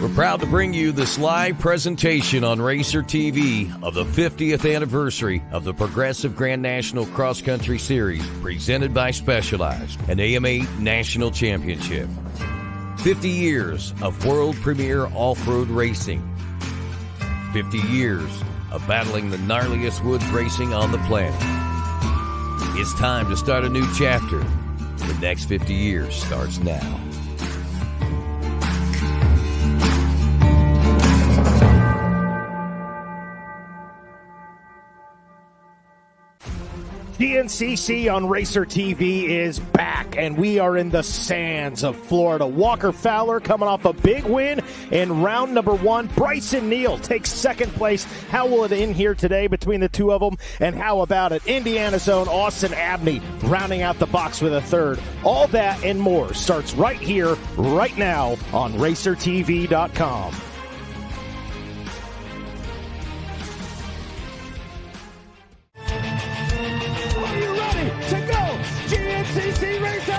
We're proud to bring you this live presentation on Racer TV of the 50th anniversary of the Progressive Grand National Cross Country Series, presented by Specialized, an AMA National Championship. 50 years of world premier off-road racing. 50 years of battling the gnarliest woods racing on the planet. It's time to start a new chapter. The next 50 years starts now. GNCC on Racer TV is back, and we are in the sands of Florida. Walker Fowler coming off a big win in round number 1. Bryson Neal takes second place. How will it end here today between the two of them? And how about it? Indiana's own Austin Abney rounding out the box with a third. All that and more starts right here, right now on RacerTV.com. To go, GNCC Racing!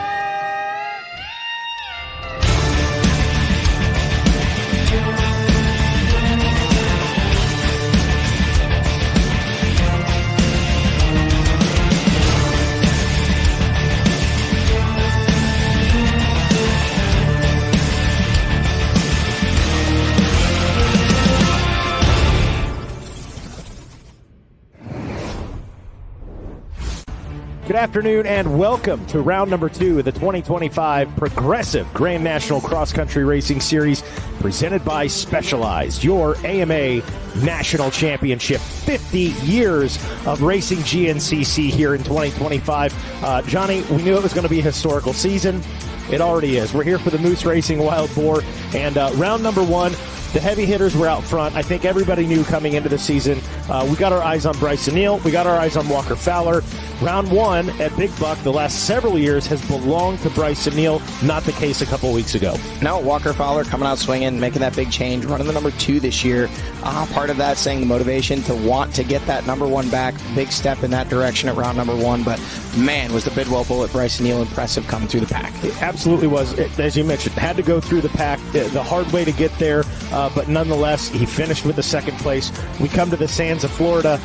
Good afternoon and welcome to round number 2 of the 2025 Progressive Grand National Cross Country Racing Series presented by Specialized, your AMA National Championship. 50 years of racing GNCC here in 2025. Johnny, we knew it was going to be a historical season. It already is. We're here for the Moose Racing Wild Boar, and round number 1, the heavy hitters were out front. I think everybody knew coming into the season. We got our eyes on Bryson Neal. We got our eyes on Walker Fowler. Round 1 at Big Buck the last several years has belonged to Bryson Neal. Not the case a couple of weeks ago. No, Walker Fowler coming out swinging, making that big change, running the number 2 this year. Part of that saying the motivation to want to get that number 1 back. Big step in that direction at round number 1. But, man, was the Bidwell Bullet Bryson Neal impressive coming through the pack. It absolutely was. As you mentioned, had to go through the pack. The hard way to get there. But nonetheless, he finished with the second place. We come to the sands of Florida.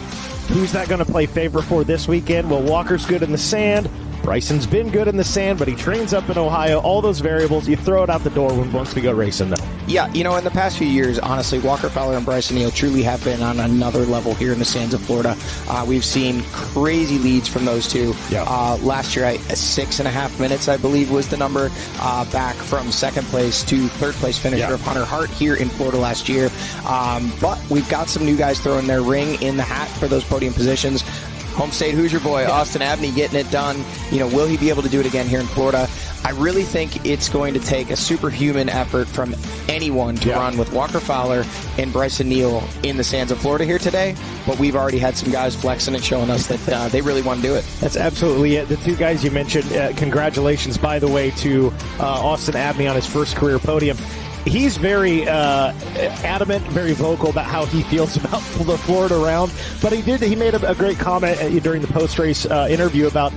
Who's that going to play favor for this weekend? Well, Walker's good in the sand. Bryson's been good in the sand, but he trains up in Ohio. All those variables, you throw it out the door once we go racing, though. Yeah, in the past few years, honestly, Walker Fowler and Bryson Neal truly have been on another level here in the sands of Florida. We've seen crazy leads from those two. Yeah. Last year, 6.5 minutes, I believe, was the number, back from second place to third place finisher of Hunter Hart here in Florida last year. But we've got some new guys throwing their ring in the hat for those podium positions. Home state Hoosier boy, Austin Abney getting it done. Will he be able to do it again here in Florida? I really think it's going to take a superhuman effort from anyone to run with Walker Fowler and Bryson Neal in the sands of Florida here today. But we've already had some guys flexing and showing us that they really want to do it. That's absolutely it. The two guys you mentioned, congratulations, by the way, to Austin Abney on his first career podium. He's very adamant, very vocal about how he feels about the Florida round. But he made a great comment during the post-race interview about,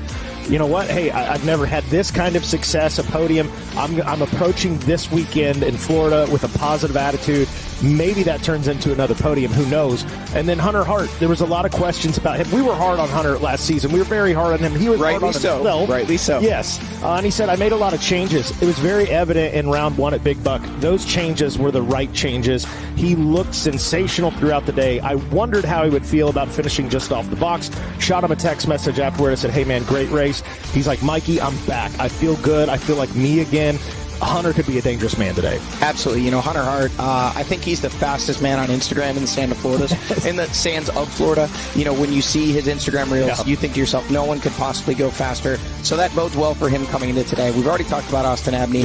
you know what, hey, I've never had this kind of success, a podium. I'm approaching this weekend in Florida with a positive attitude. Maybe that turns into another podium. Who knows? And then Hunter Hart, there was a lot of questions about him. We were hard on Hunter last season. We were very hard on him. He was hard on himself. Rightly so. Yes. And he said, I made a lot of changes. It was very evident in round 1 at Big Buck. Those changes were the right changes. He looked sensational throughout the day. I wondered how he would feel about finishing just off the box. Shot him a text message afterward. I said, hey, man, great race. He's like, Mikey, I'm back. I feel good. I feel like me again. Hunter could be a dangerous man today. Absolutely. Hunter Hart, I think he's the fastest man on Instagram in the sand of Florida, in the sands of Florida. When you see his Instagram reels, you think to yourself, no one could possibly go faster. So that bodes well for him coming into today. We've already talked about Austin Abney.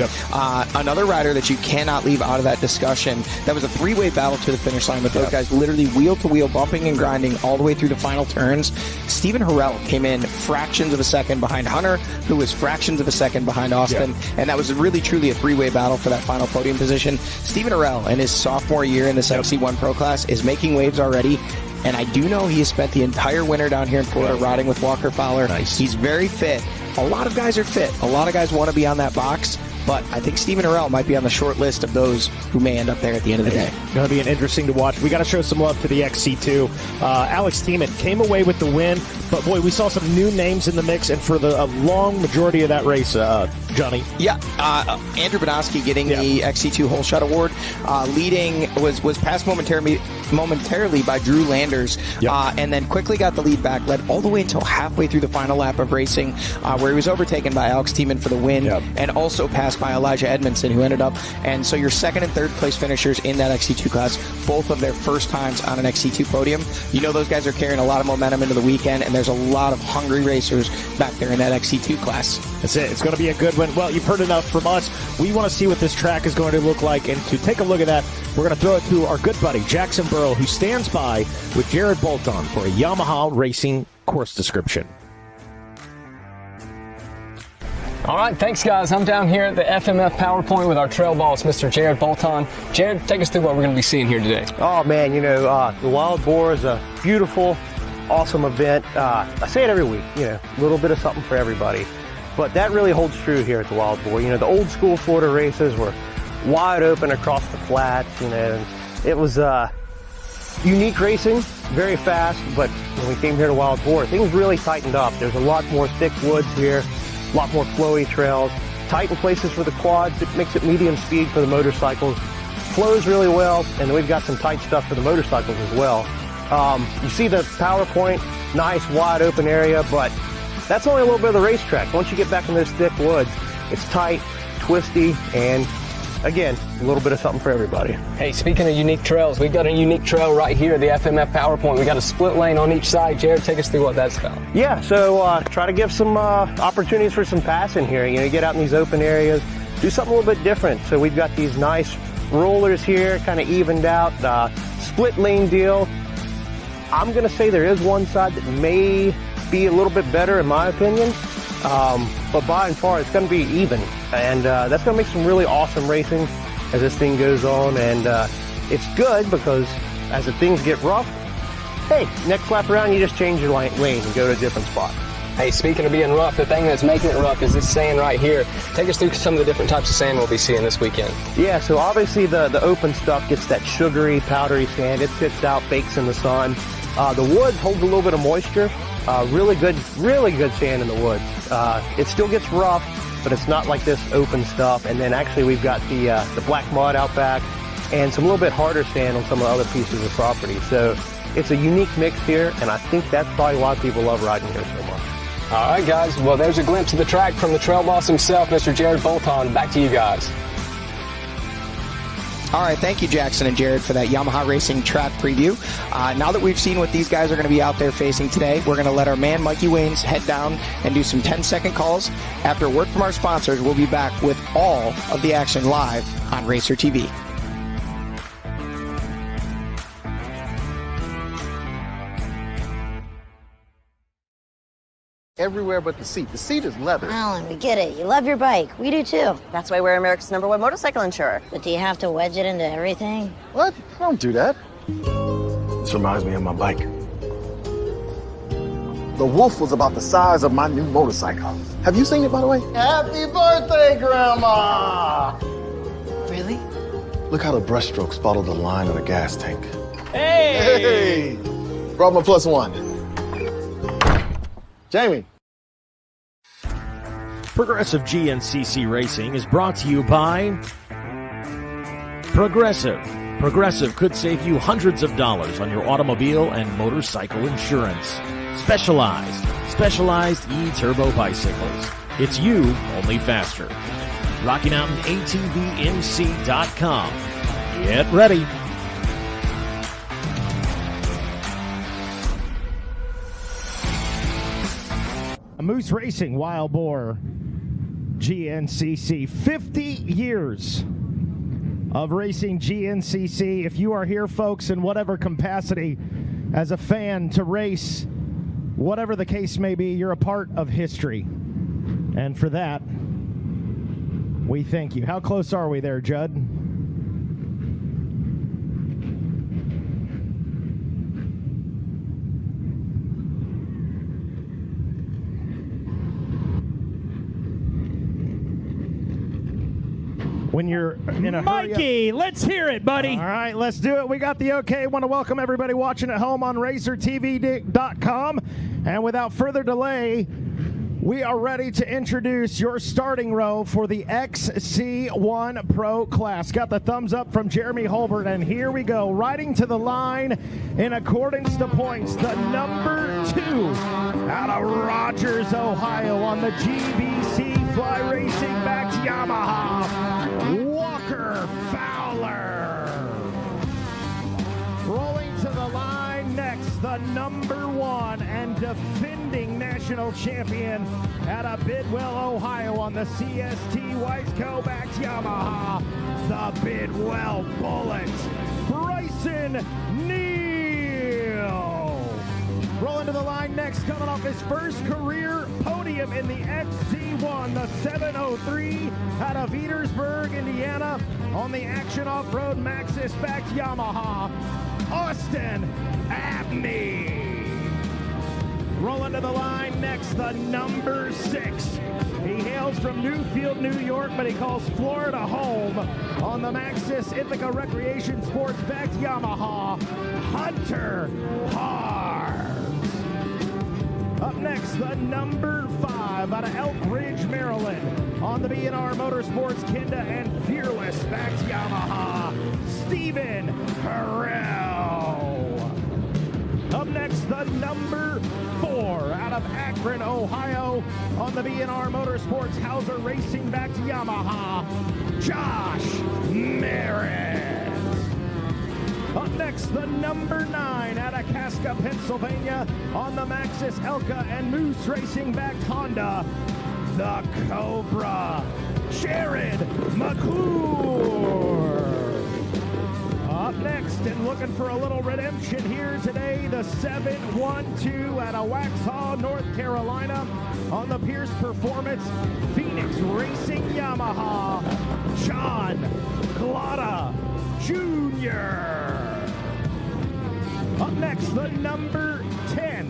Another rider that you cannot leave out of that discussion. That was a 3-way battle to the finish line with those guys literally wheel to wheel, bumping and grinding all the way through the final turns. Stephen Harrell came in fractions of a second behind Hunter, who was fractions of a second behind Austin. And that was really, truly a 3-way battle for that final podium position. Stephen Harrell, in his sophomore year in this XC1 Pro class, is making waves already. And I do know he has spent the entire winter down here in Florida riding with Walker Fowler. Nice. He's very fit. A lot of guys are fit. A lot of guys want to be on that box. but I think Steven Orell might be on the short list of those who may end up there at the end of the day. It's going to be an interesting to watch. We got to show some love to the XC2. Alex Tiemann came away with the win, but boy, we saw some new names in the mix, and for the long majority of that race, Johnny. Yeah, Andrew Benoski getting the XC2 Holeshot Award, leading was passed momentarily by Drew Landers, and then quickly got the lead back, led all the way until halfway through the final lap of racing, where he was overtaken by Alex Tiemann for the win, and also passed by Elijah Edmondson, who ended up. And so your second and third place finishers in that XC2 class, both of their first times on an XC2 podium. You know those guys are carrying a lot of momentum into the weekend, and there's a lot of hungry racers back there in that XC2 class. That's it. It's going to be a good one. Well, you've heard enough from us. We want to see what this track is going to look like, and to take a look at that, we're going to throw it to our good buddy, Jackson Burrow, who stands by with Jared Bolton for a Yamaha Racing course description. All right, thanks, guys. I'm down here at the FMF PowerPoint with our trail boss, Mr. Jared Bolton. Jared, take us through what we're going to be seeing here today. Oh, man, the Wild Boar is a beautiful, awesome event. I say it every week, a little bit of something for everybody. But that really holds true here at the Wild Boar. The old school Florida races were wide open across the flats, and it was unique racing, very fast. But when we came here to Wild Boar, things really tightened up. There's a lot more thick woods here, a lot more flowy trails, tight in places for the quads. It makes it medium speed for the motorcycles. Flows really well, and then we've got some tight stuff for the motorcycles as well. You see the PowerPoint, nice wide open area, but that's only a little bit of the racetrack. Once you get back in those thick woods, it's tight, twisty, and again, a little bit of something for everybody. Hey, speaking of unique trails, we've got a unique trail right here, the FMF PowerPoint. We got a split lane on each side. Jared, take us through what that's about. Yeah, so try to give some opportunities for some passing here. Get out in these open areas, do something a little bit different. So we've got these nice rollers here, kind of evened out, split lane deal. I'm going to say there is one side that may be a little bit better in my opinion, but by and far it's going to be even, and that's going to make some really awesome racing as this thing goes on. And it's good because as the things get rough, hey, next lap around you just change your lane and go to a different spot. Hey, speaking of being rough, the thing that's making it rough is this sand right here. Take us through some of the different types of sand we'll be seeing this weekend. Yeah, so obviously the open stuff gets that sugary, powdery sand. It sits out, bakes in the sun. The wood holds a little bit of moisture. Really good sand in the woods. It still gets rough, but it's not like this open stuff. And then actually we've got the black mud out back and some little bit harder sand on some of the other pieces of property. So it's a unique mix here, and I think that's probably why people love riding here so much. All right, guys. Well, there's a glimpse of the track from the trail boss himself, Mr. Jared Bolton. Back to you guys. All right, thank you, Jackson and Jared, for that Yamaha Racing track preview. Now that we've seen what these guys are going to be out there facing today, we're going to let our man Mikey Waynes head down and do some 10-second calls. After a word from our sponsors, we'll be back with all of the action live on Racer TV. Everywhere but the seat. The seat is leather. Alan, we get it. You love your bike. We do too. That's why we're America's #1 motorcycle insurer. But do you have to wedge it into everything? What? Don't do that. This reminds me of my bike. The wolf was about the size of my new motorcycle. Have you seen it, by the way? Happy birthday, Grandma! Really? Look how the brushstrokes follow the line of the gas tank. Hey! Brought my +1. Jamie. Progressive GNCC Racing is brought to you by Progressive. Progressive could save you hundreds of dollars on your automobile and motorcycle insurance. Specialized E-Turbo bicycles. It's you, only faster. Rocky Mountain ATVMC.com. Get ready. Moose Racing Wild Boar GNCC. 50 years of racing GNCC. If you are here, folks, in whatever capacity as a fan to race, whatever the case may be, you're a part of history. And for that, we thank you. How close are we there, Judd? when you're in a hurry. Mikey, let's hear it, buddy. All right, let's do it. We got the okay. Want to welcome everybody watching at home on RacerTV.com. And without further delay, we are ready to introduce your starting row for the XC1 Pro class. Got the thumbs up from Jeremy Holbert, and here we go. Riding to the line in accordance to points, the number 2 out of Rogers, Ohio on the GBC Fly Racing backed Yamaha, Walker Fowler. Rolling to the line next, the number 1 and defending national champion out of Bidwell, Ohio on the CST Weisco backed Yamaha, the Bidwell Bullets, Bryson Neal. Rolling to the line next, coming off his first career podium in the XC1, the 703 out of Petersburg, Indiana on the Action Off-Road Maxxis backed Yamaha, Austin Abney. Rolling to the line next, the number 6. He hails from Newfield, New York, but he calls Florida home on the Maxxis Ithaca Recreation Sports backed Yamaha, Hunter Harms. Up next, the number 5 out of Elk Ridge, Maryland on the B&R Motorsports Kinda and Fearless backed Yamaha, Stephen Harrell. Up next, the number 4 out of Akron, Ohio on the B&R Motorsports Hauser Racing backed Yamaha, Josh Merritt. Up next, the number 9 out of Casca, Pennsylvania on the Maxxis Elka and Moose Racing backed Honda, the Cobra, Jared McClure. Up next, and looking for a little redemption here today, the 712 out of Waxhaw, North Carolina on the Pierce Performance Phoenix Racing Yamaha, John Glotta Jr. Up next, the number 10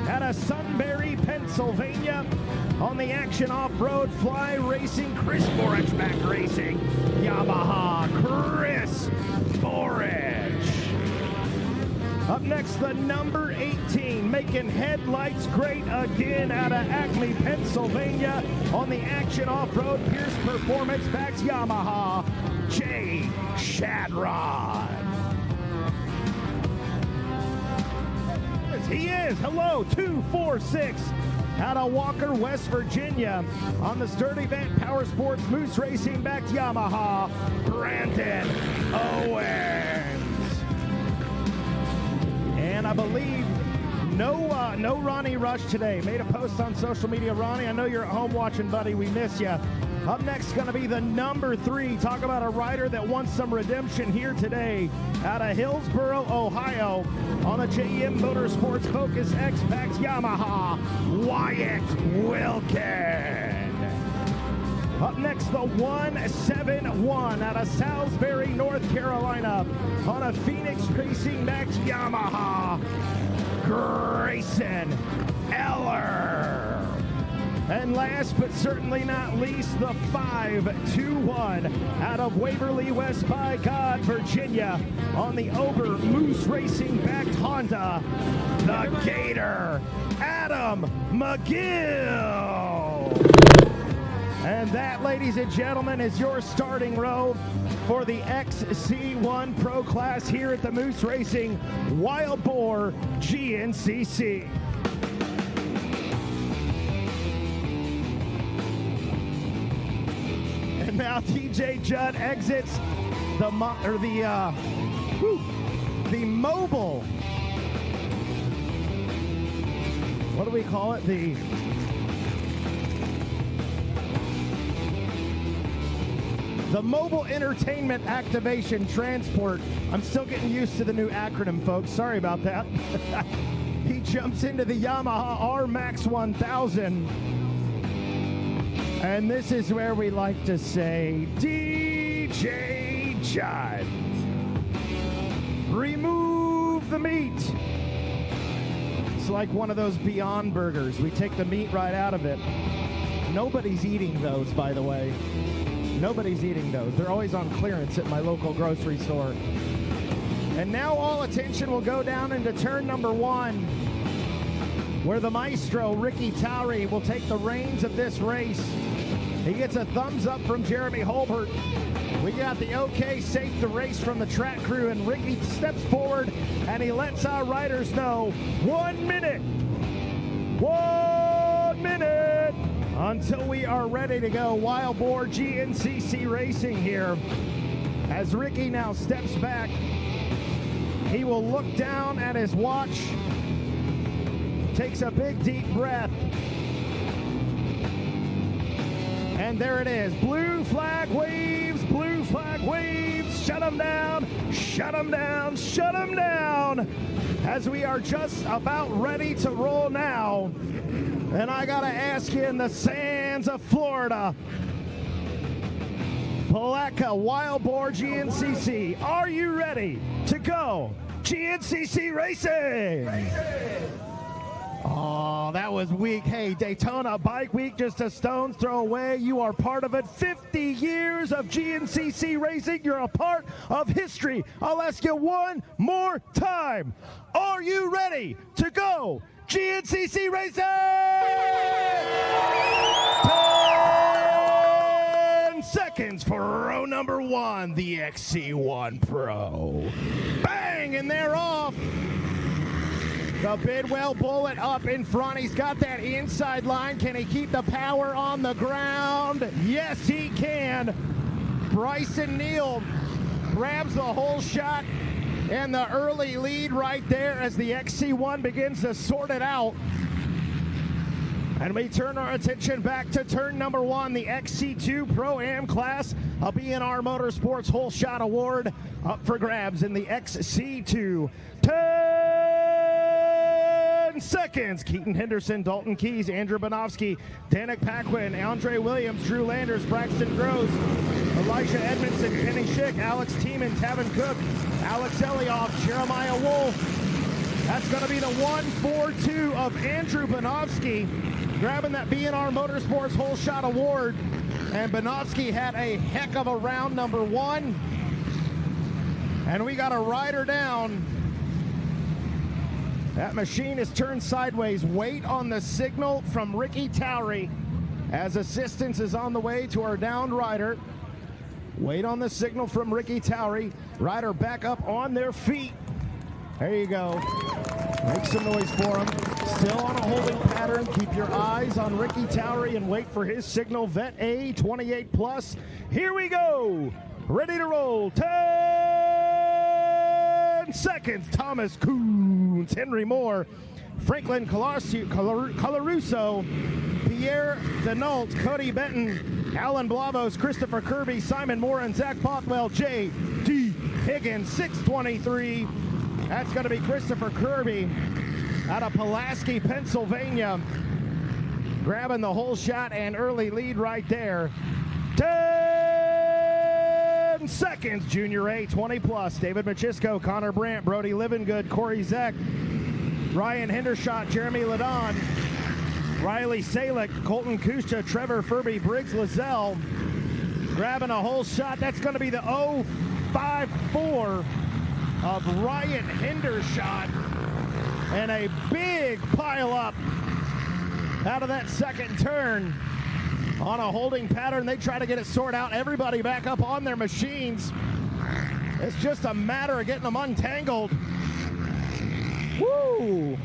out of Sunbury, Pennsylvania on the Action Off-Road Fly Racing, Chris Borich back racing, Yamaha, Chris Borich. Up next, the number 18, making headlights great again out of Acme, Pennsylvania on the Action Off-Road Pierce Performance backed Yamaha, Jay Shadrod. He is, hello, 246 out of Walker, West Virginia on the Sturdy Vant Power Sports Moose Racing backed Yamaha, Brandon Owens. And I believe no Ronnie Rush today. Made a post on social media. Ronnie, I know you're at home watching, buddy. We miss you. Up next, going to be the number 3. Talk about a rider that wants some redemption here today out of Hillsboro, Ohio on the JM Motorsports Focus X Pax Yamaha, Wyatt Wilkin. Up next, the 171 out of Salisbury, North Carolina on a Phoenix Racing backed Yamaha, Grayson Eller. And last but certainly not least, the 521 out of Waverly, West Bicod, Virginia on the Ober Moose Racing backed Honda, the Gator, Adam McGill. And that, ladies and gentlemen, is your starting row for the XC1 Pro class here at the Moose Racing Wild Boar GNCC. And now TJ Judd exits the mobile. What do we call it? The Mobile Entertainment Activation Transport. I'm still getting used to the new acronym, folks. Sorry about that. He jumps into the Yamaha R-Max 1000. And this is where we like to say, DJ Judd, remove the meat. It's like one of those Beyond Burgers. We take the meat right out of it. Nobody's eating those, by the way. Nobody's eating those. They're always on clearance at my local grocery store. And now all attention will go down into turn number 1, where the maestro, Ricky Towery, will take the reins of this race. He gets a thumbs up from Jeremy Holbert. We got the okay, safe to race from the track crew, and Ricky steps forward and he lets our riders know 1 minute. 1 minute until we are ready to go. Wild Boar GNCC Racing here. As Ricky now steps back, he will look down at his watch, takes a big deep breath, and there it is. Blue flag waves, blue flag waves. Shut them down, shut them down, shut them down. As we are just about ready to roll now. And I gotta ask you, in the sands of Florida, Palatka Wild Boar GNCC, are you ready to go GNCC Racing? Oh, that was weak. Hey, Daytona Bike Week, just a stone's throw away. You are part of it. 50 years of GNCC Racing. You're a part of history. I'll ask you one more time. Are you ready to go GNCC Racing? 10 seconds for row number 1, the XC1 Pro. Bang, and they're off. The Bidwell Bullet up in front. He's got that inside line. Can he keep the power on the ground? Yes, he can. Bryson Neal grabs the Holeshot and the early lead right there as the XC1 begins to sort it out. And we turn our attention back to turn number 1, the XC2 Pro-Am class, a B&R Motorsports Holeshot Award up for grabs in the XC2. 10 seconds. Keaton Henderson, Dalton Keys, Andrew Bonofsky, Danik Paquin, Andre Williams, Drew Landers, Braxton Gross, Elijah Edmondson, Kenny Schick, Alex Tiemann, Tavin Cook, Alex Elioff, Jeremiah Wolf. That's going to be the 1-4-2 of Andrew Bonofsky, grabbing that B&R Motorsports Holeshot Award. And Bonofsky had a heck of a round number 1. And we got a rider down. That machine is turned sideways. Wait on the signal from Ricky Towery as assistance is on the way to our downed rider. Wait on the signal from Ricky Towery. Rider back up on their feet. There you go. Make some noise for him. Still on a holding pattern. Keep your eyes on Ricky Towery and wait for his signal. Vet A, 28 plus. Here we go. Ready to roll. 10 seconds. Thomas Coons, Henry Moore, Franklin Colarusso, Pierre Denault, Cody Benton, Alan Blavos, Christopher Kirby, Simon Moore, and Zach Bothwell. J.D. Higgins, 623. That's going to be Christopher Kirby out of Pulaski, Pennsylvania, grabbing the Holeshot and early lead right there. 10 seconds. Junior A, 20 plus. David Machisco, Connor Brandt, Brody Livengood, Corey Zeck, Ryan Hendershot, Jeremy Ladon, Riley Salick, Colton Kusta, Trevor Furby, Briggs Lazelle, grabbing a Holeshot. That's going to be the 054 of Ryan Hendershot, and a big pile up out of that second turn on a holding pattern. They try to get it sorted out. Everybody back up on their machines. It's just a matter of getting them untangled. Woo!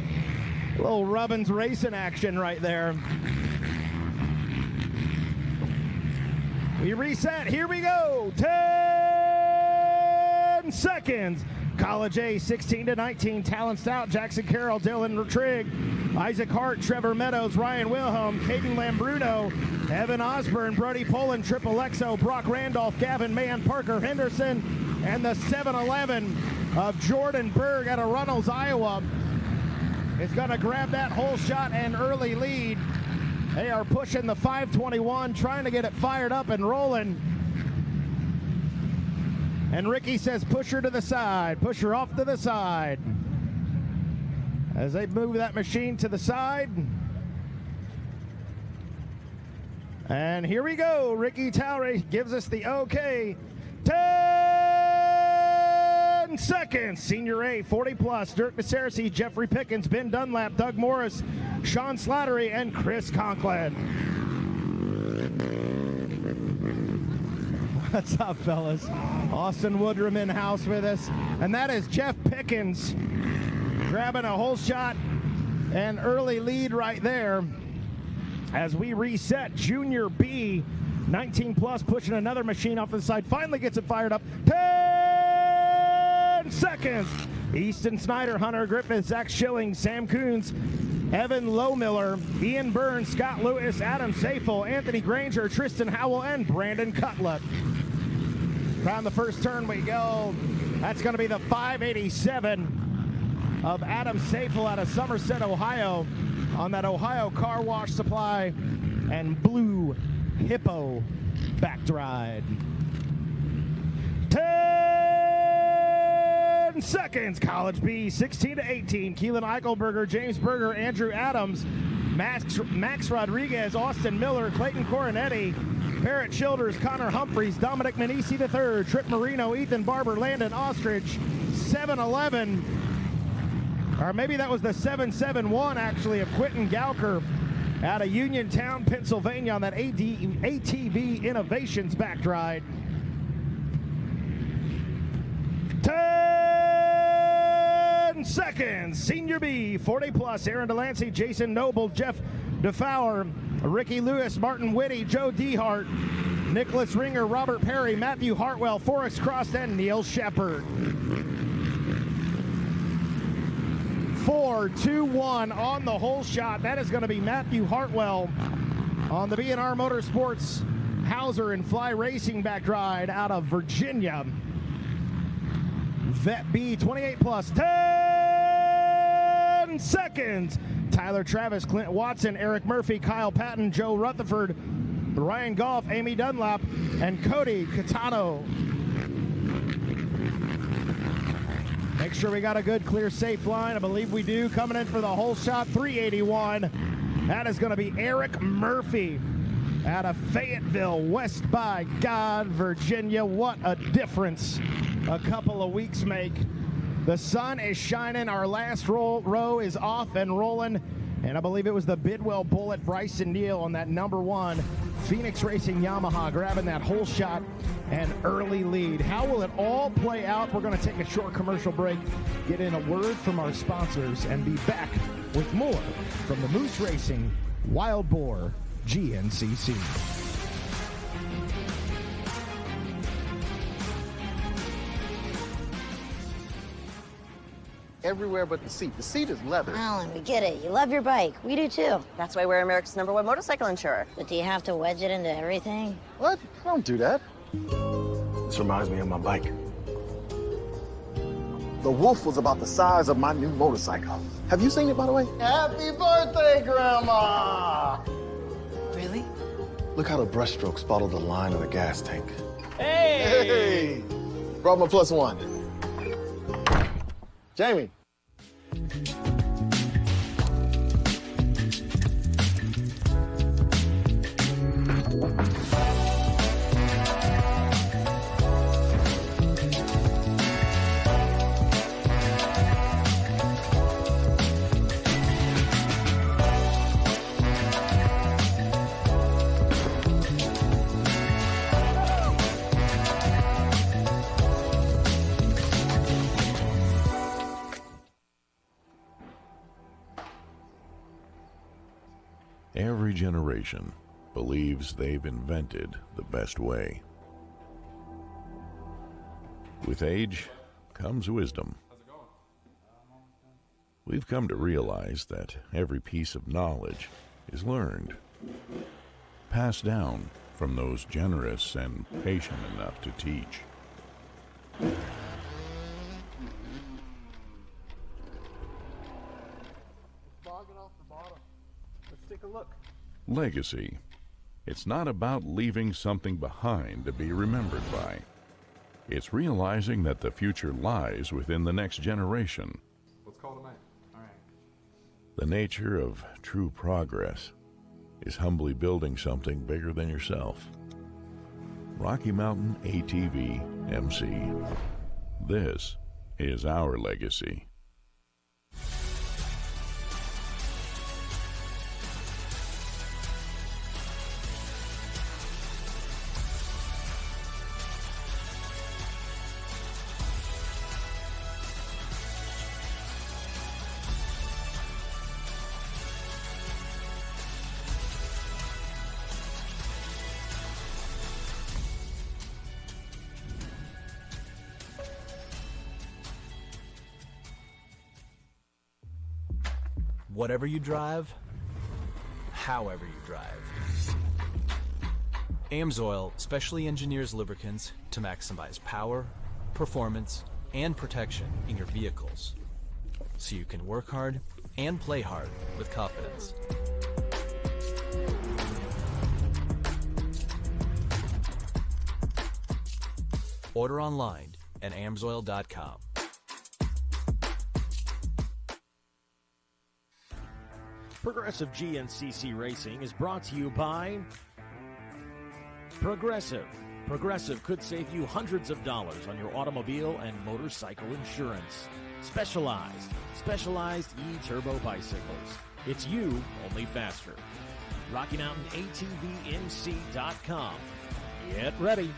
Little Rubbins racing action right there. We reset. Here we go. 10 seconds. College A, 16-19. Talent Stout, Jackson Carroll, Dylan Trigg, Isaac Hart, Trevor Meadows, Ryan Wilhelm, Caden Lambruno, Evan Osborne, Brody Poland, Triple Exo, Brock Randolph, Gavin Mann, Parker Henderson, and the 7-11 of Jordan Berg out of Runnels, Iowa is going to grab that Holeshot and early lead. They are pushing the 521, trying to get it fired up and rolling. And Ricky says, push her to the side. Push her off to the side. As they move that machine to the side. And here we go. Ricky Towery gives us the okay. 10 seconds. Senior A, 40 plus. Dirk Nacerisi, Jeffrey Pickens, Ben Dunlap, Doug Morris, Sean Slattery, and Chris Conklin. What's up, fellas? Austin Woodrum in house with us. And that is Jeff Pickens grabbing a Holeshot and early lead right there. As we reset, Junior B, 19 plus, pushing another machine off to the side, finally gets it fired up. 10 seconds. Easton Snyder, Hunter Griffith, Zach Schilling, Sam Coons, Evan Lowmiller, Ian Burns, Scott Lewis, Adam Safel, Anthony Granger, Tristan Howell, and Brandon Cutler. Around the first turn we go. That's going to be the 587 of Adam Safel out of Somerset, Ohio, on that Ohio Car Wash Supply and Blue Hippo Backed-Ride. 10 seconds. College B, 16 to 18. Keelan Eichelberger, James Berger, Andrew Adams, Max Rodriguez, Austin Miller, Clayton Coronetti, Barrett Childers, Connor Humphreys, Dominic Manisi III, Trip Marino, Ethan Barber, Landon Ostrich, 7-11. Or maybe that was the 771, actually, of Quentin Gauker out of Uniontown, Pennsylvania on that ATV Innovations backed ride. 10 seconds. Senior B, 40 plus. Aaron Delancey, Jason Noble, Jeff DeFower, Ricky Lewis, Martin Whitty, Joe Dehart, Nicholas Ringer, Robert Perry, Matthew Hartwell, Forrest Cross, and Neil Shepard. 4-2-1 on the Holeshot. That is going to be Matthew Hartwell on the B&R Motorsports Hauser and Fly Racing back ride out of Virginia. Vet B, 28 plus. 10 seconds. Tyler Travis, Clint Watson, Eric Murphy, Kyle Patton, Joe Rutherford, Ryan Goff, Amy Dunlap, and Cody Catano. Make sure we got a good, clear, safe line. I believe we do. Coming in for the Holeshot, 381. That is going to be Eric Murphy out of Fayetteville, West by God, Virginia. What a difference a couple of weeks make. The sun is shining. Our last row is off and rolling. And I believe it was the Bidwell Bullet, Bryson Neal on that number one Phoenix Racing Yamaha grabbing that Holeshot and early lead. How will it all play out? We're going to take a short commercial break, get in a word from our sponsors, and be back with more from the Moose Racing Wild Boar GNCC. Everywhere but the seat. The seat is leather. Alan, we get it. You love your bike. We do too. That's why we're America's #1 motorcycle insurer. But do you have to wedge it into everything? What? I don't do that. This reminds me of my bike. The Wolf was about the size of my new motorcycle. Have you seen it, by the way? Happy birthday, Grandma! Really? Look how the brushstrokes follow the line of the gas tank. Hey! Hey! Brought my +1. Jamie. Every generation believes they've invented the best way. With age comes wisdom. We've come to realize that every piece of knowledge is learned, passed down from those generous and patient enough to teach. Take a look. Legacy. It's not about leaving something behind to be remembered by. It's realizing that the future lies within the next generation. Let's call it a night. All right. The nature of true progress is humbly building something bigger than yourself. Rocky Mountain ATV MC. This is our legacy. Whatever you drive, however you drive. AMSOIL specially engineers lubricants to maximize power, performance, and protection in your vehicles, so you can work hard and play hard with confidence. Order online at amsoil.com. Progressive GNCC Racing is brought to you by Progressive. Progressive could save you hundreds of dollars on your automobile and motorcycle insurance. Specialized e-turbo bicycles. It's you, only faster. Rocky Mountain ATVMC.com. Get ready.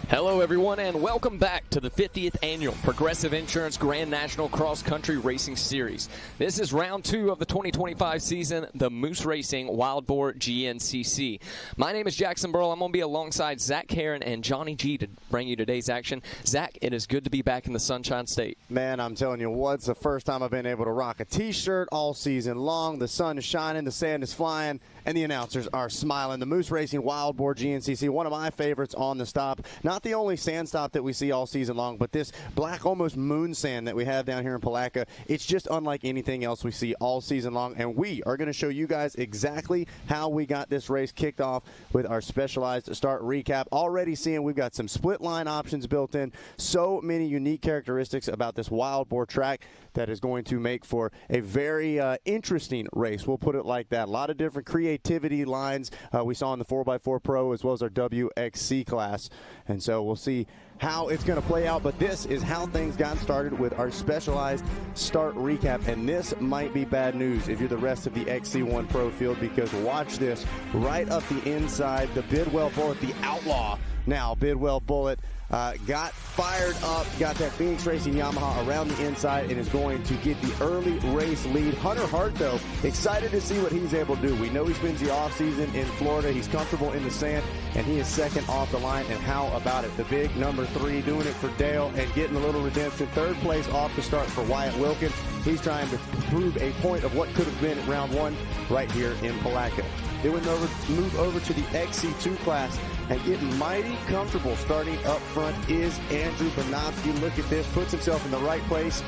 Hello, everyone, and welcome back to the 50th Annual Progressive Insurance Grand National Cross Country Racing Series. This is round 2 of the 2025 season, the Moose Racing Wild Boar GNCC. My name is Jackson Burrell. I'm going to be alongside Zach Heron and Johnny G to bring you today's action. Zach, it is good to be back in the Sunshine State. Man, I'm telling you what, it's the first time I've been able to rock a T-shirt all season long. The sun is shining, the sand is flying, and the announcers are smiling. The Moose Racing Wild Boar GNCC, one of my favorites on the stop. Not the only sand stop that we see all season long, but this black, almost moon sand that we have down here in Palatka, it's just unlike anything else we see all season long, and we are going to show you guys exactly how we got this race kicked off with our specialized start recap. Already seeing we've got some split line options built in, so many unique characteristics about this Wild Boar track that is going to make for a very interesting race. We'll put it like that. A lot of different creativity lines we saw in the 4x4 Pro as well as our WXC class. And so we'll see how it's going to play out. But this is how things got started with our specialized start recap. And this might be bad news if you're the rest of the XC1 Pro field, because watch this. Right up the inside, the Bidwell Bullet, the outlaw. Now, Bidwell Bullet got fired up, got that Phoenix Racing Yamaha around the inside, and is going to get the early race lead. Hunter Hart, though, excited to see what he's able to do. We know he spends the offseason in Florida. He's comfortable in the sand, and he is second off the line. And how about it? The big number 3 doing it for Dale and getting a little redemption. Third place off the start for Wyatt Wilkins. He's trying to prove a point of what could have been round 1 right here in Palatka. They would move over to the XC2 class and get mighty comfortable. Starting up front is Andrew Bonofsky. Look at this, puts himself in the right place,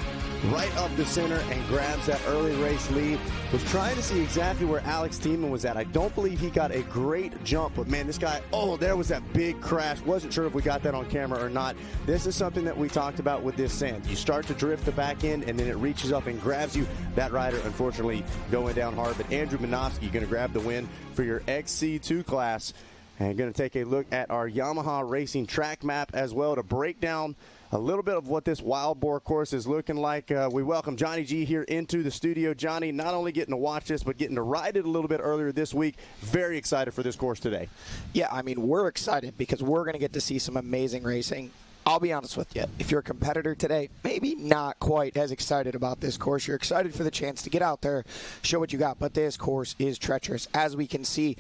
right up the center, and grabs that early race lead. Was trying to see exactly where Alex Tiemann was at. I don't believe he got a great jump, but man, this guy, oh, there was that big crash. Wasn't sure if we got that on camera or not. This is something that we talked about with this sand. You start to drift the back end, and then it reaches up and grabs you. That rider, unfortunately, going down hard, but Andrew Bonofsky going to grab the win for your XC2 class. And going to take a look at our Yamaha Racing track map as well to break down a little bit of what this Wild Boar course is looking like. We welcome Johnny G here into the studio. Johnny, not only getting to watch this, but getting to ride it a little bit earlier this week. Very excited for this course today. Yeah, I mean, we're excited because we're going to get to see some amazing racing. I'll be honest with you, if you're a competitor today, maybe not quite as excited about this course. You're excited for the chance to get out there, show what you got, but this course is treacherous. As we can see,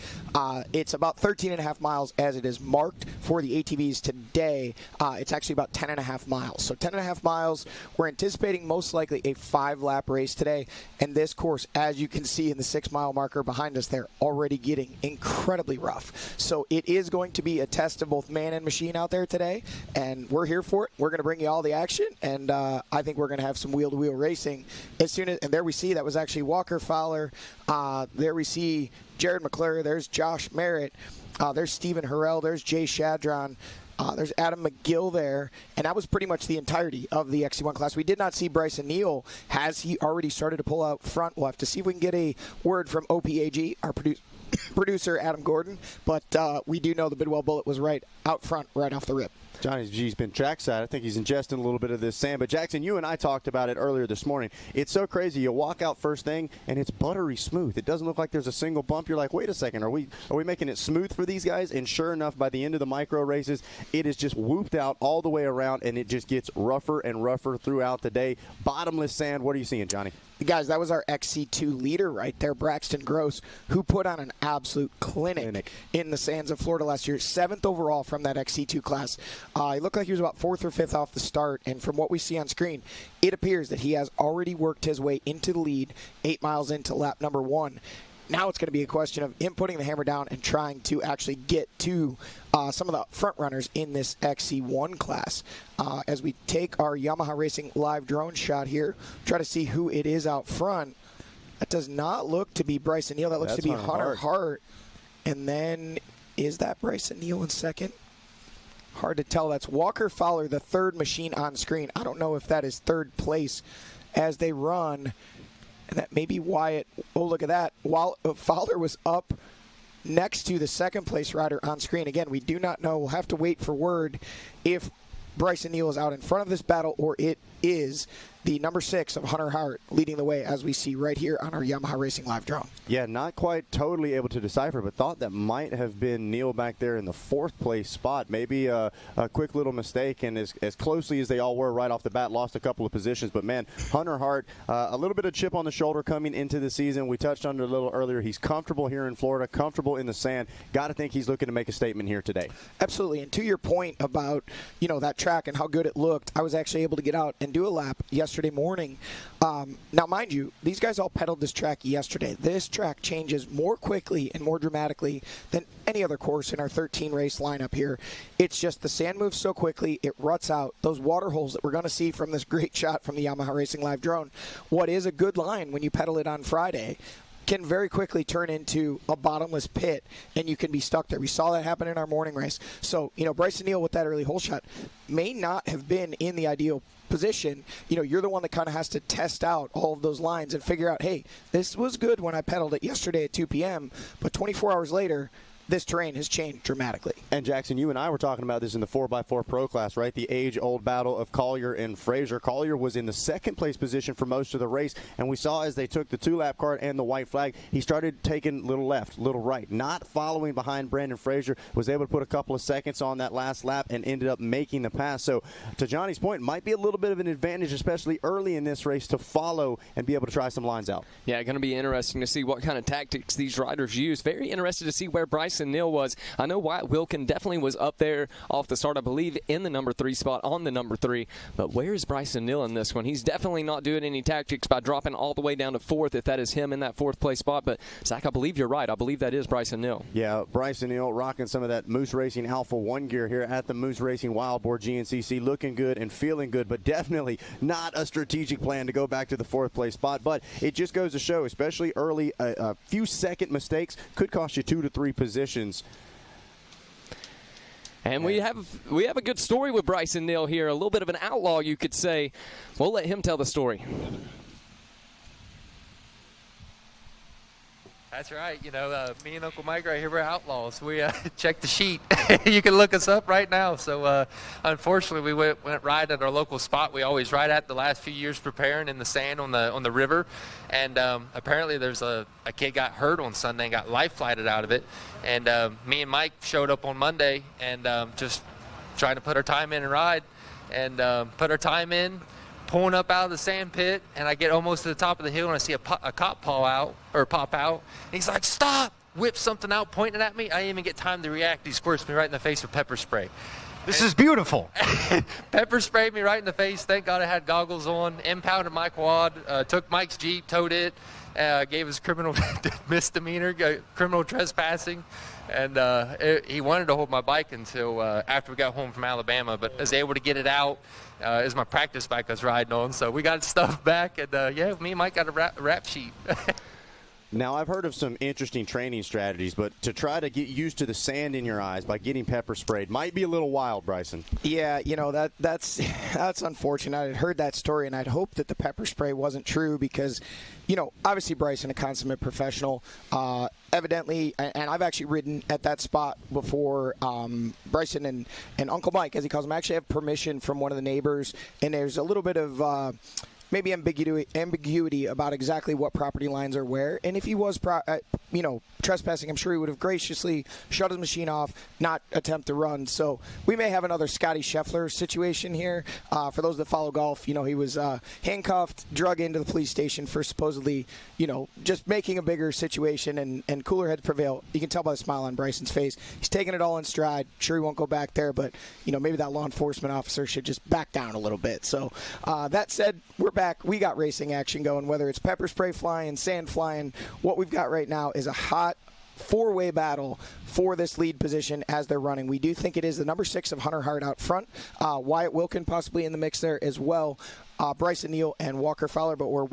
it's about 13.5 miles as it is marked for the ATVs today. It's actually about 10.5 miles. So 10.5 miles, we're anticipating most likely a 5-lap race today, and this course, as you can see in the 6-mile marker behind us there, already getting incredibly rough. So it is going to be a test of both man and machine out there today, and we're here for it. We're going to bring you all the action, and I think we're going to have some wheel-to-wheel racing as soon as. And there we see that was actually Walker Fowler. There we see Jared McClure. There's Josh Merritt. There's Stephen Harrell. There's Jay Shadron. There's Adam McGill there, and that was pretty much the entirety of the XC1 class. We did not see Bryson Neal. Has he already started to pull out front? We'll have to see if we can get a word from OPAG, our producer Adam Gordon, but we do know the Bidwell Bullet was right out front, right off the rip. Johnny G's been trackside. I think he's ingesting a little bit of this sand. But, Jackson, you and I talked about it earlier this morning. It's so crazy. You walk out first thing, and it's buttery smooth. It doesn't look like there's a single bump. You're like, wait a second, are we making it smooth for these guys? And sure enough, by the end of the micro races, it is just whooped out all the way around, and it just gets rougher and rougher throughout the day. Bottomless sand. What are you seeing, Johnny? Guys, that was our XC2 leader right there, Braxton Gross, who put on an absolute clinic in the sands of Florida last year. 7th overall from that XC2 class. He looked like he was about 4th or 5th off the start, and from what we see on screen, it appears that he has already worked his way into the lead 8 miles into lap number 1. Now it's going to be a question of him putting the hammer down and trying to actually get to some of the front runners in this XC1 class. As we take our Yamaha Racing live drone shot here, try to see who it is out front. That does not look to be Bryson Neal. That looks to be Hunter Hart. And then, is that Bryson Neal in second? Hard to tell. That's Walker Fowler, the third machine on screen. I don't know if that is third place as they run. And that may be Wyatt. Oh, look at that. While Fowler was up next to the second place rider on screen. Again, we do not know. We'll have to wait for word if Bryson Neal is out in front of this battle or it is the number 6 of Hunter Hart leading the way, as we see right here on our Yamaha Racing live drone. Yeah, not quite totally able to decipher, but thought that might have been Neal back there in the 4th place spot. Maybe a quick little mistake, and as closely as they all were right off the bat, lost a couple of positions. But, man, Hunter Hart, a little bit of chip on the shoulder coming into the season. We touched on it a little earlier. He's comfortable here in Florida, comfortable in the sand. Got to think he's looking to make a statement here today. Absolutely, and to your point about, that track and how good it looked, I was actually able to get out and do a lap yesterday morning. Now, mind you, these guys all pedaled this track yesterday. This track changes more quickly and more dramatically than any other course in our 13-race lineup here. It's just the sand moves so quickly, it ruts out. Those water holes that we're going to see from this great shot from the Yamaha Racing live drone, what is a good line when you pedal it on Friday, can very quickly turn into a bottomless pit, and you can be stuck there. We saw that happen in our morning race. So, Bryson Neal with that early hole shot may not have been in the ideal position. You're the one that kind of has to test out all of those lines and figure out, hey, this was good when I pedaled it yesterday at 2 p.m., but 24 hours later, this terrain has changed dramatically. And, Jackson, you and I were talking about this in the 4x4 Pro class, right? The age-old battle of Collier and Frazier. Collier was in the 2nd place position for most of the race, and we saw as they took the 2-lap card and the white flag, he started taking little left, little right, not following behind Brandon Frazier, was able to put a couple of seconds on that last lap and ended up making the pass. So, to Johnny's point, might be a little bit of an advantage, especially early in this race, to follow and be able to try some lines out. Yeah, going to be interesting to see what kind of tactics these riders use. Very interested to see where Bryson Neal was. I know Wyatt Wilkin definitely was up there off the start, I believe, in the number 3 spot on the number 3. But where is Bryson Neal in this one? He's definitely not doing any tactics by dropping all the way down to 4th, if that is him in that 4th place spot. But, Zach, I believe you're right. I believe that is Bryson Neal. Yeah, Bryson Neal rocking some of that Moose Racing Alpha 1 gear here at the Moose Racing Wild Boar GNCC, looking good and feeling good, but definitely not a strategic plan to go back to the 4th place spot. But it just goes to show, especially early, a few second mistakes could cost you 2 to 3 positions. And we have a good story with Bryson Neal here, a little bit of an outlaw, you could say. We'll let him tell the story. That's right. Me and Uncle Mike right here, we're outlaws. We checked the sheet. You can look us up right now. So, unfortunately, we went right at our local spot. We always ride at the last few years preparing in the sand on the river. And apparently there's a kid got hurt on Sunday and got life flighted out of it. And me and Mike showed up on Monday and just trying to put our time in and ride. And put our time in, pulling up out of the sand pit, and I get almost to the top of the hill, and I see a cop pop out. And he's like, "Stop!" Whips something out, pointing at me. I didn't even get time to react. He squirts me right in the face with pepper spray. This is beautiful. Pepper sprayed me right in the face. Thank God I had goggles on. Impounded my quad. Took Mike's Jeep, towed it. Gave us criminal misdemeanor, criminal trespassing. And he wanted to hold my bike until after we got home from Alabama, but I was able to get it out. It was my practice bike I was riding on, so we got stuff back, and me and Mike got a rap sheet. Now, I've heard of some interesting training strategies, but to try to get used to the sand in your eyes by getting pepper sprayed might be a little wild, Bryson. Yeah, that's unfortunate. I had heard that story, and I'd hoped that the pepper spray wasn't true because, obviously Bryson, a consummate professional, evidently, and I've actually ridden at that spot before. Bryson and Uncle Mike, as he calls him, actually have permission from one of the neighbors, and there's a little bit of maybe ambiguity about exactly what property lines are where. And if he was, trespassing, I'm sure he would have graciously shut his machine off, not attempt to run. So we may have another Scotty Scheffler situation here. For those that follow golf, he was handcuffed, drug into the police station for supposedly, just making a bigger situation, and cooler heads prevail. You can tell by the smile on Bryson's face. He's taking it all in stride. Sure, he won't go back there, but, maybe that law enforcement officer should just back down a little bit. So that said, we're back. We got racing action going, whether it's pepper spray flying, sand flying. What we've got right now is a hot four-way battle for this lead position as they're running. We do think it is the number 6 of Hunter Hart out front. Wyatt Wilkin possibly in the mix there as well. Bryson Neal and Walker Fowler, but we're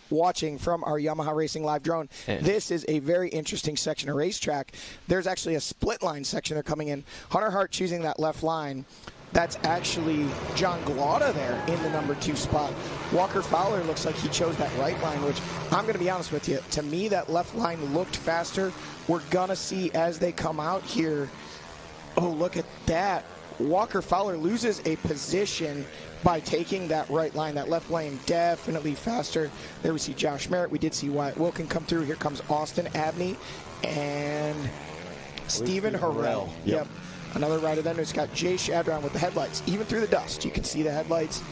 watching from our Yamaha Racing Live drone. This is a very interesting section of racetrack. There's actually a split line section they're coming in. Hunter Hart choosing that left line. That's actually John Glada there in the number 2 spot. Walker Fowler looks like he chose that right line, which I'm going to be honest with you. To me, that left line looked faster. We're going to see as they come out here. Oh, look at that. Walker Fowler loses a position by taking that right line. That left lane definitely faster. There we see Josh Merritt. We did see Wyatt Wilkin come through. Here comes Austin Abney and Stephen Harrell. Yep. Another rider then who's got Jay Shadron with the headlights. Even through the dust, you can see the headlights.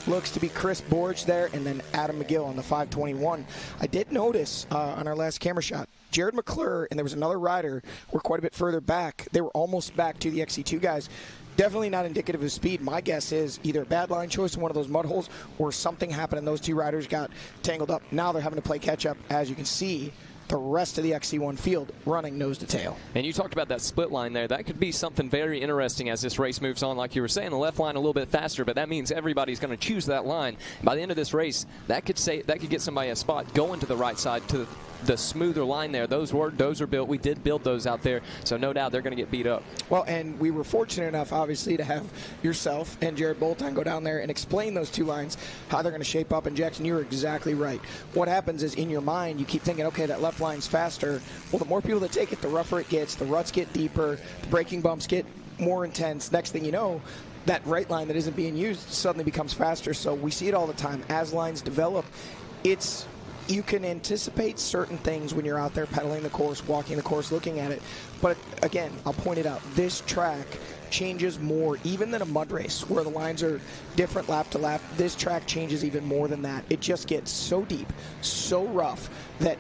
Looks to be Chris Borge there, and then Adam McGill on the 521. I did notice on our last camera shot, Jared McClure and there was another rider were quite a bit further back. They were almost back to the XC2 guys. Definitely not indicative of speed. My guess is either a bad line choice in one of those mud holes or something happened and those two riders got tangled up. Now they're having to play catch up, as you can see. The rest of the XC1 field running nose to tail. And you talked about that split line there. That could be something very interesting as this race moves on. Like you were saying, the left line a little bit faster, but that means everybody's going to choose that line. By the end of this race, that could get somebody a spot going to the right side to the smoother line there. Those are built. We did build those out there, so no doubt they're going to get beat up. Well, and we were fortunate enough, obviously, to have yourself and Jared Bolton go down there and explain those two lines, how they're going to shape up. And Jackson, you were exactly right. What happens is in your mind, you keep thinking, okay, that left line's faster. Well, the more people that take it, the rougher it gets, the ruts get deeper, the braking bumps get more intense. Next thing you know, that right line that isn't being used suddenly becomes faster. So we see it all the time. As lines develop, you can anticipate certain things when you're out there pedaling the course, walking the course, looking at it. But again, I'll point it out. This track changes more even than a mud race where the lines are different lap to lap. This track changes even more than that. It just gets so deep, so rough that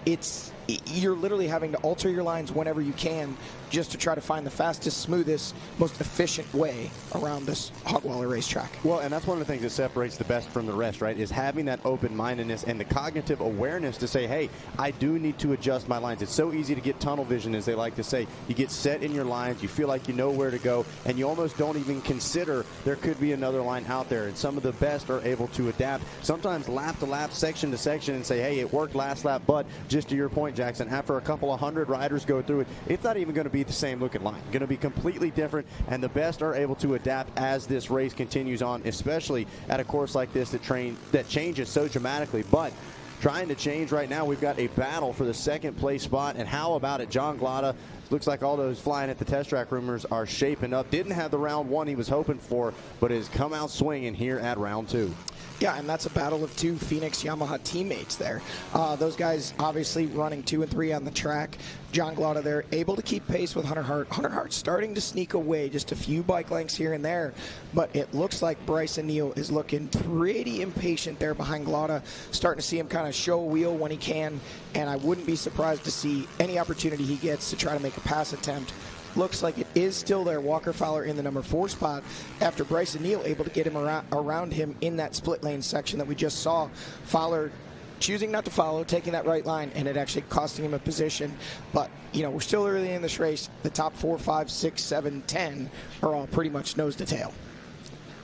you're literally having to alter your lines whenever you can just to try to find the fastest, smoothest, most efficient way around this Hogwaller racetrack. Well, and that's one of the things that separates the best from the rest, right, is having that open-mindedness and the cognitive awareness to say, hey, I do need to adjust my lines. It's so easy to get tunnel vision, as they like to say. You get set in your lines, you feel like you know where to go, and you almost don't even consider there could be another line out there. And some of the best are able to adapt, sometimes lap to lap, section to section, and say, hey, it worked last lap, but just to your point, Jackson, after a couple of hundred riders go through it, it's not even going to be the same looking line. Going to be completely different, and the best are able to adapt as this race continues on, especially at a course like this that changes so dramatically. But trying to change right now, we've got a battle for the second place spot, and how about it? John Glada, looks like all those flying at the test track rumors are shaping up. Didn't have the round one he was hoping for, but has come out swinging here at round 2. Yeah, and that's a battle of two Phoenix Yamaha teammates there. Those guys obviously running 2 and 3 on the track. John Glada there able to keep pace with Hunter Hart. Hunter Hart starting to sneak away, just a few bike lengths here and there, but it looks like Bryson Neal is looking pretty impatient there behind Glada, starting to see him kind of show a wheel when he can, and I wouldn't be surprised to see any opportunity he gets to try to make a pass attempt. Looks like it is still there. Walker Fowler in the number 4 spot after Bryson Neal able to get him around him in that split lane section that we just saw. Fowler choosing not to follow, taking that right line, and it actually costing him a position. But, we're still early in this race. The top 4, 5, 6, 7, 10 are all pretty much nose to tail.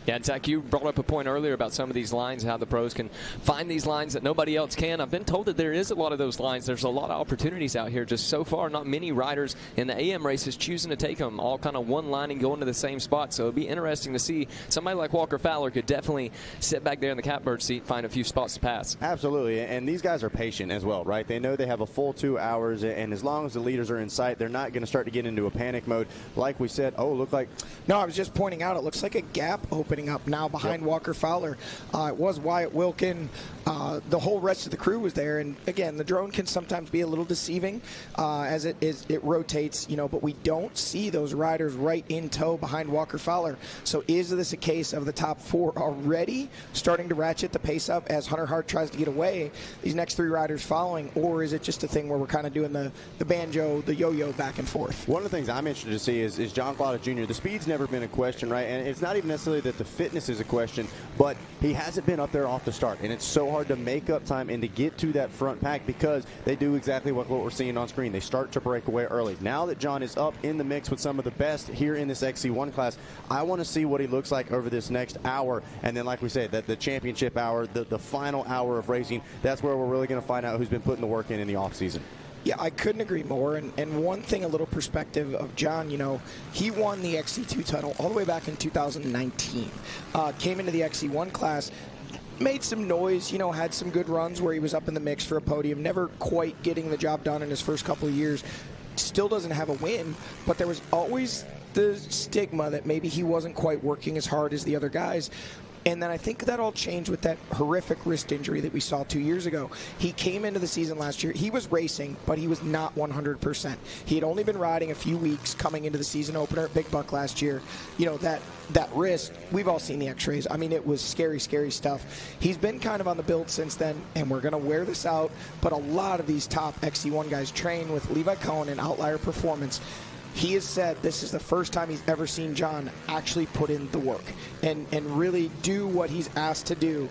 Yeah, Zach, you brought up a point earlier about some of these lines, how the pros can find these lines that nobody else can. I've been told that there is a lot of those lines. There's a lot of opportunities out here. Just so far, not many riders in the AM races choosing to take them all kind of one line and go into the same spot. So it'd be interesting to see. Somebody like Walker Fowler could definitely sit back there in the catbird seat, find a few spots to pass. Absolutely, and these guys are patient as well, right? They know they have a full 2 hours, and as long as the leaders are in sight, they're not going to start to get into a panic mode. Like we said, look like... No, I was just pointing out, it looks like a gap opening up now behind Walker Fowler. It was Wyatt Wilkin. The whole rest of the crew was there, and again, the drone can sometimes be a little deceiving as it rotates, but we don't see those riders right in tow behind Walker Fowler. So is this a case of the top 4 already starting to ratchet the pace up as Hunter Hart tries to get away, these next 3 riders following, or is it just a thing where we're kind of doing the banjo, the yo-yo back and forth? One of the things I'm interested to see is John Glada Jr. The speed's never been a question, right? And it's not even necessarily that the fitness is a question, but he hasn't been up there off the start, and it's so hard to make up time and to get to that front pack because they do exactly what we're seeing on screen. They start to break away early. Now that John is up in the mix with some of the best here in this XC1 class, I want to see what he looks like over this next hour, and then like we said, that the championship hour, the final hour of racing, that's where we're really going to find out who's been putting the work in the off season. Yeah, I couldn't agree more. And one thing, a little perspective of John, he won the XC2 title all the way back in 2019. Came into the XC1 class, made some noise, had some good runs where he was up in the mix for a podium, never quite getting the job done in his first couple of years. Still doesn't have a win, but there was always the stigma that maybe he wasn't quite working as hard as the other guys. And then I think that all changed with that horrific wrist injury that we saw 2 years ago. He came into the season last year. He was racing, but he was not 100%. He had only been riding a few weeks coming into the season opener at Big Buck last year. That wrist, we've all seen the x-rays. I mean, it was scary, scary stuff. He's been kind of on the build since then, and we're going to wear this out. But a lot of these top XC1 guys train with Levi Cohen and Outlier Performance. He has said this is the first time he's ever seen John actually put in the work and really do what he's asked to do.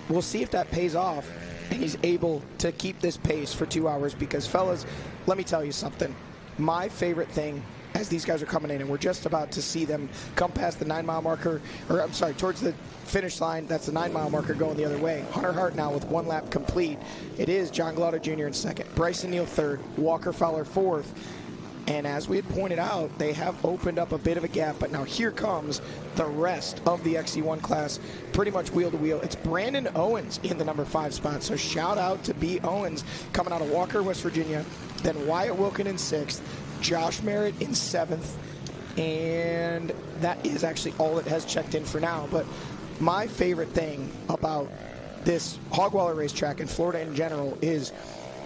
We'll see if that pays off and he's able to keep this pace for 2 hours because, fellas, let me tell you something. My favorite thing as these guys are coming in, and we're just about to see them come past the 9 mile marker, towards the finish line. That's the 9 mile marker going the other way. Hunter Hart now with 1 lap complete. It is John Glada Jr. in second, Bryson Neal third, Walker Fowler fourth. And as we had pointed out, they have opened up a bit of a gap, but now here comes the rest of the XC1 class, pretty much wheel to wheel. It's Brandon Owens in the number 5 spot, so shout out to B. Owens coming out of Walker, West Virginia, then Wyatt Wilkin in 6th, Josh Merritt in 7th, and that is actually all that has checked in for now. But my favorite thing about this Hogwaller racetrack in Florida in general is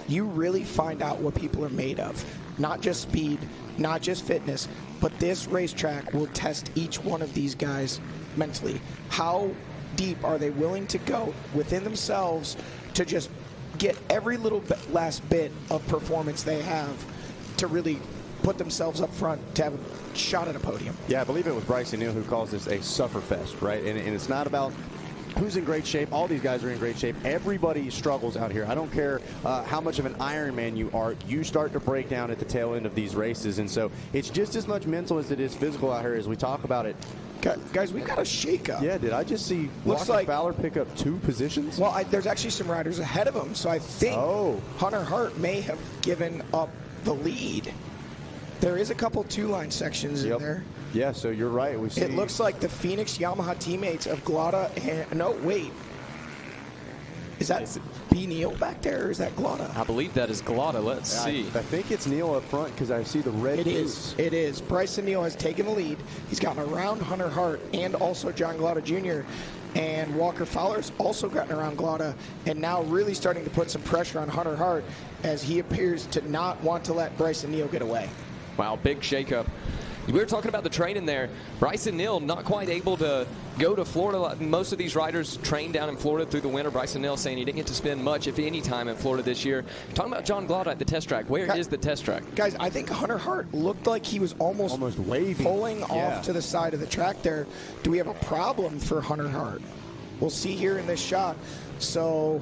you really find out what people are made of. Not just speed, not just fitness, but this racetrack will test each one of these guys mentally. How deep are they willing to go within themselves to just get every little last bit of performance they have to really put themselves up front to have a shot at a podium? Yeah, I believe it was Bryson Neal who calls this a sufferfest, right? And it's not about who's in great shape. All these guys are in great shape. Everybody struggles out here. I don't care how much of an Ironman you are. You start to break down at the tail end of these races. And so it's just as much mental as it is physical out here as we talk about it. Guys, we've got a shakeup. Yeah, did I just see Walker Fowler pick up 2 positions? Well, there's actually some riders ahead of him. So I think Hunter Hart may have given up the lead. There is a couple 2-line sections in there. Yeah, so you're right. We see it looks like the Phoenix Yamaha teammates of Glada and no, wait. Is that B. Neal back there, or is that Glada? I believe that is Glada. Let's see. I think it's Neal up front because I see the red. It is. Bryson Neal has taken the lead. He's gotten around Hunter Hart and also John Glada Jr. And Walker Fowler's also gotten around Glada and now really starting to put some pressure on Hunter Hart as he appears to not want to let Bryson Neal get away. Wow, big shakeup. We were talking about the training there. Bryson Neal not quite able to go to Florida. Most of these riders trained down in Florida through the winter. Bryson Neal saying he didn't get to spend much, if any, time in Florida this year. Talking about John Glada at the test track. Where is the test track? Guys, I think Hunter Hart looked like he was almost waving, pulling off to the side of the track there. Do we have a problem for Hunter Hart? We'll see here in this shot. So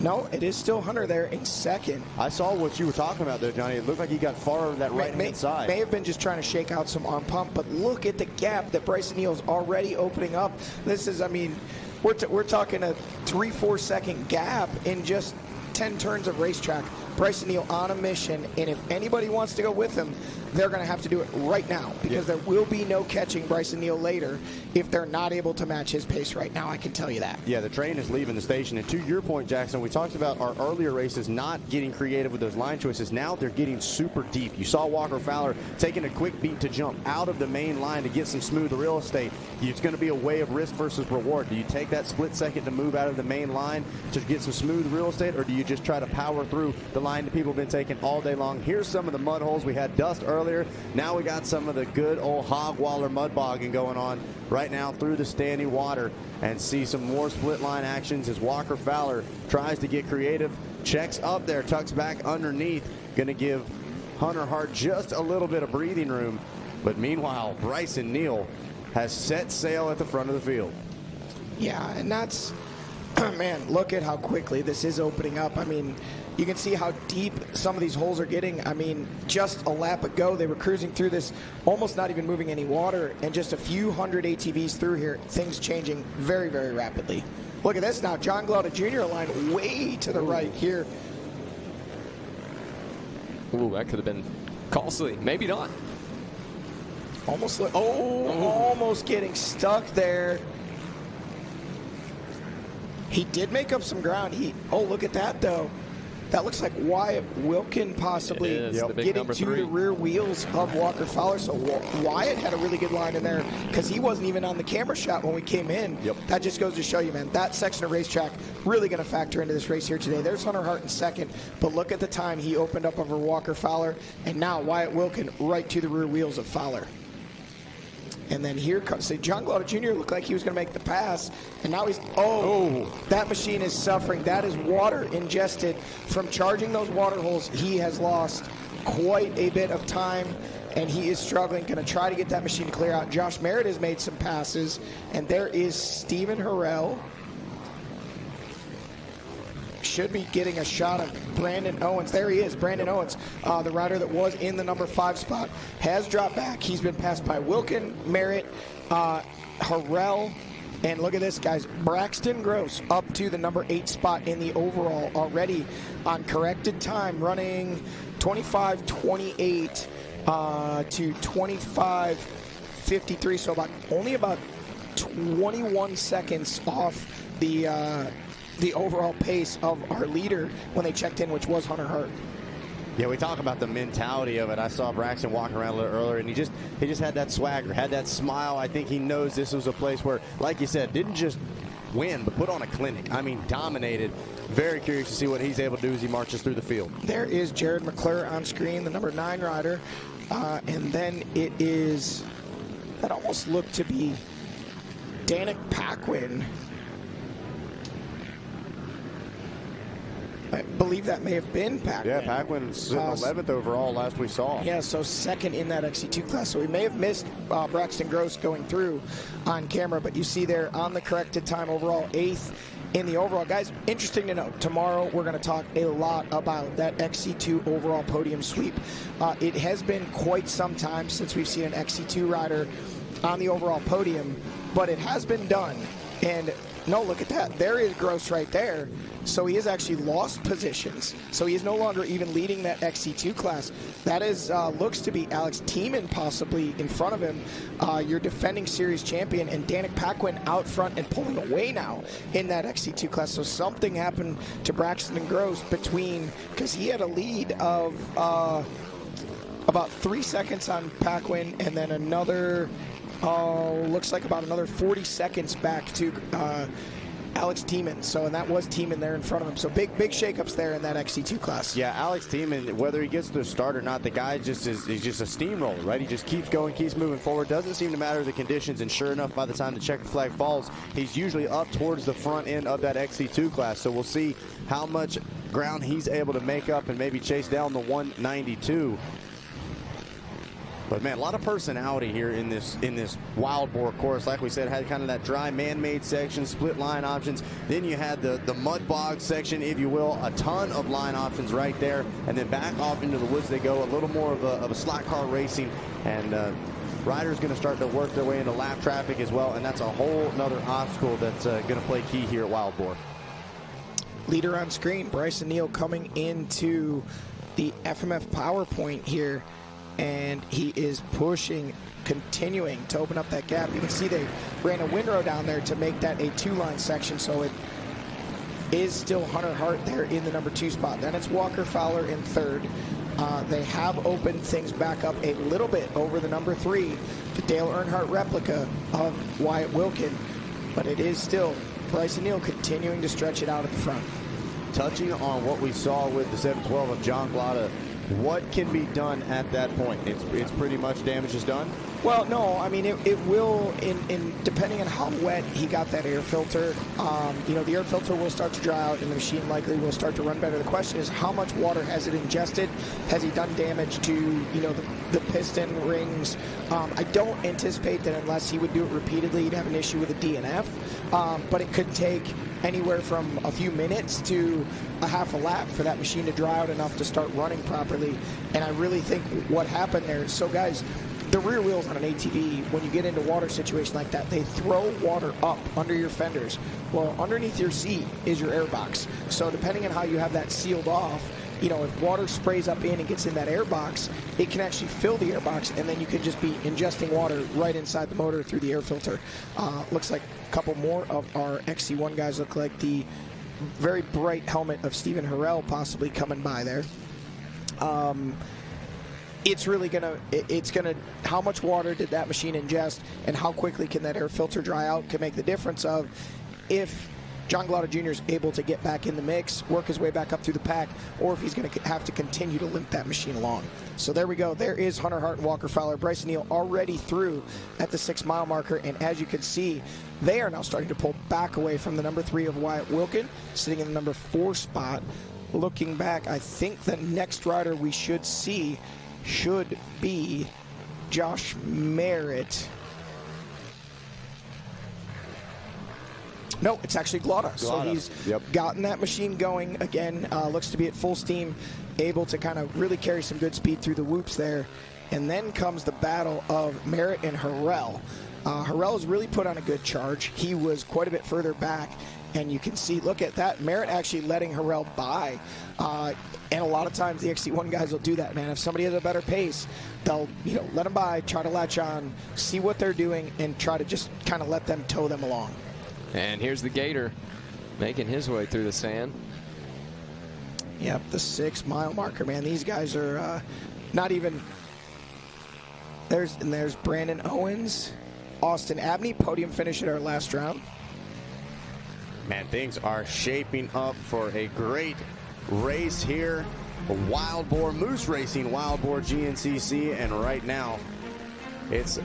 No, it is still Hunter there in second. I saw what you were talking about there, Johnny. It looked like he got far over that right-hand side. May have been just trying to shake out some arm pump, but look at the gap that Bryson Neal's already opening up. This is, I mean, we're talking a 3-4 second gap in just 10 turns of racetrack. Bryson Neal on a mission, and if anybody wants to go with him, they're going to have to do it right now, because there will be no catching Bryson Neal later if they're not able to match his pace right now. I can tell you that. Yeah, the train is leaving the station. And to your point, Jackson, we talked about our earlier races not getting creative with those line choices. Now they're getting super deep. You saw Walker Fowler taking a quick beat to jump out of the main line to get some smooth real estate. It's going to be a way of risk versus reward. Do you take that split second to move out of the main line to get some smooth real estate, or do you just try to power through the line that people have been taking all day long? Here's some of the mud holes. We had dust earlier. Now we got some of the good old hog-waller mud bogging going on right now through the standing water, and see some more split line actions as Walker Fowler tries to get creative, checks up there, tucks back underneath, going to give Hunter Hart just a little bit of breathing room. But meanwhile, Bryson Neal has set sail at the front of the field. Yeah, and that's, man, look at how quickly this is opening up. I mean, you can see how deep some of these holes are getting. I mean, just a lap ago, they were cruising through this, almost not even moving any water, and just a few hundred ATVs through here, things changing very, very rapidly. Look at this now. John Glauda Jr. line way to the right here. Ooh, that could have been costly. Maybe not. Almost, almost getting stuck there. He did make up some ground. Look at that, though. That looks like Wyatt Wilkin possibly getting to the rear wheels of Walker Fowler. So Wyatt had a really good line in there, because he wasn't even on the camera shot when we came in. That just goes to show you, man, that section of racetrack really going to factor into this race here today. There's Hunter Hart in second, but look at the time he opened up over Walker Fowler, and now Wyatt Wilkin right to the rear wheels of Fowler. And then here comes, John Glauda Jr. looked like he was going to make the pass, and now he's, that machine is suffering. That is water ingested from charging those water holes. He has lost quite a bit of time, and he is struggling, going to try to get that machine to clear out. Josh Merritt has made some passes, and there is Stephen Harrell. Should be getting a shot of Brandon Owens. There he is, Brandon Owens, the rider that was in the number 5 spot, has dropped back. He's been passed by Wilkin, Merritt, Harrell, and look at this, guys. Braxton Gross up to the number 8 spot in the overall already on corrected time, running 25:28 to 25:53, so only about 21 seconds off the overall pace of our leader when they checked in, which was Hunter Hart. Yeah, we talk about the mentality of it. I saw Braxton walking around a little earlier, and he just had that swagger, had that smile. I think he knows this was a place where, like you said, didn't just win, but put on a clinic. I mean, dominated. Very curious to see what he's able to do as he marches through the field. There is Jared McClure on screen, the number 9 rider, and then it is, that almost looked to be Danik Paquin. I believe that may have been Paquin. Yeah, Paquin's 11th overall last we saw. Yeah, so second in that XC2 class. So we may have missed Braxton Gross going through on camera, but you see there on the corrected time overall, 8th in the overall. Guys, interesting to note, tomorrow we're going to talk a lot about that XC2 overall podium sweep. It has been quite some time since we've seen an XC2 rider on the overall podium, but it has been done. And no, look at that. There is Gross right there. So he has actually lost positions. So he is no longer even leading that XC2 class. That is looks to be Alex Tiemann possibly in front of him, your defending series champion, and Danik Paquin out front and pulling away now in that XC2 class. So something happened to Braxton Gross because he had a lead of about 3 seconds on Paquin, and then another, looks like about another 40 seconds back to Alex Tiemann. So, and that was Tiemann there in front of him. So big shakeups there in that XC2 class. Yeah, Alex Tiemann, whether he gets to the start or not, the guy he's just a steamroller, right? He just keeps going, keeps moving forward. Doesn't seem to matter the conditions. And sure enough, by the time the checker flag falls, he's usually up towards the front end of that XC2 class. So we'll see how much ground he's able to make up and maybe chase down the 192. But man, a lot of personality here in this wild boar course. Like we said, had kind of that dry man-made section, split line options. Then you had the mud bog section, if you will, a ton of line options right there. And then back off into the woods they go, a little more of a slot car racing. And riders going to start to work their way into lap traffic as well. And that's a whole nother obstacle that's going to play key here at Wild Boar. Leader on screen, Bryson Neal coming into the FMF PowerPoint here. And he is pushing, continuing to open up that gap. You can see they ran a windrow down there to make that a 2-line section, so it is still Hunter Hart there in the number 2 spot. Then it's Walker Fowler in 3rd. They have opened things back up a little bit over the number 3, the Dale Earnhardt replica of Wyatt Wilkin, but it is still Bryson Neal continuing to stretch it out at the front. Touching on what we saw with the 712 of John Glotta, what can be done at that point? It's pretty much damage is done? Well, no, I mean, it will, depending on how wet he got that air filter, the air filter will start to dry out and the machine likely will start to run better. The question is, how much water has it ingested? Has he done damage to, the piston rings? I don't anticipate that unless he would do it repeatedly, he'd have an issue with a DNF, but it could take anywhere from a few minutes to a half a lap for that machine to dry out enough to start running properly. And I really think what happened there, so guys, the rear wheels on an ATV, when you get into water situation like that, they throw water up under your fenders. Well, underneath your seat is your air box. So depending on how you have that sealed off, if water sprays up in and gets in that air box, it can actually fill the air box, and then you could just be ingesting water right inside the motor through the air filter. Looks like a couple more of our XC1 guys look like the very bright helmet of Stephen Harrell possibly coming by there. It's really gonna, how much water did that machine ingest and how quickly can that air filter dry out can make the difference of if John Glotta Jr. is able to get back in the mix, work his way back up through the pack, or if he's going to have to continue to limp that machine along. So there we go. There is Hunter Hart and Walker Fowler. Bryson Neal already through at the 6-mile marker, and as you can see, they are now starting to pull back away from the number 3 of Wyatt Wilkin, sitting in the number 4 spot. Looking back, I think the next rider we should see should be Josh Merritt. No, it's actually Glotta. So he's gotten that machine going again. Looks to be at full steam, able to kind of really carry some good speed through the whoops there. And then comes the battle of Merritt and Harrell. Harrell has really put on a good charge. He was quite a bit further back, and you can see, look at that, Merritt actually letting Harrell by. And a lot of times the XC1 guys will do that, man. If somebody has a better pace, they'll let them by, try to latch on, see what they're doing, and try to just kind of let them tow them along. And here's the Gator making his way through the sand. Yep, the 6-mile marker, man. These guys are not even. There's Brandon Owens, Austin Abney, podium finish at our last round. Man, things are shaping up for a great race here. Wild Boar Moose Racing, Wild Boar GNCC, and right now it's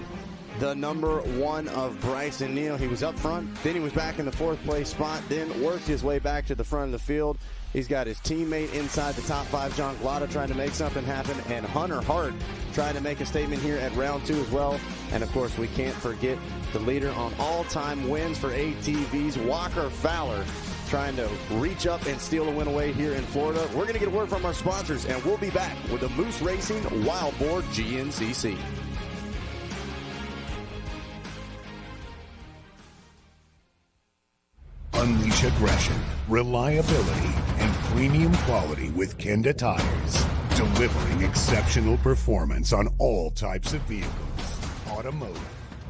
the number 1 of Bryson Neal. He was up front, then he was back in the 4th place spot, then worked his way back to the front of the field. He's got his teammate inside the top 5, John Glotta, trying to make something happen, and Hunter Hart trying to make a statement here at round 2 as well. And of course, we can't forget the leader on all-time wins for ATVs, Walker Fowler, trying to reach up and steal a win away here in Florida. We're going to get a word from our sponsors, and we'll be back with the Moose Racing Wild Boar GNCC. Unleash aggression, reliability, and premium quality with Kenda Tires. Delivering exceptional performance on all types of vehicles. Automotive,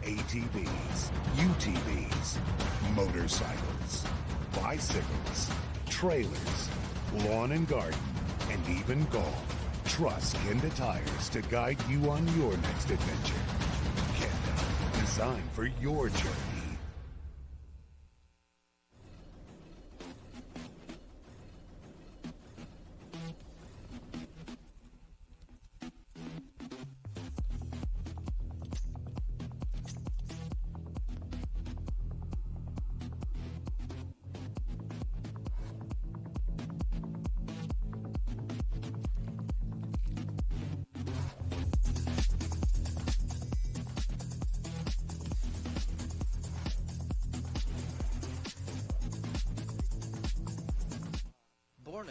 ATVs, UTVs, motorcycles, bicycles, trailers, lawn and garden, and even golf. Trust Kenda Tires to guide you on your next adventure. Kenda, designed for your journey.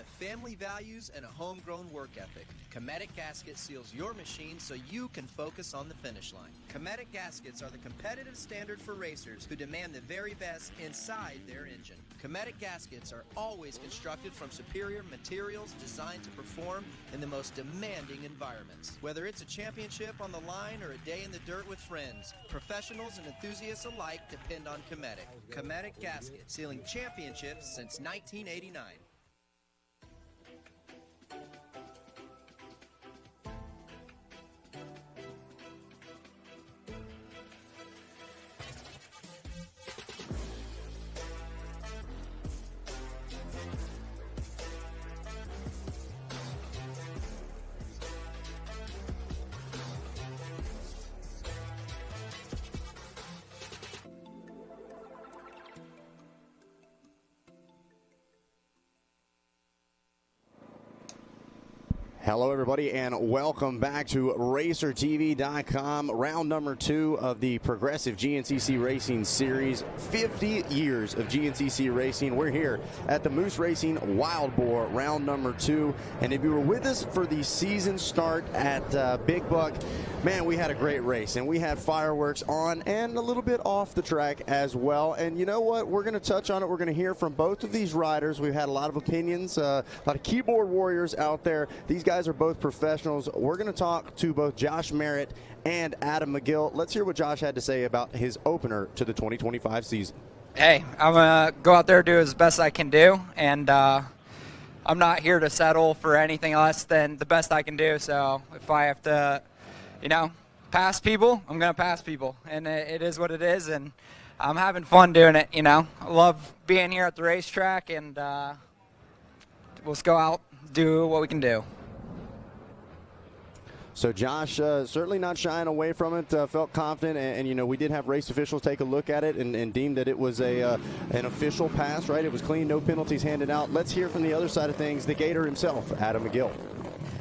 family values and a homegrown work ethic. Cometic Gasket seals your machine so you can focus on the finish line. Cometic Gaskets are the competitive standard for racers who demand the very best inside their engine. Cometic Gaskets are always constructed from superior materials designed to perform in the most demanding environments. Whether it's a championship on the line or a day in the dirt with friends, professionals and enthusiasts alike depend on Cometic. Cometic Gasket, sealing championships since 1989. Hello, everybody, and welcome back to RacerTV.com. Round number 2 of the Progressive GNCC Racing Series. 50 years of GNCC Racing. We're here at the Moose Racing Wild Boar, round number 2. And if you were with us for the season start at Big Buck, man, we had a great race. And we had fireworks on and a little bit off the track as well. And you know what? We're going to touch on it. We're going to hear from both of these riders. We've had a lot of opinions, a lot of keyboard warriors out there. These guys are both professionals. We're going to talk to both Josh Merritt and Adam McGill. Let's hear what Josh had to say about his opener to the 2025 season. Hey, I'm going to go out there and do as best I can do, and I'm not here to settle for anything less than the best I can do. So if I have to, pass people, I'm going to pass people, and it is what it is, and I'm having fun doing it, I love being here at the racetrack, and let's go out, do what we can do. So Josh, certainly not shying away from it, felt confident, and we did have race officials take a look at it and deemed that it was an official pass, right? It was clean, no penalties handed out. Let's hear from the other side of things, the Gator himself, Adam McGill.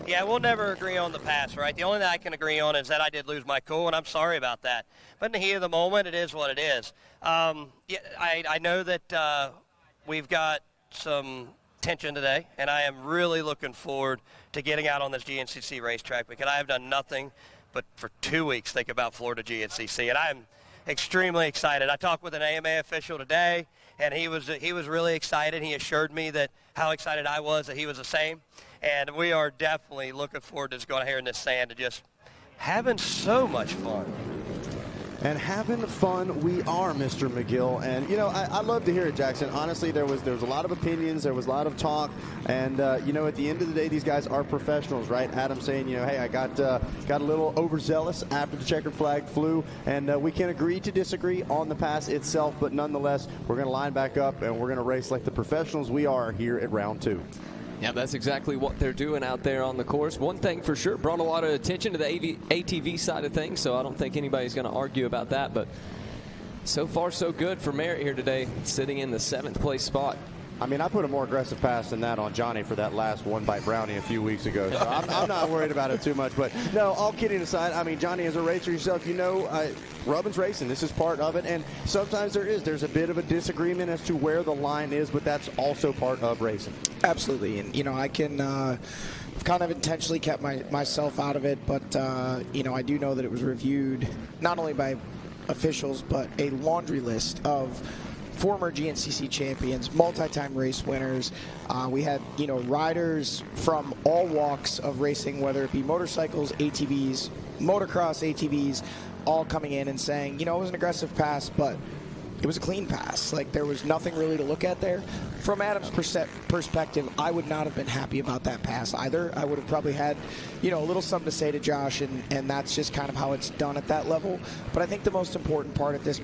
Yeah, we'll never agree on the pass, right? The only thing I can agree on is that I did lose my cool, and I'm sorry about that. But in the heat of the moment, it is what it is. I know that we've got some tension today, and I am really looking forward to getting out on this GNCC racetrack because I have done nothing but for 2 weeks think about Florida GNCC, and I'm extremely excited. I talked with an AMA official today, and he was really excited. He assured me that how excited I was, that he was the same, and we are definitely looking forward to just going out here in this sand and just having so much fun. And having fun we are, Mr. McGill. And, I love to hear it, Jackson. Honestly, there was a lot of opinions. There was a lot of talk. And, at the end of the day, these guys are professionals, right? Adam saying, hey, I got a little overzealous after the checkered flag flew. And we can agree to disagree on the pass itself. But nonetheless, we're going to line back up and we're going to race like the professionals we are here at round 2. Yeah, that's exactly what they're doing out there on the course. One thing for sure, brought a lot of attention to the ATV side of things, so I don't think anybody's going to argue about that. But so far, so good for Merritt here today, sitting in the 7th place spot. I mean, I put a more aggressive pass than that on Johnny for that last one-bite brownie a few weeks ago, so I'm not worried about it too much. But, no, all kidding aside, I mean, Johnny, as a racer yourself, Rubbin's racing. This is part of it, and sometimes there's a bit of a disagreement as to where the line is, but that's also part of racing. Absolutely, and, I can kind of intentionally kept myself out of it, but, I do know that it was reviewed not only by officials, but a laundry list of former GNCC champions, multi-time race winners. We had, riders from all walks of racing, whether it be motorcycles, ATVs, motocross ATVs, all coming in and saying, it was an aggressive pass, but it was a clean pass. Like, there was nothing really to look at there. From Adam's perspective, I would not have been happy about that pass either. I would have probably had, a little something to say to Josh, and that's just kind of how it's done at that level. But I think the most important part at this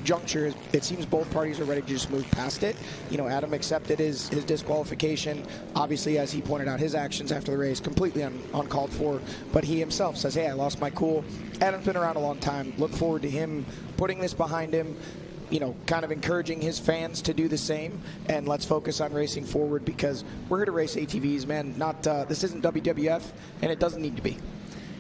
juncture is it seems both parties are ready to just move past it. Adam accepted his disqualification. Obviously, as he pointed out, his actions after the race completely uncalled for, but he himself says, hey, I lost my cool. Adam's been around a long time. Look forward to him putting this behind him, kind of encouraging his fans to do the same, and let's focus on racing forward because we're here to race ATVs, man. Not this isn't WWF, and it doesn't need to be.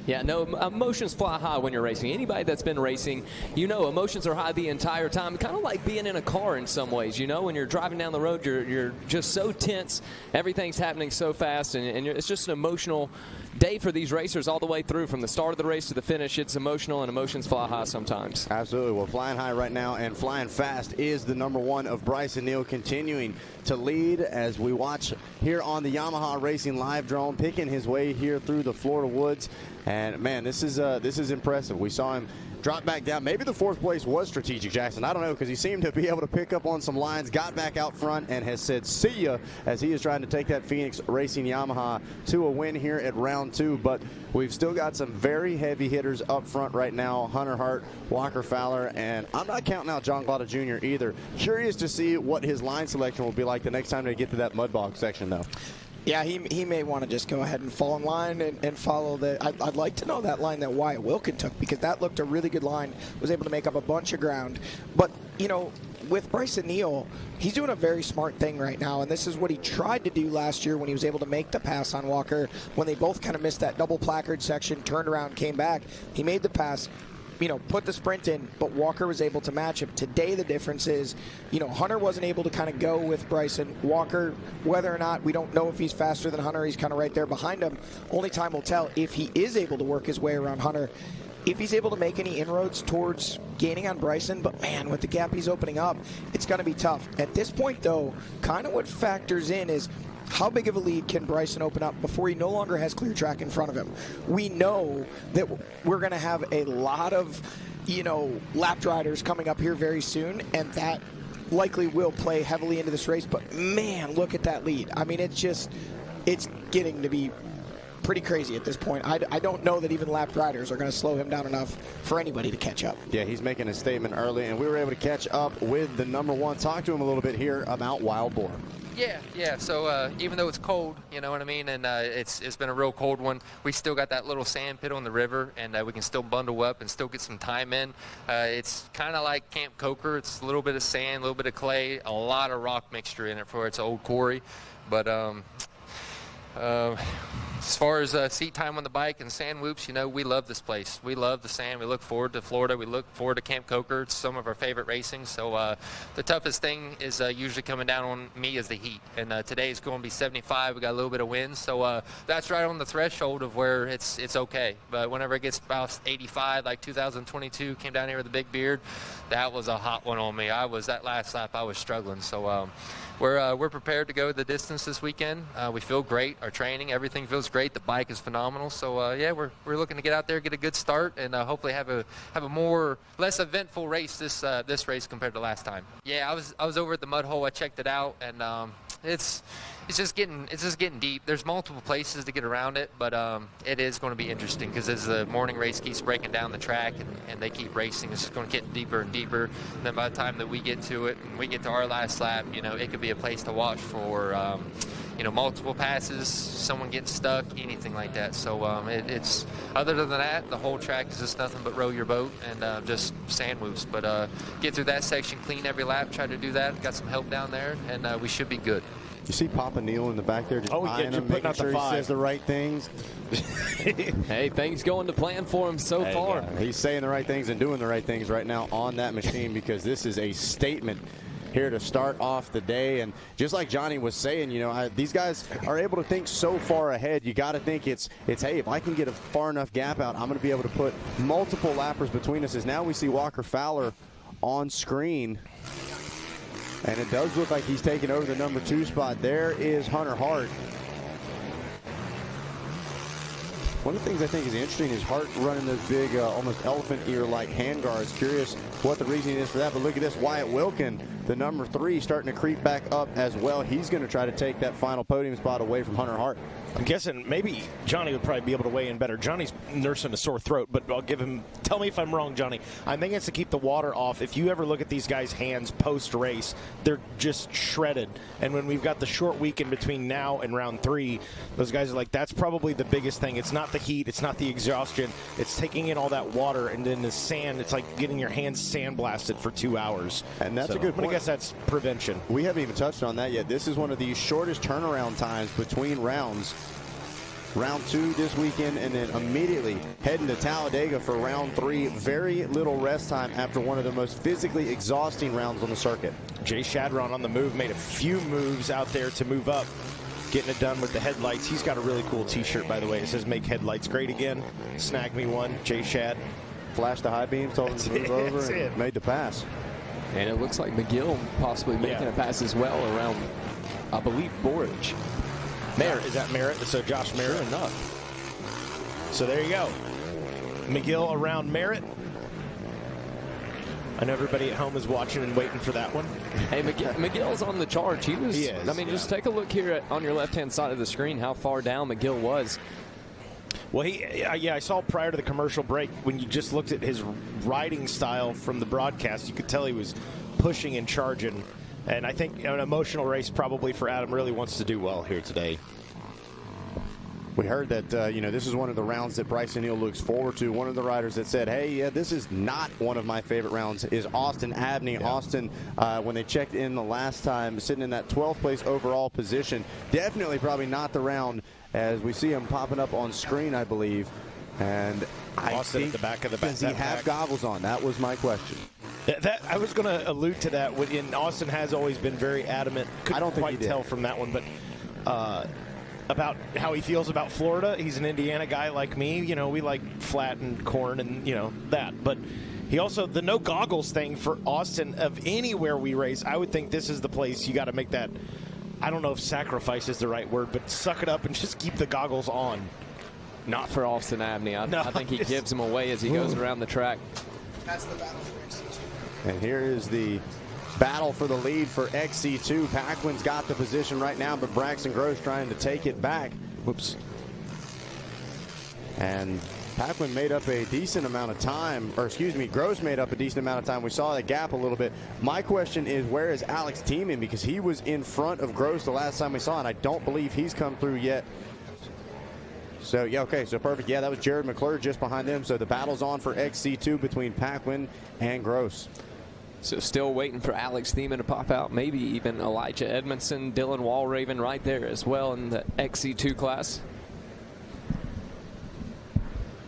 Yeah, no, emotions fly high when you're racing. Anybody that's been racing, emotions are high the entire time. Kind of like being in a car in some ways, when you're driving down the road, you're just so tense. Everything's happening so fast, and it's just an emotional day for these racers all the way through, from the start of the race to the finish. It's emotional, and emotions fly high sometimes. Absolutely. Well, flying high right now and flying fast is the number 1 of Bryson Neal, continuing to lead as we watch here on the Yamaha Racing Live Drone, picking his way here through the Florida woods. And man, this is impressive. We saw him drop back down. Maybe the 4th place was strategic, Jackson. I don't know, because he seemed to be able to pick up on some lines, got back out front, and has said see ya as he is trying to take that Phoenix Racing Yamaha to a win here at round 2. But we've still got some very heavy hitters up front right now. Hunter Hart, Walker Fowler, and I'm not counting out John Glada Jr. either. Curious to see what his line selection will be like the next time they get to that mud box section, though. Yeah, he may want to just go ahead and fall in line and follow the. I'd like to know that line that Wyatt Wilkin took, because that looked a really good line. Was able to make up a bunch of ground. But, with Bryson Neal, he's doing a very smart thing right now, and this is what he tried to do last year when he was able to make the pass on Walker, when they both kind of missed that double placard section, turned around, came back. He made the pass, put the sprint in, but Walker was able to match him. Today, the difference is, Hunter wasn't able to kind of go with Bryson. Walker, whether or not, we don't know if he's faster than Hunter. He's kind of right there behind him. Only time will tell if he is able to work his way around Hunter, if he's able to make any inroads towards gaining on Bryson. But, man, with the gap he's opening up, it's going to be tough. At this point, though, kind of what factors in is how big of a lead can Bryson open up before he no longer has clear track in front of him? We know that we're going to have a lot of, lap riders coming up here very soon, and that likely will play heavily into this race. But, man, look at that lead. I mean, it's getting to be pretty crazy at this point. I don't know that even lap riders are going to slow him down enough for anybody to catch up. Yeah, he's making a statement early, and we were able to catch up with the number 1. Talk to him a little bit here about Wild Boar. Yeah. So even though it's cold, you know what I mean, and it's been a real cold one, we still got that little sand pit on the river, and we can still bundle up and still get some time in. It's kind of like Camp Coker. It's a little bit of sand, a little bit of clay, a lot of rock mixture in it for its old quarry. But as far as seat time on the bike and sand whoops, we love this place. We love the sand. We look forward to Florida. We look forward to Camp Coker. It's some of our favorite racing. So the toughest thing is usually coming down on me is the heat. And today is going to be 75. We got a little bit of wind. So that's right on the threshold of where it's okay. But whenever it gets about 85, like 2022, came down here with a big beard, that was a hot one on me. That last lap, I was struggling. So we're prepared to go the distance this weekend. We feel great. Our training, everything feels great. The bike is phenomenal. So yeah, we're looking to get out there, get a good start, and hopefully have a less eventful race this race compared to last time. Yeah, I was over at the mud hole. I checked it out, and it's just getting deep. There's multiple places to get around it, but it is going to be interesting because as the morning race keeps breaking down the track and they keep racing, it's just going to get deeper and deeper. And then by the time that we get to it and we get to our last lap, it could be a place to watch for multiple passes, someone getting stuck, anything like that. So it's other than that, the whole track is just nothing but row your boat and just sand whoops. But get through that section, clean every lap, try to do that. Got some help down there, and we should be good. You see Papa Neal in the back there just eyeing him, making sure he says the right things. Hey, things going to plan for him so far. Yeah, he's saying the right things and doing the right things right now on that machine, because this is a statement here to start off the day. And just like Johnny was saying, these guys are able to think so far ahead. You got to think it's hey, if I can get a far enough gap out, I'm going to be able to put multiple lappers between us. As now we see Walker Fowler on screen, and it does look like he's taking over the number 2 spot. There is Hunter Hart. One of the things I think is interesting is Hart running those big, almost elephant ear-like handguards. Curious what the reasoning is for that. But look at this, Wyatt Wilkin, the number 3, starting to creep back up as well. He's going to try to take that final podium spot away from Hunter Hart. I'm guessing maybe Johnny would probably be able to weigh in better. Johnny's nursing a sore throat, but I'll give him, tell me if I'm wrong, Johnny. I think it's to keep the water off. If you ever look at these guys' hands post-race, they're just shredded. And when we've got the short week in between now and round 3, those guys are like, that's probably the biggest thing. It's not the heat, it's not the exhaustion, it's taking in all that water, and then the sand, it's like getting your hands sandblasted for 2 hours. And that's a good point. I guess that's prevention. We haven't even touched on that yet. This is one of the shortest turnaround times between rounds. round 2 this weekend, and then immediately heading to Talladega for round 3. Very little rest time after one of the most physically exhausting rounds on the circuit. Jay Shadron on the move, made a few moves out there to move up, getting it done with the headlights. He's got a really cool t-shirt, by the way. It says "Make Headlights Great Again." Snag me one, Jay Shad. Flashed the high beams, told him to move over, and made the pass. And it looks like McGill possibly making a pass as well around, I believe, Borage. Merritt, is that Merritt? So Josh Merritt. Sure enough. So there you go. McGill around Merritt. I know everybody at home is watching and waiting for that one. Hey, McGill's on the charge. He is. I mean, just take a look here on your left-hand side of the screen how far down McGill was. Well, I saw prior to the commercial break, when you just looked at his riding style from the broadcast, you could tell he was pushing and charging. And I think an emotional race probably for Adam. Really wants to do well here today. We heard that, this is one of the rounds that Bryson Neal looks forward to. One of the riders that said, hey, yeah, this is not one of my favorite rounds is Austin Abney. Yeah. Austin, when they checked in the last time, sitting in that 12th place overall position. Definitely probably not the round as we see him popping up on screen, I believe. And Austin at the back of the back. Does he have goggles on? That was my question. I was going to allude to that. Austin has always been very adamant. I don't think quite tell from that one, but about how he feels about Florida. He's an Indiana guy like me. We like flat and corn and, that. But he also, the no goggles thing for Austin, of anywhere we race, I would think this is the place you got to make that. I don't know if sacrifice is the right word, but suck it up and just keep the goggles on. Not for Austin Abney. I think he gives them away as he goes around the track. That's the battle for XC2. And here is the battle for the lead for XC2. Paquin's got the position right now, but Braxton Gross trying to take it back. Whoops. And Paquin made up a decent amount of time, Gross made up a decent amount of time. We saw that gap a little bit. My question is, where is Alex Tiemann? Because he was in front of Gross the last time we saw, and I don't believe he's come through yet. So, yeah, okay, so perfect. Yeah, that was Jared McClure just behind them. So the battle's on for XC2 between Paquin and Gross. So still waiting for Alex Tiemann to pop out. Maybe even Elijah Edmondson, Dylan Walraven right there as well in the XC2 class.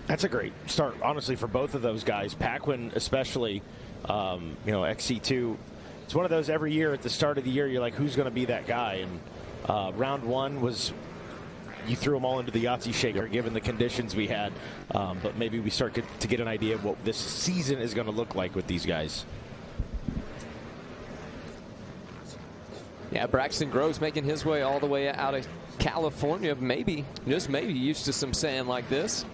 That's a great start, honestly, for both of those guys. Paquin especially, XC2. It's one of those every year at the start of the year, you're like, who's going to be that guy? And round one was, you threw them all into the Yahtzee shaker, given the conditions we had. But maybe we start to get an idea of what this season is going to look like with these guys. Yeah, Braxton Groves making his way all the way out of California. Maybe, just maybe, used to some sand like this.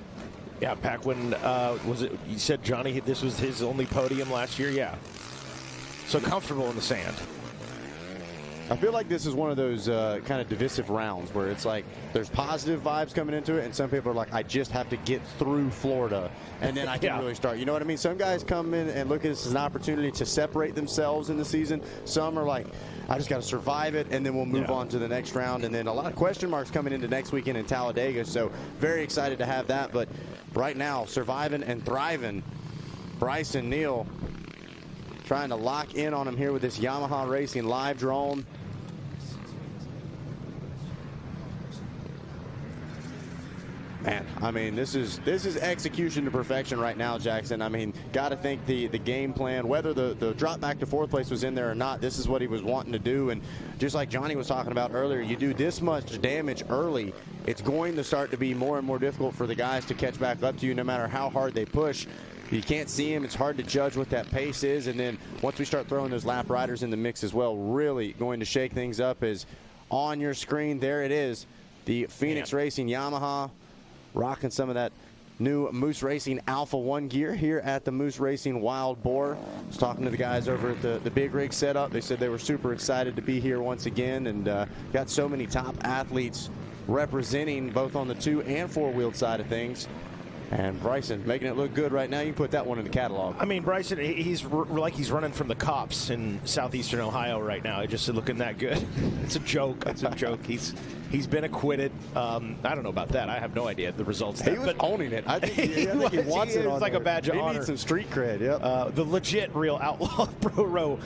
Yeah, Paquin, was it, you said, Johnny, this was his only podium last year? Yeah. So comfortable in the sand. I feel like this is one of those kind of divisive rounds where it's like there's positive vibes coming into it, and some people are like, I just have to get through Florida, and then I can really start. You know what I mean? Some guys come in and look at this as an opportunity to separate themselves in the season. Some are like, I just got to survive it, and then we'll move on to the next round. And then a lot of question marks coming into next weekend in Talladega, so very excited to have that. But right now, surviving and thriving, Bryson Neal trying to lock in on him here with this Yamaha Racing live drone. Man, I mean, this is execution to perfection right now, Jackson. I mean, got to think the game plan, whether the drop back to fourth place was in there or not, this is what he was wanting to do. And just like Johnny was talking about earlier, you do this much damage early, it's going to start to be more and more difficult for the guys to catch back up to you no matter how hard they push. You can't see him. It's hard to judge what that pace is. And then once we start throwing those lap riders in the mix as well, really going to shake things up. Is on your screen, there it is, the Phoenix Racing Yamaha, rocking some of that new Moose Racing Alpha 1 gear here at the Moose Racing Wild Boar. I was talking to the guys over at the Big Rig setup. They said they were super excited to be here once again, and got so many top athletes representing both on the 2- and 4-wheeled side of things. And Bryson making it look good right now. You can put that one in the catalog. I mean, Bryson, he's like he's running from the cops in southeastern Ohio right now. He's just looking that good. It's a joke. It's a joke. He's He's been acquitted. I don't know about that. I have no idea the results. He was owning it. I think he wants it. It's like a badge of honor. He needs some street cred. Yep. The legit, real outlaw of Pro Row.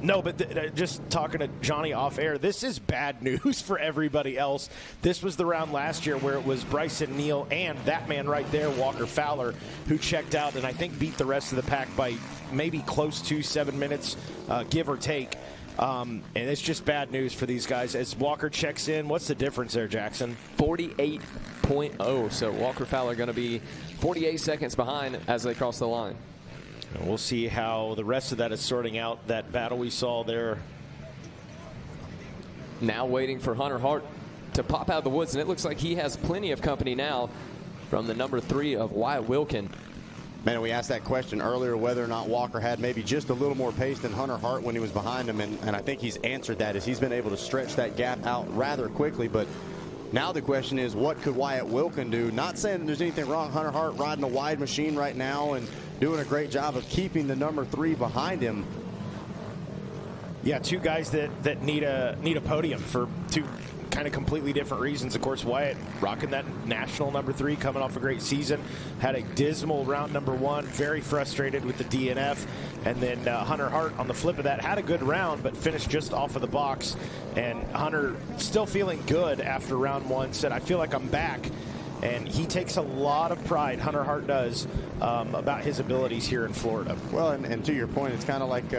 No, but just talking to Johnny off air, this is bad news for everybody else. This was the round last year where it was Bryson Neal and that man right there, Walker Fowler, who checked out and I think beat the rest of the pack by maybe close to 7 minutes, give or take. And it's just bad news for these guys. As Walker checks in, what's the difference there, Jackson? 48.0. So Walker Fowler going to be 48 seconds behind as they cross the line. And we'll see how the rest of that is sorting out. That battle we saw there. Now waiting for Hunter Hart to pop out of the woods, and it looks like he has plenty of company now from the number 3 of Wyatt Wilkin. Man, we asked that question earlier whether or not Walker had maybe just a little more pace than Hunter Hart when he was behind him, and I think he's answered that as he's been able to stretch that gap out rather quickly. But now the question is, what could Wyatt Wilkin do? Not saying that there's anything wrong. Hunter Hart riding a wide machine right now and doing a great job of keeping the number 3 behind him. Yeah, two guys that need a podium for two kind of completely different reasons. Of course, Wyatt rocking that national number 3, coming off a great season, had a dismal round number 1, very frustrated with the DNF, and then Hunter Hart on the flip of that had a good round but finished just off of the box. And Hunter still feeling good after round 1, said, I feel like I'm back. And he takes a lot of pride, Hunter Hart does, about his abilities here in Florida. Well, and to your point, it's kind of like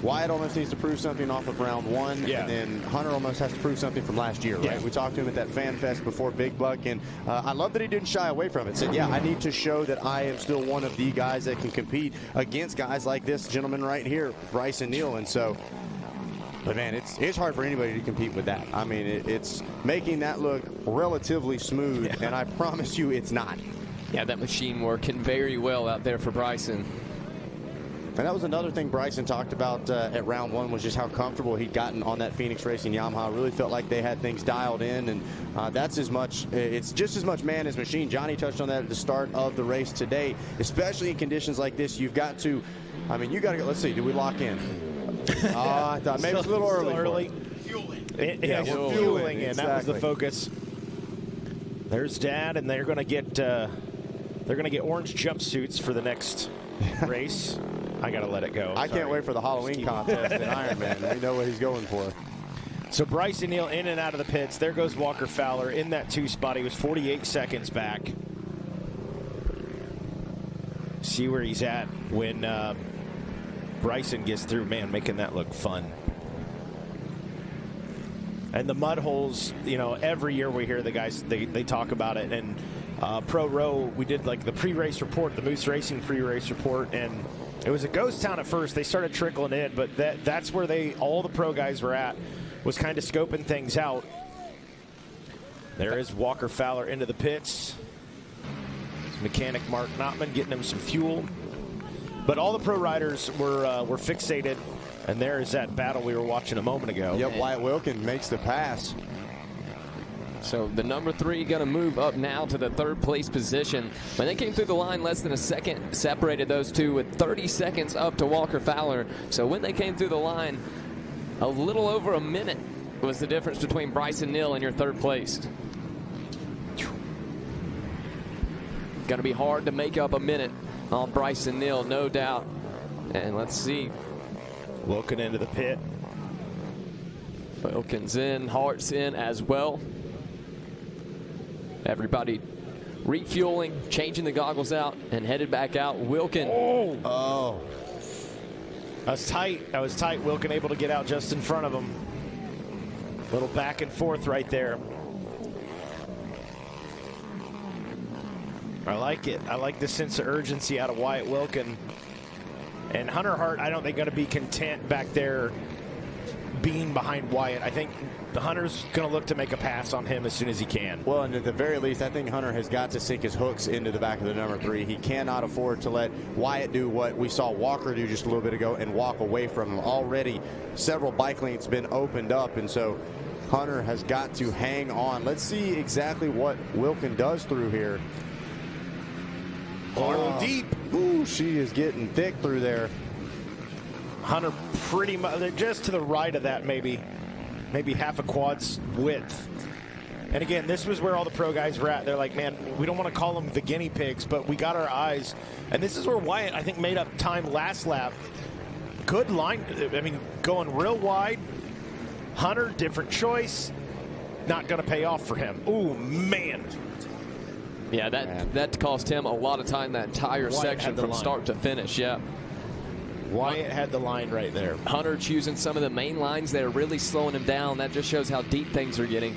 Wyatt almost needs to prove something off of round 1, yeah. And then Hunter almost has to prove something from last year, right? Yeah. We talked to him at that Fan Fest before Big Buck, and I love that he didn't shy away from it. Said, yeah, I need to show that I am still one of the guys that can compete against guys like this gentleman right here, Bryson Neal. And so, but man, it's hard for anybody to compete with that. I mean, it's making that look relatively smooth, yeah. And I promise you it's not. Yeah, that machine working very well out there for Bryson. And that was another thing Bryson talked about at round 1, was just how comfortable he'd gotten on that Phoenix Racing Yamaha. Really felt like they had things dialed in, and that's it's just as much man as machine. Johnny touched on that at the start of the race today. Especially in conditions like this, you've got to, I mean, you got to go, let's see, did we lock in? I thought maybe it's a little early. Fueling. Yeah, we're fueling in. Exactly. That was the focus. There's Dad, and they're going to get orange jumpsuits for the next race. I got to let it go. I can't wait for the Halloween contest in Ironman. We know what he's going for. So Bryson Neal in and out of the pits. There goes Walker Fowler in that 2 spot. He was 48 seconds back. See where he's at when Bryson gets through. Man, making that look fun. And the mud holes, you know, every year we hear the guys, they talk about it. And Pro Row, we did like the pre-race report, the Moose Racing pre-race report, and it was a ghost town at first. They started trickling in, but that's where all the pro guys were at, was kind of scoping things out. There is Walker Fowler into the pits. It's mechanic Mark Notman getting him some fuel. But all the pro riders were fixated, and there is that battle we were watching a moment ago. Yep, Wyatt Wilkin makes the pass. So the number 3 going to move up now to the 3rd place position. When they came through the line, less than a second separated those two, with 30 seconds up to Walker Fowler. So when they came through the line, a little over a minute was the difference between Bryson Neal and your 3rd place. Going to be hard to make up a minute on Bryson Neal, no doubt. And let's see. Wilkin into the pit. Wilkin's in, Hart's in as well. Everybody refueling, changing the goggles out, and headed back out. Wilkin. Oh. That was tight. That was tight. Wilkin able to get out just in front of him. Little back and forth right there. I like it. I like the sense of urgency out of Wyatt Wilkin. And Hunter Hart, I don't think going to be content back there being behind Wyatt. I think the Hunter's going to look to make a pass on him as soon as he can. Well, and at the very least, I think Hunter has got to sink his hooks into the back of the number 3. He cannot afford to let Wyatt do what we saw Walker do just a little bit ago and walk away from him. Already several bike lanes been opened up, and so Hunter has got to hang on. Let's see exactly what Wilkin does through here. Oh, deep. Ooh, she is getting thick through there. Hunter pretty much just to the right of that, maybe half a quad's width. And again, this was where all the pro guys were at. They're like, man, we don't want to call them the guinea pigs, but we got our eyes. And this is where Wyatt, I think, made up time last lap. Good line. I mean, going real wide. Hunter, different choice. Not going to pay off for him. Ooh, man. Yeah, that cost him a lot of time, that entire section from start to finish, yeah. Wyatt had the line right there. Hunter choosing some of the main lines that are really slowing him down. That just shows how deep things are getting.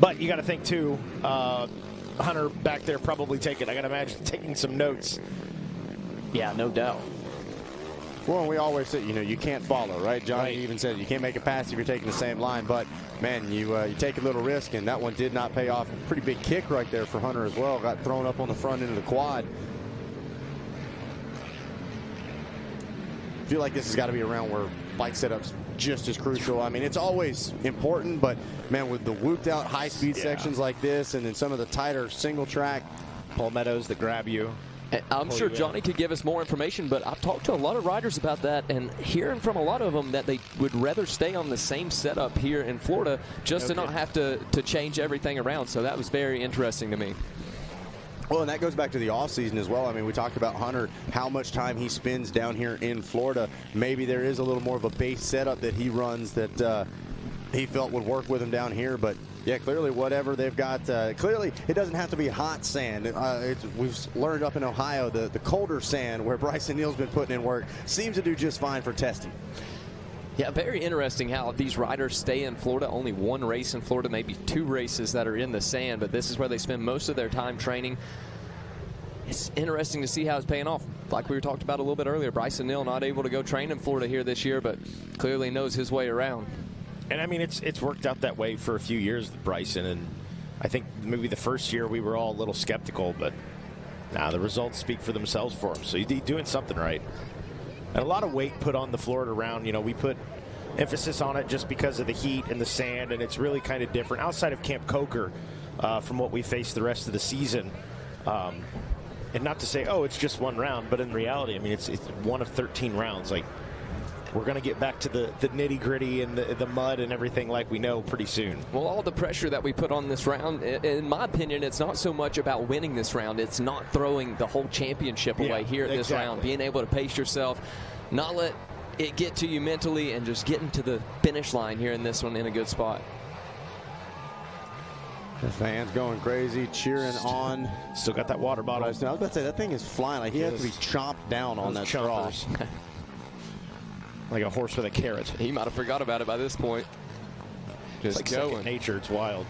But you got to think, too, Hunter back there probably I got to imagine, taking some notes. Yeah, no doubt. Well, and we always say, you can't follow, right? Johnny even said you can't make a pass if you're taking the same line. But, man, you take a little risk, and that one did not pay off. Pretty big kick right there for Hunter as well. Got thrown up on the front end of the quad. I feel like this has got to be a round where bike setup's just as crucial. I mean, it's always important, but, man, with the whooped out high-speed sections like this and then some of the tighter single track palmettos that grab you. I'm sure Johnny could give us more information, but I've talked to a lot of riders about that and hearing from a lot of them that they would rather stay on the same setup here in Florida just to not have to change everything around. So that was very interesting to me. Well, and that goes back to the offseason as well. I mean, we talked about Hunter, how much time he spends down here in Florida. Maybe there is a little more of a base setup that he runs that he felt would work with him down here. But, yeah, clearly whatever they've got, clearly it doesn't have to be hot sand. We've learned up in Ohio the colder sand where Bryson Neal's been putting in work seems to do just fine for testing. Yeah, very interesting how these riders stay in Florida. Only one race in Florida, maybe 2 races that are in the sand, but this is where they spend most of their time training. It's interesting to see how it's paying off. Like we were talked about a little bit earlier, Bryson Neal not able to go train in Florida here this year, but clearly knows his way around. And, I mean, it's worked out that way for a few years with Bryson, and I think maybe the first year we were all a little skeptical, but the results speak for themselves for him. So he's doing something right. And a lot of weight put on the Florida round. We put emphasis on it just because of the heat and the sand, and it's really kind of different. Outside of Camp Coker, from what we face the rest of the season, and not to say, it's just one round, but in reality, I mean, it's one of 13 rounds. Like, we're going to get back to the nitty-gritty and the mud and everything like we know pretty soon. Well, all the pressure that we put on this round, in my opinion, it's not so much about winning this round. It's not throwing the whole championship away here at this round. Being able to pace yourself, not let it get to you mentally, and just getting to the finish line here in this one in a good spot. The fans going crazy, cheering on. Still got that water bottle. I was about to say, that thing is flying. Like, he has to be chomped down on that straw. Like a horse with a carrot. He might have forgot about it by this point. Just it's like second nature. It's wild.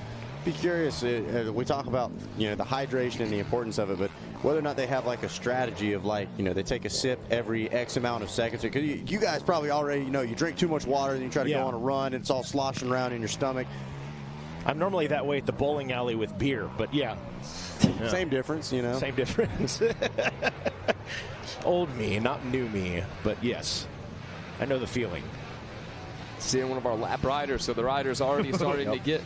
Be curious. We talk about the hydration and the importance of it, but whether or not they have like a strategy of like they take a sip every X amount of seconds. Because you guys probably already you drink too much water and you try to go on a run and it's all sloshing around in your stomach. I'm normally that way at the bowling alley with beer, but yeah. Same difference, Same difference. Old me, not new me, but yes. I know the feeling. Seeing one of our lap riders, so the rider's already starting to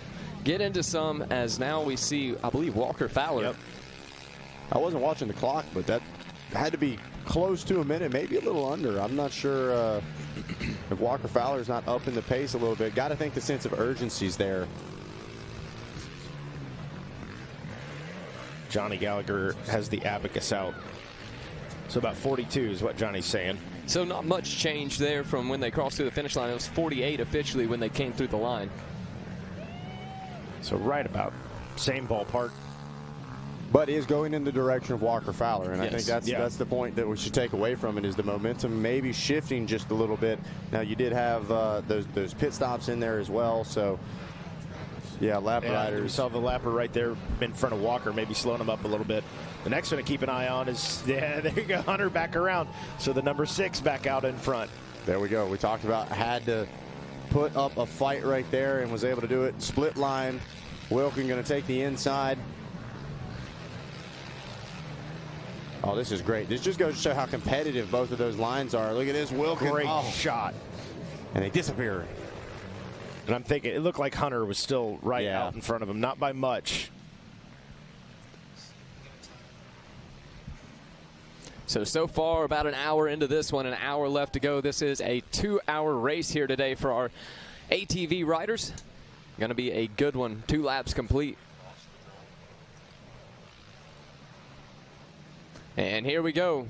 get into some, as now we see, I believe, Walker Fowler. Yep. I wasn't watching the clock, but that had to be close to a minute, maybe a little under. I'm not sure if Walker Fowler's not up in the pace a little bit. Got to think the sense of urgency's there. Johnny Gallagher has the abacus out. So about 42 is what Johnny's saying. So not much change there from when they crossed through the finish line. It was 48 officially when they came through the line. So right about same ballpark. But is going in the direction of Walker Fowler, and I think that's the point that we should take away from it, is the momentum maybe shifting just a little bit. Now you did have those pit stops in there as well, so yeah, lap riders. We saw the lapper right there in front of Walker, maybe slowing him up a little bit. The next one to keep an eye on is, there you go, Hunter back around. So the number 6 back out in front. There we go. We talked about had to put up a fight right there and was able to do it. Split line. Wilkin going to take the inside. Oh, this is great. This just goes to show how competitive both of those lines are. Look at this, Wilkin. Great shot. And they disappear. And I'm thinking, it looked like Hunter was still out in front of him, not by much. So far, about an hour into this one, an hour left to go. This is a 2-hour race here today for our ATV riders. Going to be a good one. 2 laps complete. And here we go.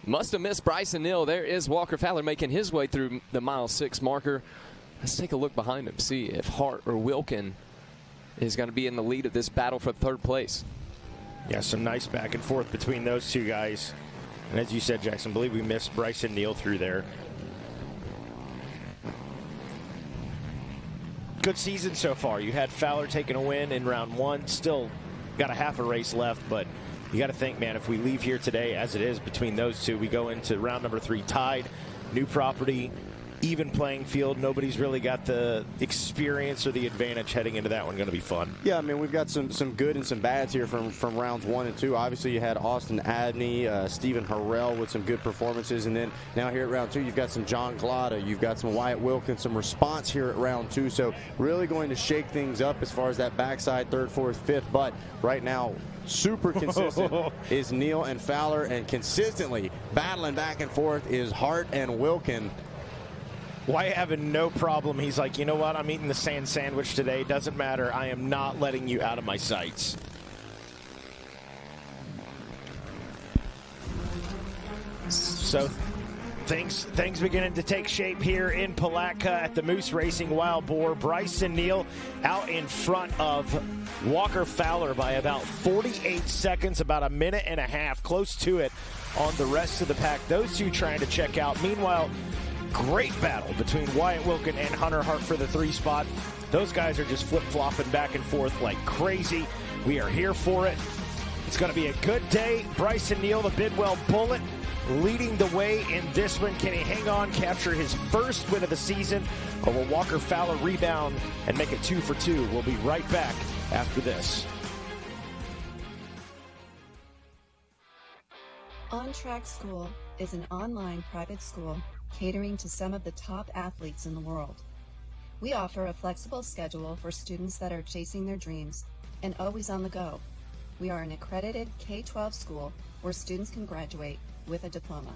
Must have missed Bryson Neal. There is Walker Fowler making his way through the mile 6 marker. Let's take a look behind him, see if Hart or Wilkin is going to be in the lead of this battle for 3rd place. Yeah, some nice back and forth between those 2 guys. And as you said, Jackson, I believe we missed Bryson Neal through there. Good season so far. You had Fowler taking a win in round 1. Still got a half a race left, but you got to think, man, if we leave here today as it is between those 2, we go into round number 3 tied, new property, even playing field. Nobody's really got the experience or the advantage heading into that one. Going to be fun. Yeah, I mean, we've got some good and some bads here from rounds 1 and 2. Obviously, you had Austin Abney, Stephen Harrell with some good performances, and then now here at round 2, you've got some John Glotta, you've got some Wyatt Wilkins, some response here at round 2. So really going to shake things up as far as that backside 3rd, 4th, 5th. But right now, super consistent is Neal and Fowler, and consistently battling back and forth is Hart and Wilkin. Wyatt having no problem. He's like, you know what? I'm eating the sand sandwich today. Doesn't matter. I am not letting you out of my sights. So things beginning to take shape here in Palatka at the Moose Racing Wild Boar. Bryson Neal out in front of Walker Fowler by about 48 seconds, about a minute and a half, close to it on the rest of the pack. Those 2 trying to check out. Meanwhile, great battle between Wyatt Wilkin and Hunter Hart for the 3 spot. Those guys are just flip-flopping back and forth like crazy. We are here for it. It's going to be a good day. Bryson Neal, the Bidwell Bullet, leading the way in this one. Can he hang on, capture his first win of the season, or will Walker Fowler rebound and make it 2 for 2? We'll be right back after this. On Track School is an online private school catering to some of the top athletes in the world. We offer a flexible schedule for students that are chasing their dreams and always on the go. We are an accredited K-12 school where students can graduate with a diploma.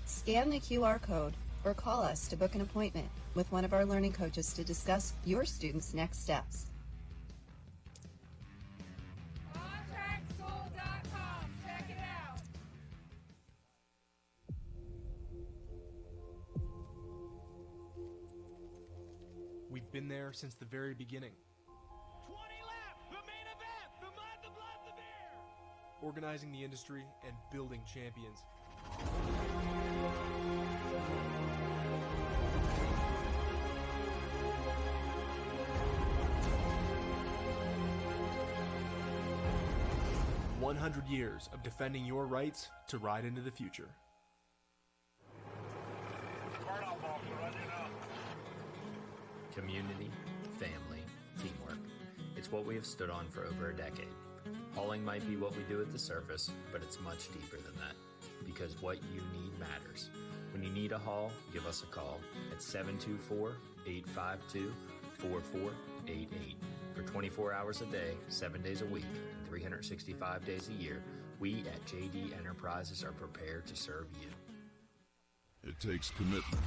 Scan the QR code or call us to book an appointment with one of our learning coaches to discuss your students' next steps. We've been there since the very beginning. 20 laps, the main event, the blood, the beer. Organizing the industry and building champions. "100 years of defending your rights to ride into the future." Community, family, teamwork. It's what we have stood on for over a decade. Hauling might be what we do at the surface, but it's much deeper than that. Because what you need matters. When you need a haul, give us a call at 724-852-4488. For 24 hours a day, 7 days a week, and 365 days a year, we at JD Enterprises are prepared to serve you. It takes commitment,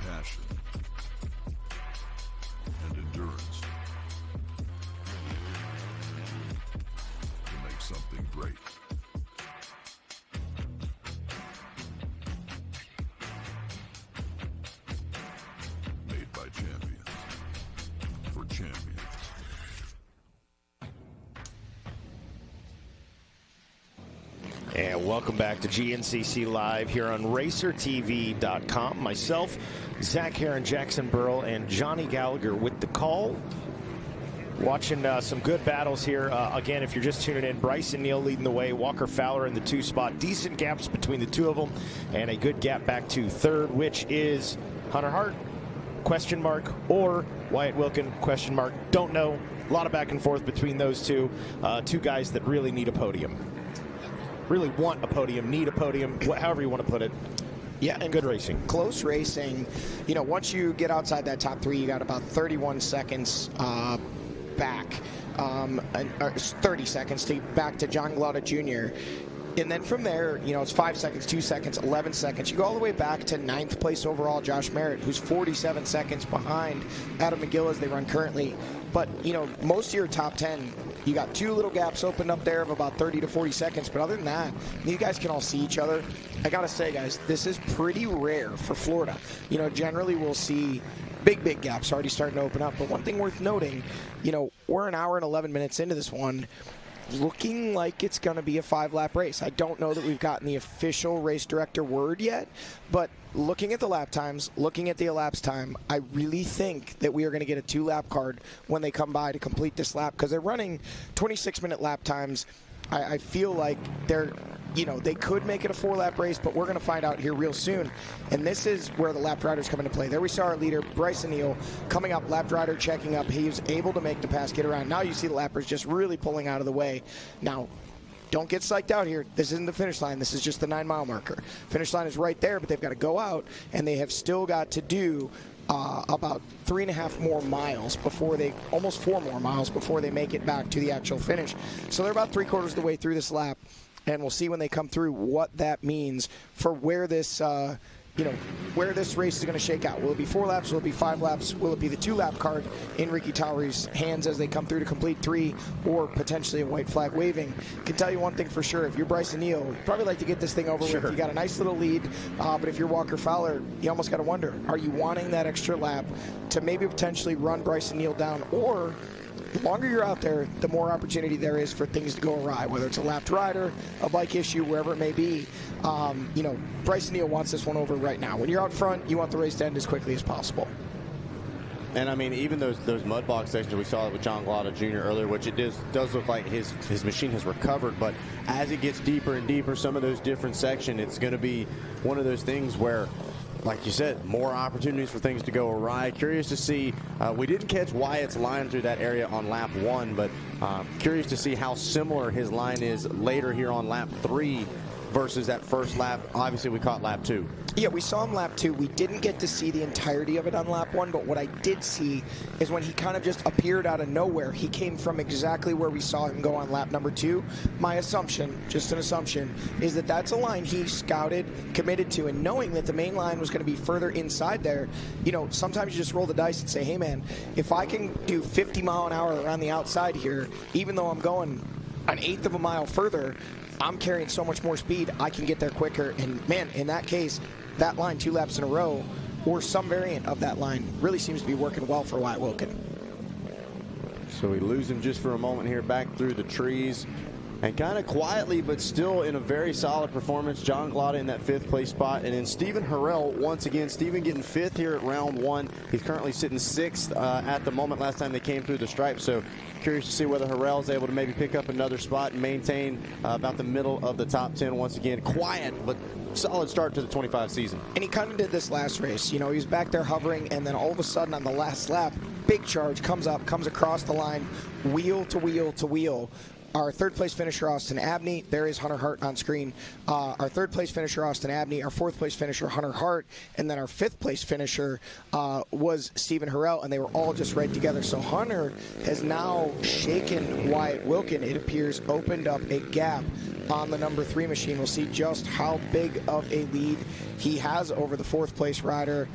passion, and endurance to make something great. Made by champions, for champions. And welcome back to GNCC Live here on RacerTV.com. Myself, Zach Heron, Jackson Burrell, and Johnny Gallagher with the call. Watching some good battles here. Again, if you're just tuning in, Bryson Neal leading the way, Walker Fowler in the 2 spot. Decent gaps between the two of them, and a good gap back to third, which is Hunter Hart, question mark, or Wyatt Wilkin, question mark. Don't know. A lot of back and forth between those two. Two guys that really need a podium. Really want a podium, need a podium, however you want to put it. Yeah, and good racing. Close racing. You know, once you get outside that top 3, you got about 31 seconds back, 30 seconds back to John Glotta Jr. And then from there, you know, it's 5 seconds, 2 seconds, 11 seconds. You go all the way back to 9th place overall, Josh Merritt, who's 47 seconds behind Adam McGill as they run currently. But, you know, most of your top 10, you got 2 little gaps opened up there of about 30 to 40 seconds. But other than that, you guys can all see each other. I got to say, guys, this is pretty rare for Florida. You know, generally we'll see big gaps already starting to open up. But one thing worth noting, you know, we're an hour and 11 minutes into this one, looking like it's going to be a 5-lap race. I don't know that we've gotten the official race director word yet, but looking at the lap times, looking at the elapsed time, I really think that we are going to get a 2-lap card when they come by to complete this lap, because they're running 26-minute lap times. I feel like they're, you know, they could make it a 4-lap race, but we're going to find out here real soon. And this is where the lapped riders come into play. There we saw our leader, Bryson Neal, coming up, lapped rider checking up. He was able to make the pass, get around. Now you see the lappers just really pulling out of the way. Now, don't get psyched out here. This isn't the finish line. This is just the 9-mile marker. Finish line is right there, but they've got to go out, and they have still got to do about 3.5 more miles before they, almost 4 more miles before they make it back to the actual finish. So they're about 3/4 of the way through this lap, and we'll see when they come through what that means for where this you know, where this race is going to shake out. Will it be 4 laps? Will it be 5 laps? Will it be the 2-lap card in Ricky Towery's hands as they come through to complete 3, or potentially a white flag waving? I can tell you one thing for sure. If you're Bryson Neal, you'd probably like to get this thing over with. You got a nice little lead, but if you're Walker Fowler, you almost got to wonder, are you wanting that extra lap to maybe potentially run Bryson Neal down? Or the longer you're out there, the more opportunity there is for things to go awry, whether it's a lapped rider, a bike issue, wherever it may be. You know, Bryson Neal wants this one over right now. When you're out front, you want the race to end as quickly as possible. And I mean, even those mud box sections we saw with John Glada Jr. earlier, which it does look like his machine has recovered, but as it gets deeper and deeper, some of those different sections, it's going to be one of those things where, like you said, more opportunities for things to go awry. Curious to see, we didn't catch Wyatt's line through that area on lap 1, but curious to see how similar his line is later here on lap 3 versus that first lap. Obviously, we caught lap 2. Yeah, we saw him lap 2. We didn't get to see the entirety of it on lap 1, but what I did see is when he kind of just appeared out of nowhere, he came from exactly where we saw him go on lap number 2. My assumption, just an assumption, is that that's a line he scouted, committed to, and knowing that the main line was going to be further inside there, you know, sometimes you just roll the dice and say, hey man, if I can do 50 mile an hour around the outside here, even though I'm going an 1/8 of a mile further, I'm carrying so much more speed, I can get there quicker. And man, in that case, that line 2 laps in a row, or some variant of that line, really seems to be working well for Wyatt Wilkin. So we lose him just for a moment here, back through the trees. And kind of quietly, but still in a very solid performance, John Glada in that 5th place spot. And then Stephen Harrell, once again, Stephen getting 5th here at round 1. He's currently sitting 6th at the moment, last time they came through the stripe. So curious to see whether Harrell is able to maybe pick up another spot and maintain about the middle of the top 10 once again. Quiet, but solid start to the 25 season. And he kind of did this last race. You know, he was back there hovering, and then all of a sudden on the last lap, big charge, comes up, comes across the line, wheel to wheel to wheel. Our 3rd place finisher, Austin Abney. There is Hunter Hart on screen. Our 3rd place finisher, Austin Abney. Our 4th place finisher, Hunter Hart. And then our 5th place finisher was Stephen Harrell, and they were all just right together. So Hunter has now shaken Wyatt Wilkin. It appears opened up a gap on the number 3 machine. We'll see just how big of a lead he has over the 4th place rider.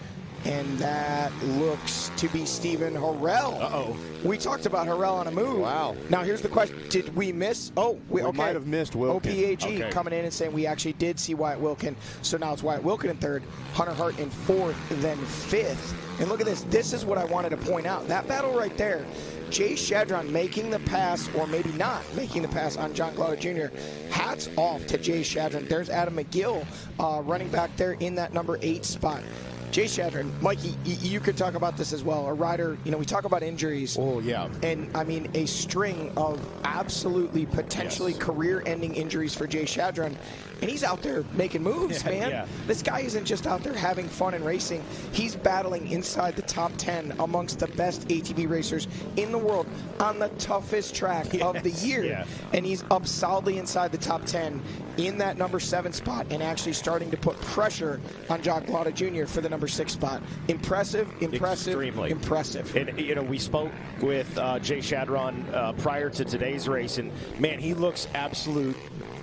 And that looks to be Stephen Harrell. Uh-oh. We talked about Harrell on a move. Wow. Now, here's the question. Did we miss? Oh, we okay. might have missed Wilkin. OPAG coming in and saying we actually did see Wyatt Wilkin. So now it's Wyatt Wilkin in 3rd, Hunter Hart in 4th, then 5th. And look at this. This is what I wanted to point out. That battle right there, Jay Shadron making the pass, or maybe not making the pass on John Glada Jr. Hats off to Jay Shadron. There's Adam McGill running back there in that number 8 spot. Jay Shadron, Mikey, you could talk about this as well. A rider, you know, we talk about injuries. Oh, yeah. And, I mean, a string of absolutely potentially career-ending injuries for Jay Shadron. And he's out there making moves, man. Yeah. This guy isn't just out there having fun and racing. He's battling inside the top 10 amongst the best ATV racers in the world on the toughest track of the year. Yeah. And he's up solidly inside the top 10 in that number 7 spot and actually starting to put pressure on John Glada Jr. for the number number 6 spot. Impressive, Extremely impressive. And we spoke with Jay Shadron prior to today's race, and man, he looks absolute.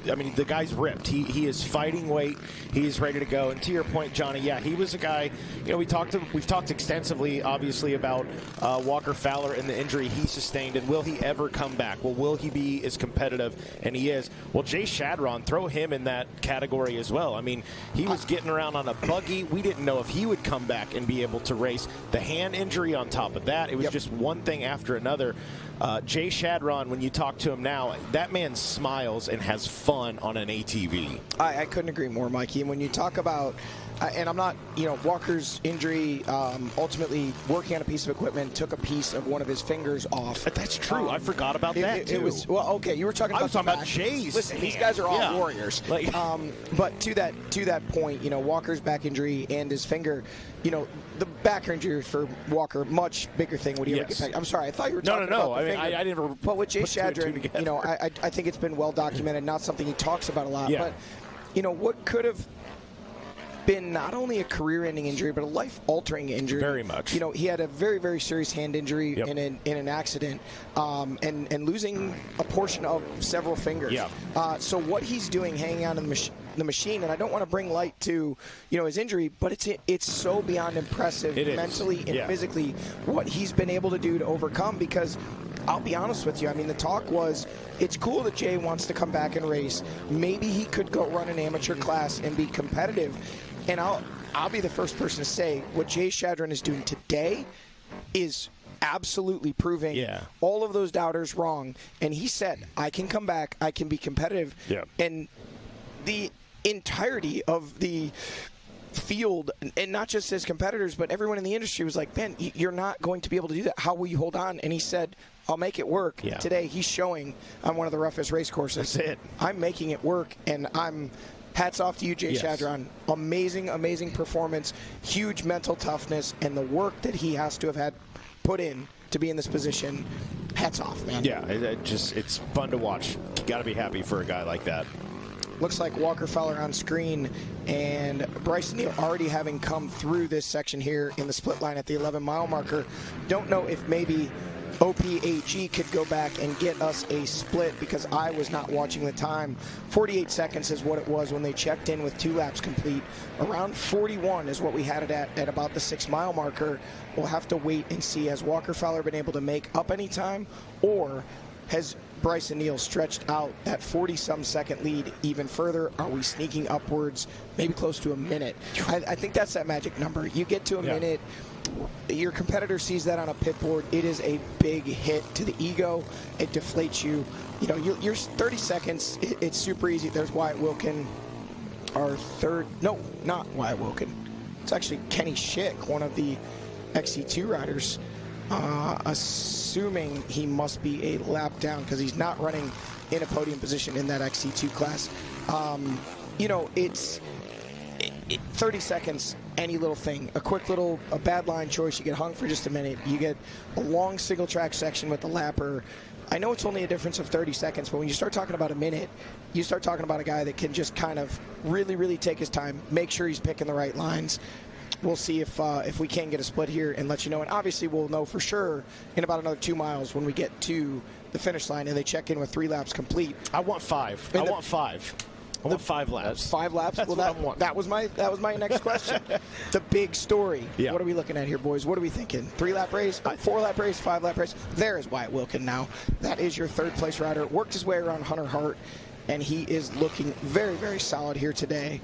I mean, the guy's ripped. He is fighting weight. He's ready to go. And to your point, Johnny, yeah, he was a guy. We've talked extensively, obviously, about Walker Fowler and the injury he sustained, and will he ever come back? Well, will he be as competitive? And he is. Well, Jay Shadron, throw him in that category as well. I mean, he was getting around on a buggy. We didn't know if he would come back and be able to race. The hand injury on top of that, it was just one thing after another. Jay Shadron, when you talk to him now, that man smiles and has fun on an ATV. I couldn't agree more, Mikey. And when you talk about, and I'm not, Walker's injury, ultimately working on a piece of equipment, took a piece of one of his fingers off. That's true. I forgot about that, too. It was, well, okay, you were talking about I was talking about Jay's Listen, hand. these guys are all Yeah. warriors. But to that point, Walker's back injury and his finger, the back injury for Walker, much bigger thing when he ever get back. I'm sorry, I thought you were talking about the finger. I never. But with Jay put two and two Shadron, together. I think it's been well documented, not something he talks about a lot. Yeah. But, what could have been not only a career-ending injury, but a life-altering injury. Very much. He had a very, very serious hand injury in an accident, and losing a portion of several fingers. Yeah. So what he's doing, hanging on to the machine, and I don't want to bring light to his injury, but it's so beyond impressive mentally and physically what he's been able to do to overcome. Because I'll be honest with you, I mean, the talk was, it's cool that Jay wants to come back and race. Maybe he could go run an amateur class and be competitive. And I'll be the first person to say what Jay Shadron is doing today is absolutely proving all of those doubters wrong. And he said, I can come back, I can be competitive. Yeah. And the entirety of the field, and not just his competitors, but everyone in the industry was like, man, you're not going to be able to do that. How will you hold on? And he said, I'll make it work. Yeah. Today he's showing on one of the roughest race courses. That's it. I'm making it work, and hats off to you, Jay Shadron. Amazing, amazing performance, huge mental toughness, and the work that he has to have had put in to be in this position. Hats off, man. Yeah, it's fun to watch. You got to be happy for a guy like that. Looks like Walker Fowler on screen, and Bryson Neal already having come through this section here in the split line at the 11-mile marker. Don't know if maybe OPAG could go back and get us a split, because I was not watching the time. 48 seconds is what it was when they checked in with 2 laps complete. Around 41 is what we had it at about the 6-mile marker. We'll have to wait and see. Has Walker Fowler been able to make up any time, or has Bryson Neal stretched out that 40-some second lead even further? Are we sneaking upwards, maybe close to a minute? I think that's that magic number. You get to a minute, your competitor sees that on a pit board, it is a big hit to the ego. It deflates you. You're 30 seconds, it's super easy. There's Wyatt Wilkin, our third, no, not Wyatt Wilkin. It's actually Kenny Schick, one of the XC2 riders. Assuming he must be a lap down, because he's not running in a podium position in that XC2 class. It's 30 seconds, any little thing. A bad line choice, you get hung for just a minute. You get a long single track section with the lapper. I know it's only a difference of 30 seconds, but when you start talking about a minute, you start talking about a guy that can just kind of really, really take his time, make sure he's picking the right lines. We'll see if we can get a split here and let you know. And obviously we'll know for sure in about another 2 miles when we get to the finish line and they check in with 3 laps complete. I want 5. I want 5 laps. 5 laps? That's what I want. That was my next question. The big story. Yeah. What are we looking at here, boys? What are we thinking? 3-lap race, 4-lap race, 5-lap race? There is Wyatt Wilkin now. That is your third-place rider. Worked his way around Hunter Hart, and he is looking very, very solid here today,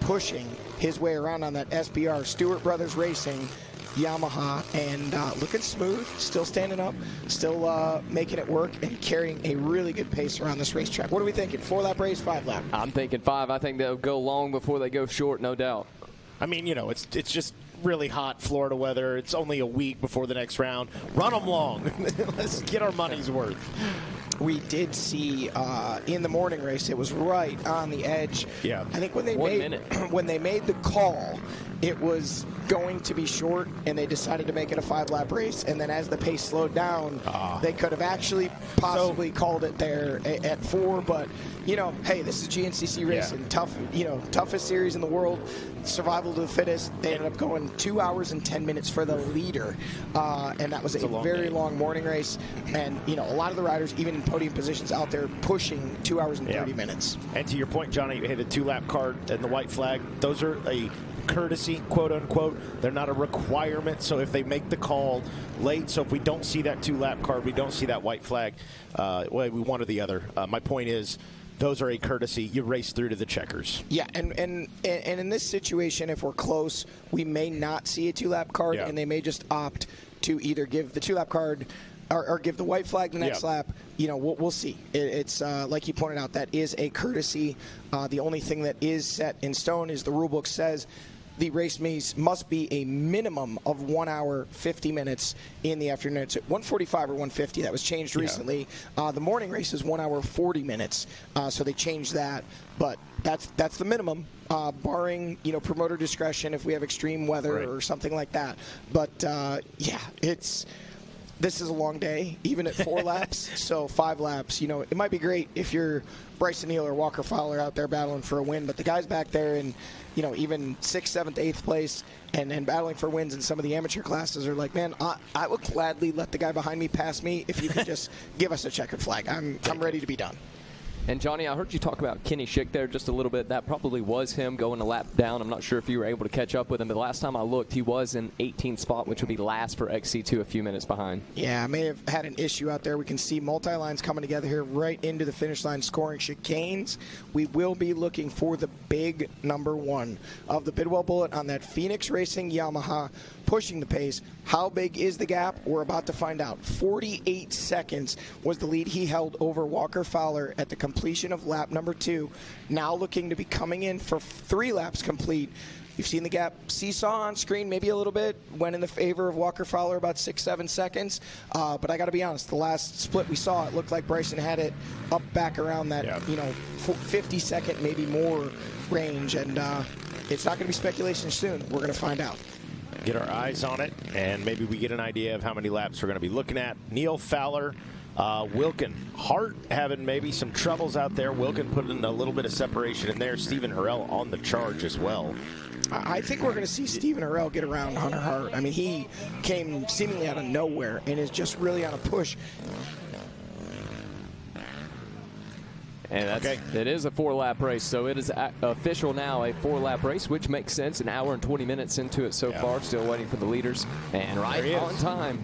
pushing his way around on that SBR, Stewart Brothers Racing Yamaha, and looking smooth, still standing up, still making it work, and carrying a really good pace around this racetrack. What are we thinking? 4-lap race, 5-lap? I'm thinking 5. I think they'll go long before they go short, no doubt. I mean, it's just really hot Florida weather. It's only a week before the next round. Run them long. Let's get our money's worth. we did see in the morning race, it was right on the edge. Yeah. I think when they made the call, it was going to be short, and they decided to make it a 5-lap race. And then as the pace slowed down, they could have actually possibly called it there at 4. But, you know, hey, this is GNCC racing. Tough, you know, toughest series in the world. Survival to the fittest. They ended up going 2 hours and 10 minutes for the leader. And that was a very long morning race. And, you know, a lot of the riders, even in podium positions out there, pushing 2 hours and 30 minutes. And to your point, Johnny, hey, the 2-lap card and the white flag, those are a courtesy, quote unquote. They're not a requirement. So if they make the call late, so if we don't see that 2-lap card, we don't see that white flag, well, we one or the other. My point is, those are a courtesy. You race through to the checkers. Yeah, and in this situation, if we're close, we may not see a 2-lap card, and they may just opt to either give the 2-lap card or give the white flag the next lap. You know, we'll see. It's like you pointed out, that is a courtesy. The only thing that is set in stone is the rule book says the race must be a minimum of 1 hour, 50 minutes in the afternoon. It's at 1:45 or 1:50. That was changed recently. The morning race is 1 hour, 40 minutes. So they changed that. But that's the minimum, barring, you know, promoter discretion if we have extreme weather or something like that. But, yeah, this is a long day, even at 4 laps. So 5 laps, you know, it might be great if you're Bryson Neal or Walker Fowler out there battling for a win. But the guys back there in, you know, even 6th, 7th, 8th place and battling for wins in some of the amateur classes are like, man, I would gladly let the guy behind me pass me if you could just give us a checkered flag. I'm ready to be done. And, Johnny, I heard you talk about Kenny Schick there just a little bit. That probably was him going a lap down. I'm not sure if you were able to catch up with him, but the last time I looked, he was in 18th spot, which would be last for XC2, a few minutes behind. Yeah, I may have had an issue out there. We can see multi-lines coming together here right into the finish line, scoring chicanes. We will be looking for the big number 1 of the Bidwell Bullet on that Phoenix Racing Yamaha, pushing the pace. How big is the gap? We're about to find out. 48 seconds was the lead he held over Walker Fowler at the completion of lap number 2. Now looking to be coming in for 3 laps complete. You've seen the gap seesaw on screen maybe a little bit, went in the favor of Walker Fowler about 6-7 seconds. But I got to be honest, the last split we saw, it looked like Bryson had it up back around that, you know, 50-second, maybe more range. And it's not going to be speculation soon. We're going to find out. Get our eyes on it, and maybe we get an idea of how many laps we're going to be looking at. Neal, Fowler, Wilkin, Hart having maybe some troubles out there. Wilkin putting a little bit of separation in there. Stephen Harrell on the charge as well. I think we're going to see Stephen Harrell get around Hunter Hart. I mean, he came seemingly out of nowhere and is just really on a push. And it is a 4-lap race, so it is official now, a 4-lap race, which makes sense. An hour and 20 minutes into it so far, still waiting for the leaders. And right on time.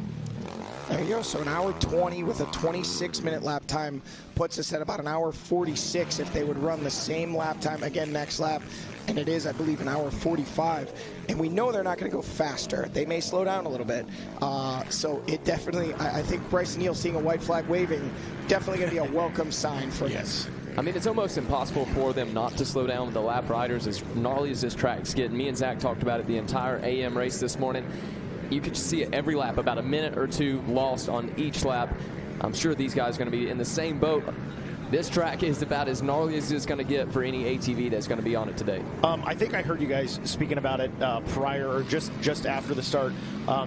There you go. So an hour 20 with a 26-minute lap time puts us at about an hour 46 if they would run the same lap time again next lap. And it is, I believe, an hour 45. And we know they're not going to go faster. They may slow down a little bit. So it definitely, I think Bryson Neal seeing a white flag waving, definitely going to be a welcome sign for this. I mean, it's almost impossible for them not to slow down with the lap riders. As gnarly as this track's getting, me and Zach talked about it the entire AM race this morning. You could see it every lap, about a minute or 2 lost on each lap. I'm sure these guys are going to be in the same boat. This track is about as gnarly as it's going to get for any ATV that's going to be on it today. I think I heard you guys speaking about it prior or just after the start.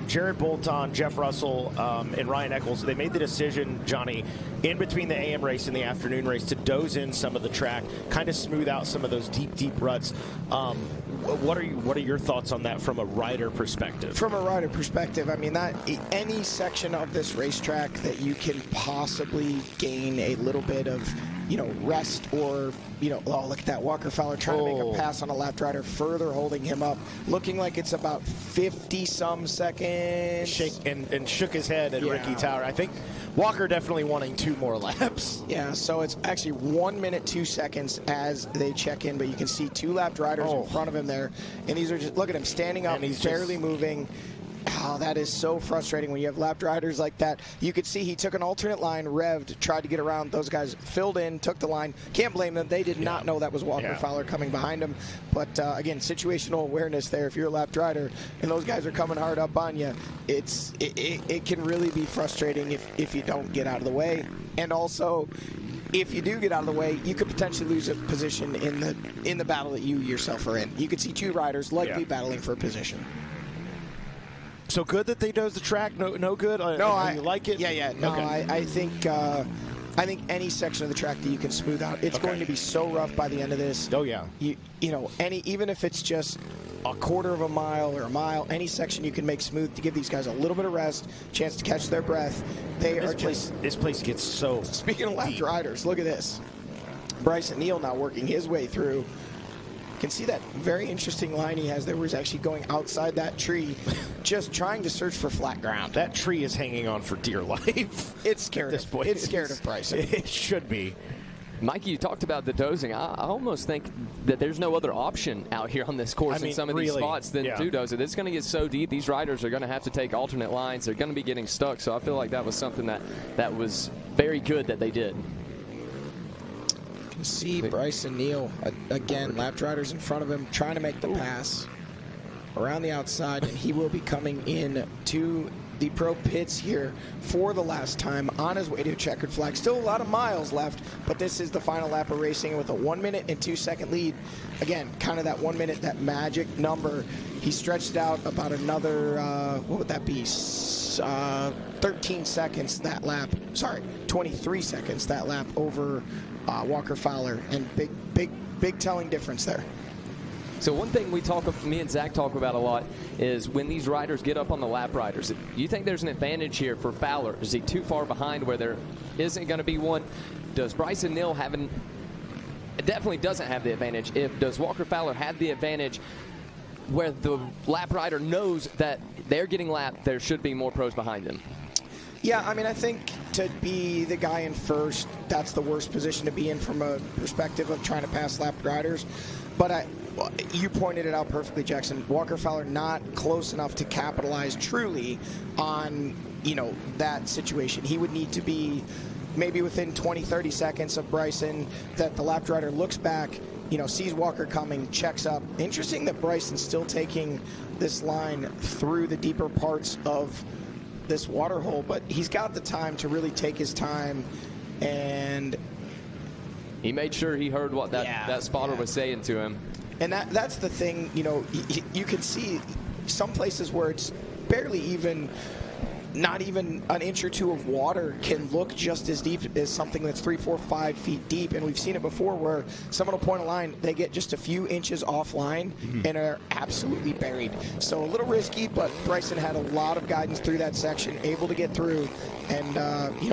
Jared Bolton, Jeff Russell, and Ryan Eccles, they made the decision, Johnny, in between the AM race and the afternoon race to doze in some of the track, kind of smooth out some of those deep ruts. What are your thoughts on that from a rider perspective? From a rider perspective, I mean, that any section of this racetrack that you can possibly gain a little bit of, you know, rest or, you know, oh, look at that Walker Fowler trying to make a pass on a lap rider, further holding him up, looking like it's about 50-some seconds. And shook his head at Ricky Tower. I think Walker definitely wanting 2 more laps. Yeah, so it's actually 1 minute 2 seconds as they check in, but you can see 2 lap riders in front of him there, and these are just, look at him standing up, and he's barely moving. Oh, that is so frustrating when you have lapped riders like that. You could see he took an alternate line, revved, tried to get around. Those guys filled in, took the line. Can't blame them. They did not know that was Walker Fowler coming behind him. But, again, situational awareness there. If you're a lapped rider and those guys are coming hard up on you, it can really be frustrating if you don't get out of the way. And also, if you do get out of the way, you could potentially lose a position in the battle that you yourself are in. You could see two riders likely battling for a position. So good that they does the track. No good. You like it? Yeah. No, okay. I think any section of the track that you can smooth out, it's going to be so rough by the end of this. Oh yeah. You know, even if it's just a quarter of a mile or a mile, any section you can make smooth to give these guys a little bit of rest, chance to catch their breath. This place gets so. Speaking of lapped riders, look at this. Bryson Neal now working his way through. Can see that very interesting line he has there where he's actually going outside that tree, just trying to search for flat ground. That tree is hanging on for dear life. It's scared of Bryson. It should be. Mikey, you talked about the dozing. I almost think that there's no other option out here on this course in some of these spots than to doze it. It's going to get so deep. These riders are going to have to take alternate lines. They're going to be getting stuck. So I feel like that was something that was very good that they did. See Bryson Neal again, lapped riders in front of him trying to make the pass around the outside, and he will be coming in to the pro pits here for the last time on his way to a checkered flag. Still a lot of miles left, but this is the final lap of racing with a 1 minute and 2 second lead. Again, kind of that 1 minute, that magic number. He stretched out about another what would that be, 13 seconds that lap, 23 seconds that lap over Walker Fowler, and big telling difference there. So one thing me and Zach talk about a lot is when these riders get up on the lap riders, do you think there's an advantage here for Fowler? Is he too far behind where there isn't going to be one? Does Bryson Neal definitely doesn't have the advantage? Does Walker Fowler have the advantage where the lap rider knows that they're getting lapped, there should be more pros behind them? Yeah, I mean, I think to be the guy in first, that's the worst position to be in from a perspective of trying to pass lapped riders. But you pointed it out perfectly, Jackson. Walker Fowler not close enough to capitalize truly on, that situation. He would need to be maybe within 20, 30 seconds of Bryson, that the lapped rider looks back, sees Walker coming, checks up. Interesting that Bryson's still taking this line through the deeper parts of this water hole, but he's got the time to really take his time, and he made sure he heard what that spotter was saying to him. And that's the thing, you can see some places where it's barely even, not even an inch or two of water can look just as deep as something that's 3, 4, 5 feet deep. And we've seen it before where someone will point a line, they get just a few inches offline and are absolutely buried. So a little risky, but Bryson had a lot of guidance through that section, able to get through and,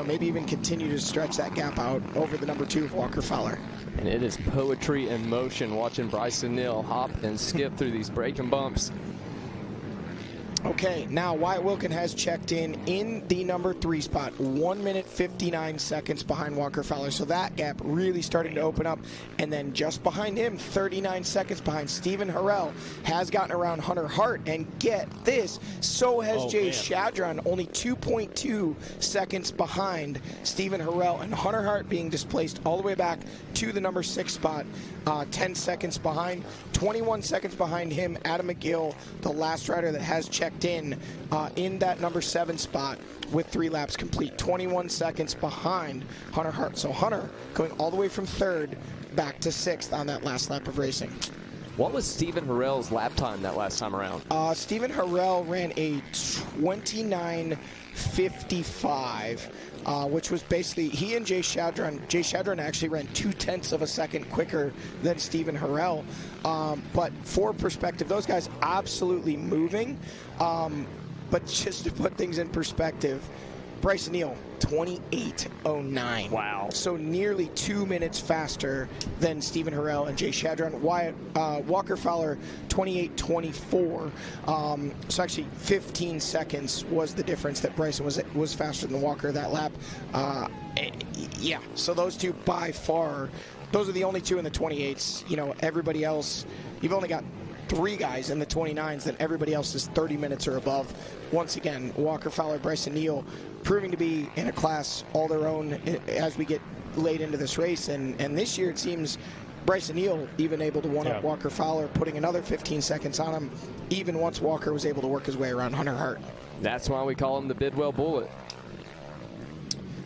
maybe even continue to stretch that gap out over the number 2 of Walker Fowler. And it is poetry in motion watching Bryson Neal hop and skip through these braking bumps. Okay, now Wyatt Wilkin has checked in the number 3 spot, 1 minute 59 seconds behind Walker Fowler. So that gap really starting to open up. And then just behind him, 39 seconds behind, Stephen Harrell has gotten around Hunter Hart. And get this, so has Jay Shadron, only 2.2 seconds behind Stephen Harrell. And Hunter Hart being displaced all the way back to the number 6 spot, 10 seconds behind. 21 seconds behind him, Adam McGill, the last rider that has checked in that number 7 spot with 3 laps complete. 21 seconds behind Hunter Hart. So Hunter going all the way from 3rd back to 6th on that last lap of racing. What was Stephen Harrell's lap time that last time around? Stephen Harrell ran a 29:55, which was basically, he and Jay Shadron actually ran 0.2 of a second quicker than Stephen Harrell. But for perspective, those guys absolutely moving. But just to put things in perspective, Bryson Neal, 28:09. Wow. So nearly 2 minutes faster than Stephen Harrell and Jay Shadron. Walker Fowler, 28:24. So actually 15 seconds was the difference that Bryson was faster than Walker that lap. So those two by far, those are the only two in the 28s. Everybody else, you've only got 3 guys in the 29s, then everybody else is 30 minutes or above. Once again, Walker Fowler, Bryson Neal, proving to be in a class all their own as we get late into this race. And this year it seems Bryson Neal even able to one-up Walker Fowler, putting another 15 seconds on him, even once Walker was able to work his way around Hunter Hart. That's why we call him the Bidwell Bullet.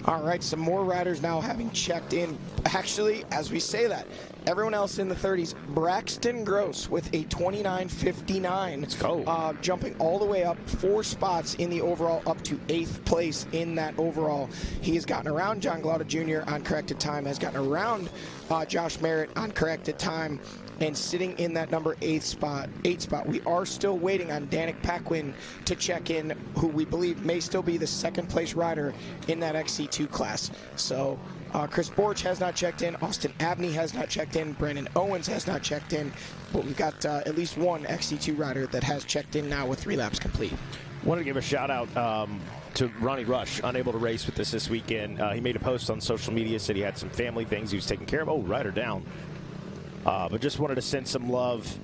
All right, some more riders now having checked in. Actually, as we say that, everyone else in the 30s. Braxton Gross with a 29.59. Let's go. Jumping all the way up 4 spots in the overall, up to 8th place in that overall. He has gotten around John Glauda Jr. on corrected time, has gotten around Josh Merritt on corrected time, and sitting in that number 8 spot. We are still waiting on Danik Paquin to check in, who we believe may still be the 2nd place rider in that XC2 class. So Chris Borch has not checked in, Austin Abney has not checked in, Brandon Owens has not checked in, but we've got at least one XC2 rider that has checked in now with 3 laps complete. Wanted to give a shout out to Ronnie Rush, unable to race with us this weekend. He made a post on social media, said he had some family things he was taking care of. Oh, rider down. But just wanted to send some love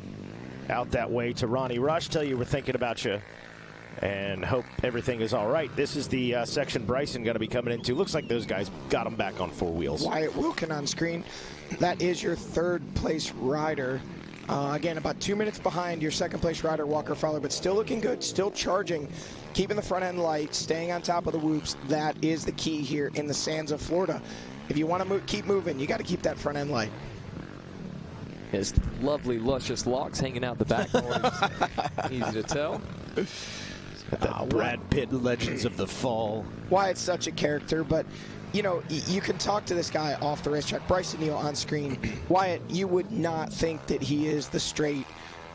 out that way to Ronnie Rush. Tell you we're thinking about you and hope everything is all right. This is the section Bryson going to be coming into. Looks like those guys got him back on 4 wheels. Wyatt Wilkin on screen. That is your 3rd place rider. Again, about 2 minutes behind your 2nd place rider, Walker Fowler, but still looking good, still charging, keeping the front end light, staying on top of the whoops. That is the key here in the sands of Florida. If you want to keep moving, you got to keep that front end light. His lovely, luscious locks hanging out the back. Easy to tell. That Brad Pitt Legends of the Fall. Wyatt's such a character, but you know, you can talk to this guy off the racetrack. Bryson Neal on screen. Wyatt, you would not think that he is the straight,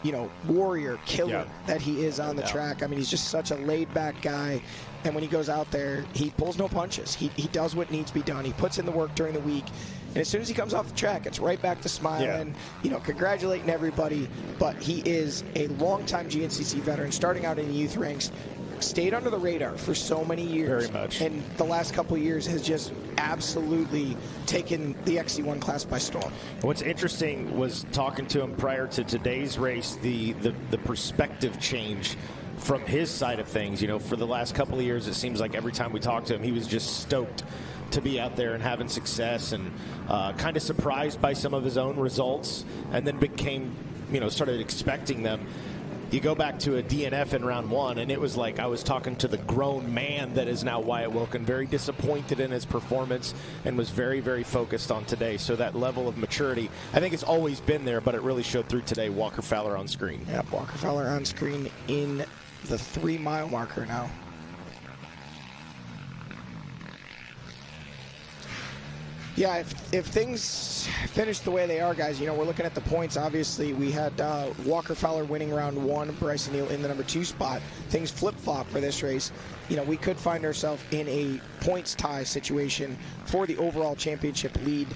you know, warrior killer that he is on the track. I mean, he's just such a laid-back guy. And when he goes out there, he pulls no punches. He does what needs to be done. He puts in the work during the week. And as soon as he comes off the track, it's right back to smiling, you know, congratulating everybody. But he is a longtime GNCC veteran, starting out in the youth ranks, stayed under the radar for so many years. Very much. And the last couple of years has just absolutely taken the XC1 class by storm. What's interesting was talking to him prior to today's race, the perspective change from his side of things. You know, for the last couple of years, it seems like every time we talked to him, he was just stoked to be out there and having success, and kind of surprised by some of his own results, and then started expecting them. You go back to a DNF in round 1, and it was like I was talking to the grown man that is now Wyatt Wilkin, very disappointed in his performance, and was very, very focused on today. So that level of maturity, I think it's always been there, but it really showed through today. Walker Fowler on screen. Yeah, Walker Fowler on screen in the 3-mile marker now. Yeah, if things finish the way they are, guys, you know, we're looking at the points. Obviously, we had Walker Fowler winning round 1, Bryson Neal in the number 2 spot. Things flip-flop for this race. You know, we could find ourselves in a points tie situation for the overall championship lead.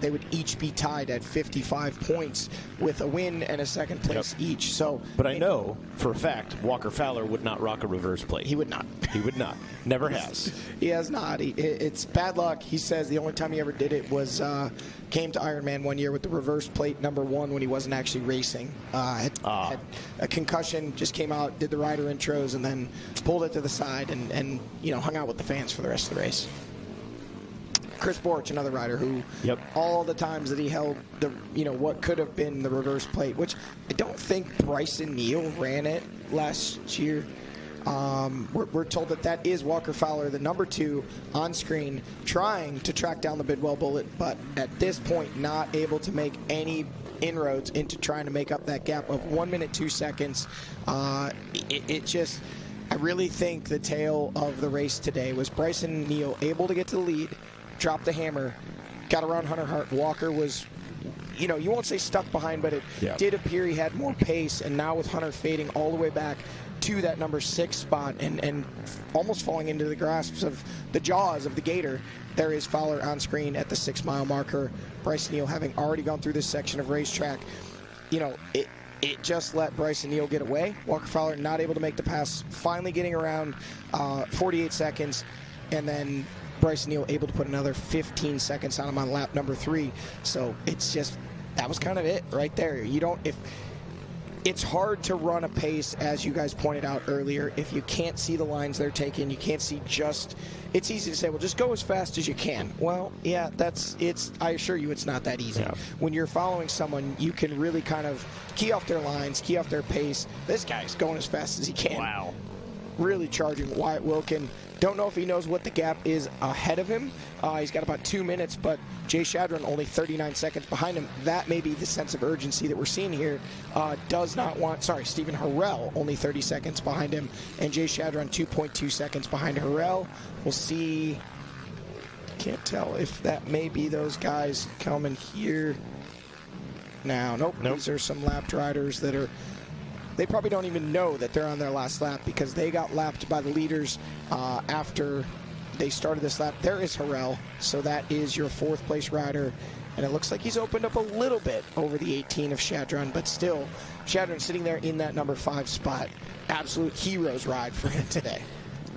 They would each be tied at 55 points with a win and a 2nd place each. So, but I know for a fact Walker Fowler would not rock a reverse plate. He would not. He would not. Never has. He has not. It's bad luck. He says the only time he ever did it was came to Ironman one year with the reverse plate number 1 when he wasn't actually racing. Had a concussion, just came out, did the rider intros, and then pulled it to the side and you know, hung out with the fans for the rest of the race. Chris Borch, another rider who all the times that he held the, you know, what could have been the reverse plate, which I don't think Bryson Neal ran it last year. We're told that is Walker Fowler, the number 2 on screen, trying to track down the Bidwell Bullet, but at this point not able to make any inroads into trying to make up that gap of 1 minute 2 seconds. I really think the tale of the race today was Bryson Neal able to get to the lead, drop the hammer, got around Hunter Hart. Walker was, you know, you won't say stuck behind, but it did appear he had more pace, and now with Hunter fading all the way back to that number 6 spot and almost falling into the grasps of the jaws of the gator, there is Fowler on screen at the 6-mile marker. Bryson Neal having already gone through this section of racetrack. You know, it just let Bryson Neal get away. Walker Fowler not able to make the pass, finally getting around 48 seconds, and then Bryson Neal able to put another 15 seconds on him on lap number 3. So it's just, that was kind of it right there. You don't, it's hard to run a pace, as you guys pointed out earlier, if you can't see the lines they're taking. You can't see it's easy to say, well, just go as fast as you can. Well, yeah, I assure you it's not that easy. Yeah. When you're following someone, you can really kind of key off their lines, key off their pace. This guy's going as fast as he can. Wow. Really charging Wyatt Wilkin. Don't know if he knows what the gap is ahead of him. He's got about 2 minutes, but Jay Shadron only 39 seconds behind him. That may be the sense of urgency that we're seeing here. Stephen Harrell only 30 seconds behind him, and Jay Shadron 2.2 seconds behind Harrell. We'll see. Can't tell if that may be those guys coming here now. Nope. These are some lapped riders that are... They probably don't even know that they're on their last lap because they got lapped by the leaders after they started this lap. There is Harrell, so that is your fourth place rider, and it looks like he's opened up a little bit over the 18 of Shadron, but still, Shadron sitting there in that number 5 spot. Absolute hero's ride for him today.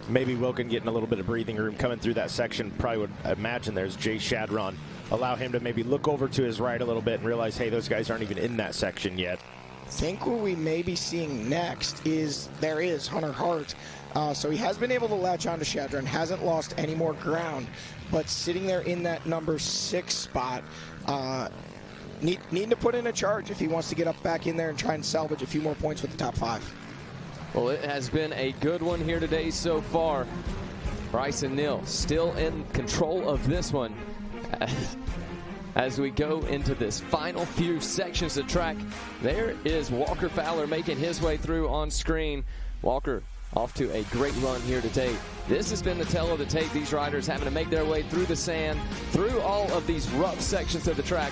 Maybe Wilkin getting a little bit of breathing room coming through that section. Probably would imagine there's Jay Shadron. Allow him to maybe look over to his right a little bit and realize, hey, those guys aren't even in that section yet. I think what we may be seeing next is Hunter Hart. So he has been able to latch onto Shadron, hasn't lost any more ground, but sitting there in that number 6 spot, needing to put in a charge if he wants to get up back in there and try and salvage a few more points with the top 5. Well, it has been a good one here today so far. Bryson Neal still in control of this one. As we go into this final few sections of track, there is Walker Fowler making his way through on screen. Walker off to a great run here today. This has been the tale of the tape. These riders having to make their way through the sand, through all of these rough sections of the track.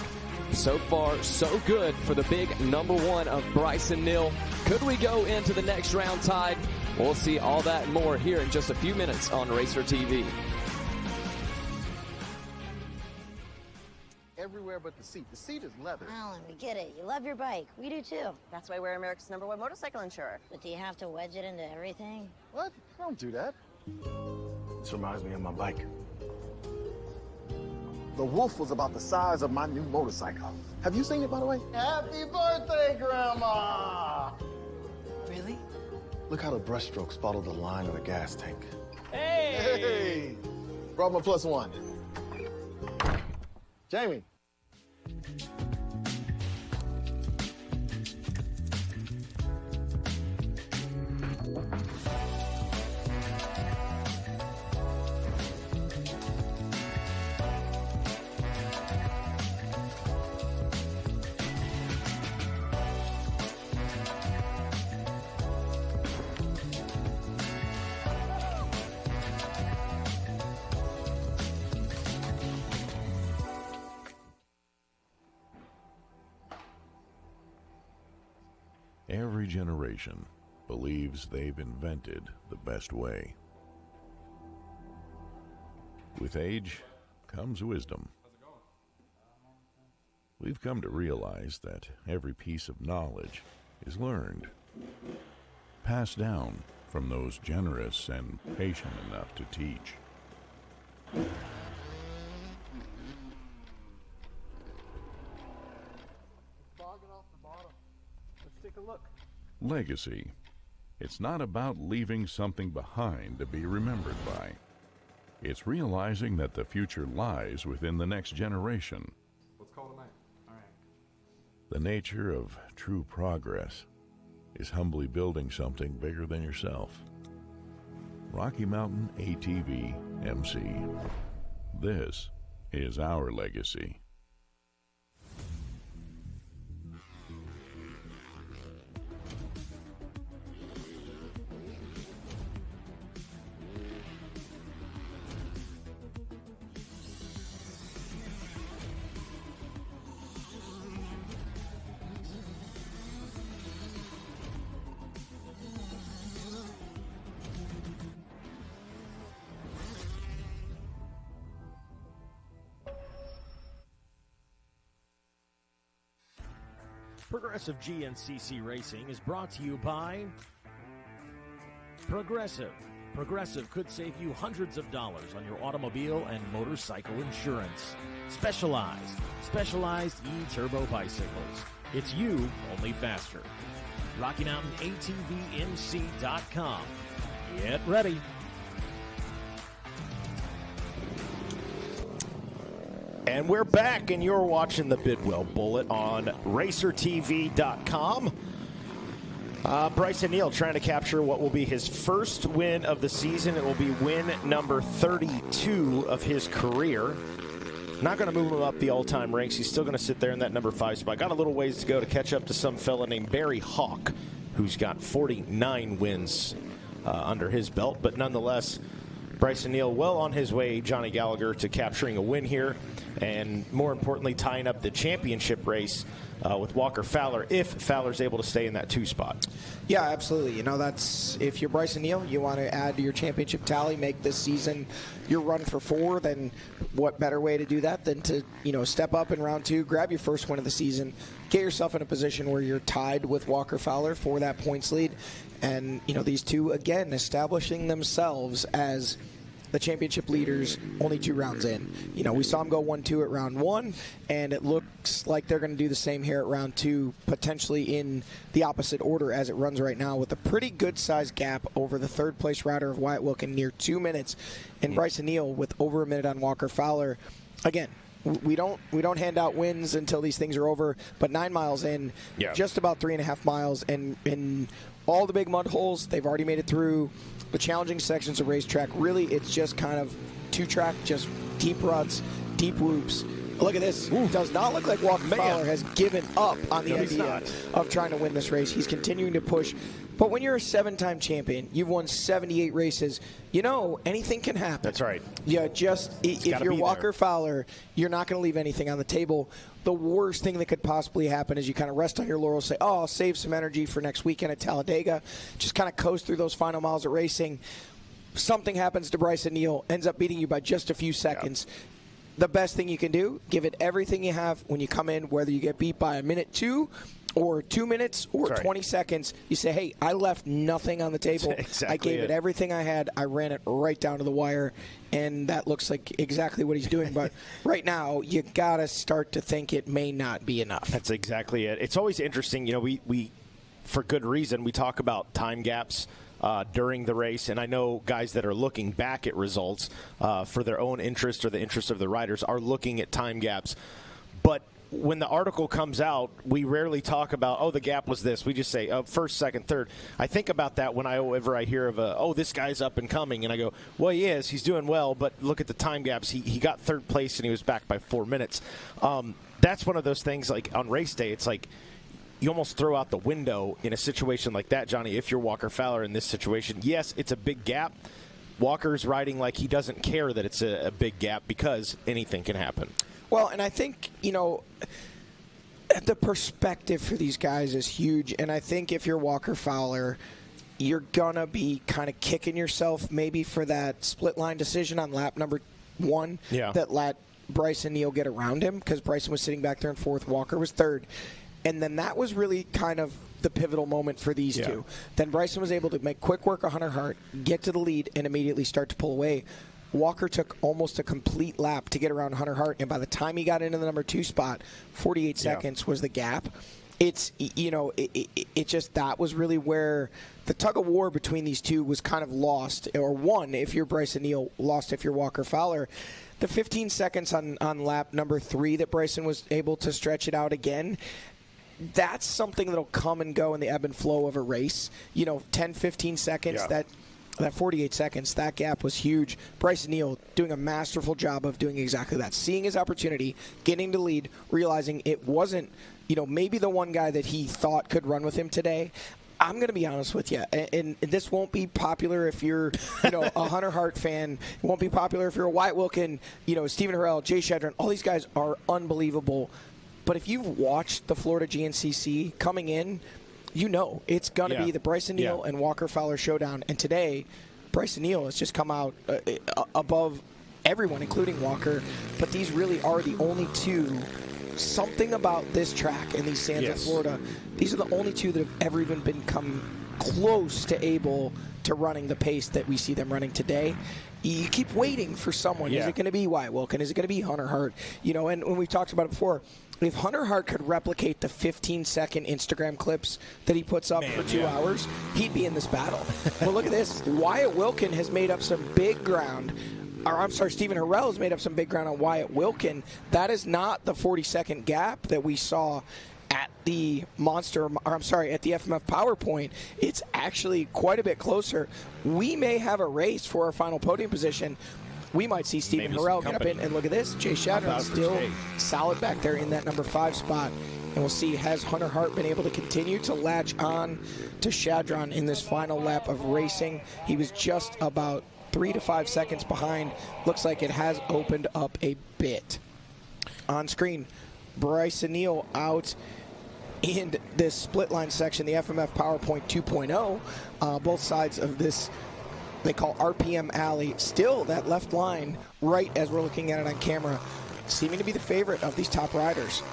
So far, so good for the big number 1 of Bryson Neal. Could we go into the next round tied? We'll see all that and more here in just a few minutes on Racer TV. Everywhere but the seat. The seat is leather. Alan, we get it. You love your bike. We do too. That's why we're America's #1 motorcycle insurer. But do you have to wedge it into everything? What? Don't do that. This reminds me of my bike. The Wolf was about the size of my new motorcycle. Have you seen it, by the way? Happy birthday, Grandma! Really? Look how the brushstrokes follow the line of the gas tank. Hey! Brought my +1. Jamie. Every generation believes they've invented the best way. With age comes wisdom. We've come to realize that every piece of knowledge is learned, passed down from those generous and patient enough to teach. Legacy. It's not about leaving something behind to be remembered by. It's realizing that the future lies within the next generation. Let's call tonight. All right. The nature of true progress is humbly building something bigger than yourself. Rocky Mountain ATV MC. This is our legacy. Progressive GNCC Racing is brought to you by Progressive. Progressive could save you hundreds of dollars on your automobile and motorcycle insurance. Specialized e-turbo bicycles. It's you, only faster. RockyMountainATVMC.com. Get ready. And we're back, and you're watching the Bidwell Bullet on RacerTV.com. Bryson Neal trying to capture what will be his first win of the season. It will be win number 32 of his career. Not going to move him up the all-time ranks. He's still going to sit there in that number 5 spot. Got a little ways to go to catch up to some fella named Barry Hawk, who's got 49 wins under his belt. But nonetheless, Bryson Neal well on his way, Johnny Gallagher, to capturing a win here. And more importantly, tying up the championship race with Walker Fowler, if Fowler's able to stay in that 2 spot. Yeah, absolutely. You know, that's, if you're Bryson Neal, you want to add to your championship tally, make this season your run for 4, then what better way to do that than to, you know, step up in round 2, grab your first win of the season, get yourself in a position where you're tied with Walker Fowler for that points lead. And, you know, these two, again, establishing themselves as the championship leaders only 2 rounds in. You know, we saw them go 1-2 at round 1, and it looks like they're going to do the same here at round 2, potentially in the opposite order as it runs right now, with a pretty good-sized gap over the 3rd-place rider of Wyatt Wilkin, near 2 minutes, and Bryson Neal with over a minute on Walker Fowler. Again, we don't hand out wins until these things are over, but 9 miles in, just about 3.5 miles, and in all the big mud holes, they've already made it through the challenging sections of racetrack. Really, it's just kind of 2-track, just deep ruts, deep whoops. Look at this. It does not look like Walker Fowler has given up on the idea of trying to win this race. He's continuing to push. But when you're a 7-time champion, you've won 78 races, you know, anything can happen. That's right. Yeah, just if you're Walker Fowler, you're not going to leave anything on the table. The worst thing that could possibly happen is you kind of rest on your laurels, say, oh, I'll save some energy for next weekend at Talladega. Just kind of coast through those final miles of racing. Something happens to Bryson Neal, ends up beating you by just a few seconds. Yeah. The best thing you can do, give it everything you have when you come in, whether you get beat by a minute 2 or 2 minutes or 20 seconds. You say, hey, I left nothing on the table. I gave it everything I had. I ran it right down to the wire, and that looks like exactly what he's doing. But right now, you got to start to think it may not be enough. That's exactly it. It's always interesting. You know, we for good reason, we talk about time gaps during the race, and I know guys that are looking back at results for their own interest or the interest of the riders are looking at time gaps. But when the article comes out, we rarely talk about, oh, the gap was this. We just say, oh, 1st, 2nd, 3rd. I think about that whenever I hear of, oh, this guy's up and coming. And I go, well, he is. He's doing well. But look at the time gaps. He got 3rd place, and he was back by 4 minutes. That's one of those things, like on race day, it's like you almost throw out the window in a situation like that, Johnny, if you're Walker Fowler in this situation. Yes, it's a big gap. Walker's riding like he doesn't care that it's a big gap because anything can happen. Well, and I think, you know, the perspective for these guys is huge. And I think if you're Walker Fowler, you're going to be kind of kicking yourself maybe for that split line decision on lap number 1 that let Bryson Neal get around him, because Bryson was sitting back there in 4th, Walker was 3rd. And then that was really kind of the pivotal moment for these two. Then Bryson was able to make quick work of Hunter Hart, get to the lead, and immediately start to pull away. Walker took almost a complete lap to get around Hunter Hart, and by the time he got into the number 2 spot, 48 seconds was the gap. It's, you know, it just, that was really where the tug of war between these two was kind of lost, or won if you're Bryson Neal, lost if you're Walker Fowler. The 15 seconds on lap number 3 that Bryson was able to stretch it out again, that's something that'll come and go in the ebb and flow of a race. You know, 10, 15 seconds, that 48 seconds, that gap was huge. Bryson Neal doing a masterful job of doing exactly that. Seeing his opportunity, getting to lead, realizing it wasn't, you know, maybe the one guy that he thought could run with him today. I'm going to be honest with you, and this won't be popular if you're, you know, a Hunter Hart fan. It won't be popular if you're a Wyatt Wilkin, you know, Stephen Harrell, Jay Shedron. All these guys are unbelievable. But if you've watched the Florida GNCC coming in, you know it's going to be the Bryson Neal and Walker Fowler showdown. And today, Bryson Neal has just come out above everyone, including Walker. But these really are the only two. Something about this track and these sands of Florida, these are the only two that have ever even become close to able to running the pace that we see them running today. You keep waiting for someone. Yeah. Is it going to be Wyatt Wilkin? Is it going to be Hunter Hart? You know, and when we've talked about it before, if Hunter Hart could replicate the 15-second Instagram clips that he puts up for 2 hours, he'd be in this battle. Well, look at this. Wyatt Wilkin has made up some big ground. Stephen Harrell has made up some big ground on Wyatt Wilkin. That is not the 40-second gap that we saw at the at the FMF PowerPoint. It's actually quite a bit closer. We may have a race for our final podium position. We might see Stephen Harrell get up in, and look at this. Jay Shadron still solid back there in that number 5 spot. And we'll see, has Hunter Hart been able to continue to latch on to Shadron in this final lap of racing? He was just about 3 to 5 seconds behind. Looks like it has opened up a bit. On screen, Bryson Neal out in this split line section, the FMF PowerPoint 2.0. Both sides of this they call RPM Alley. Still that left line, right as we're looking at it on camera, seeming to be the favorite of these top riders.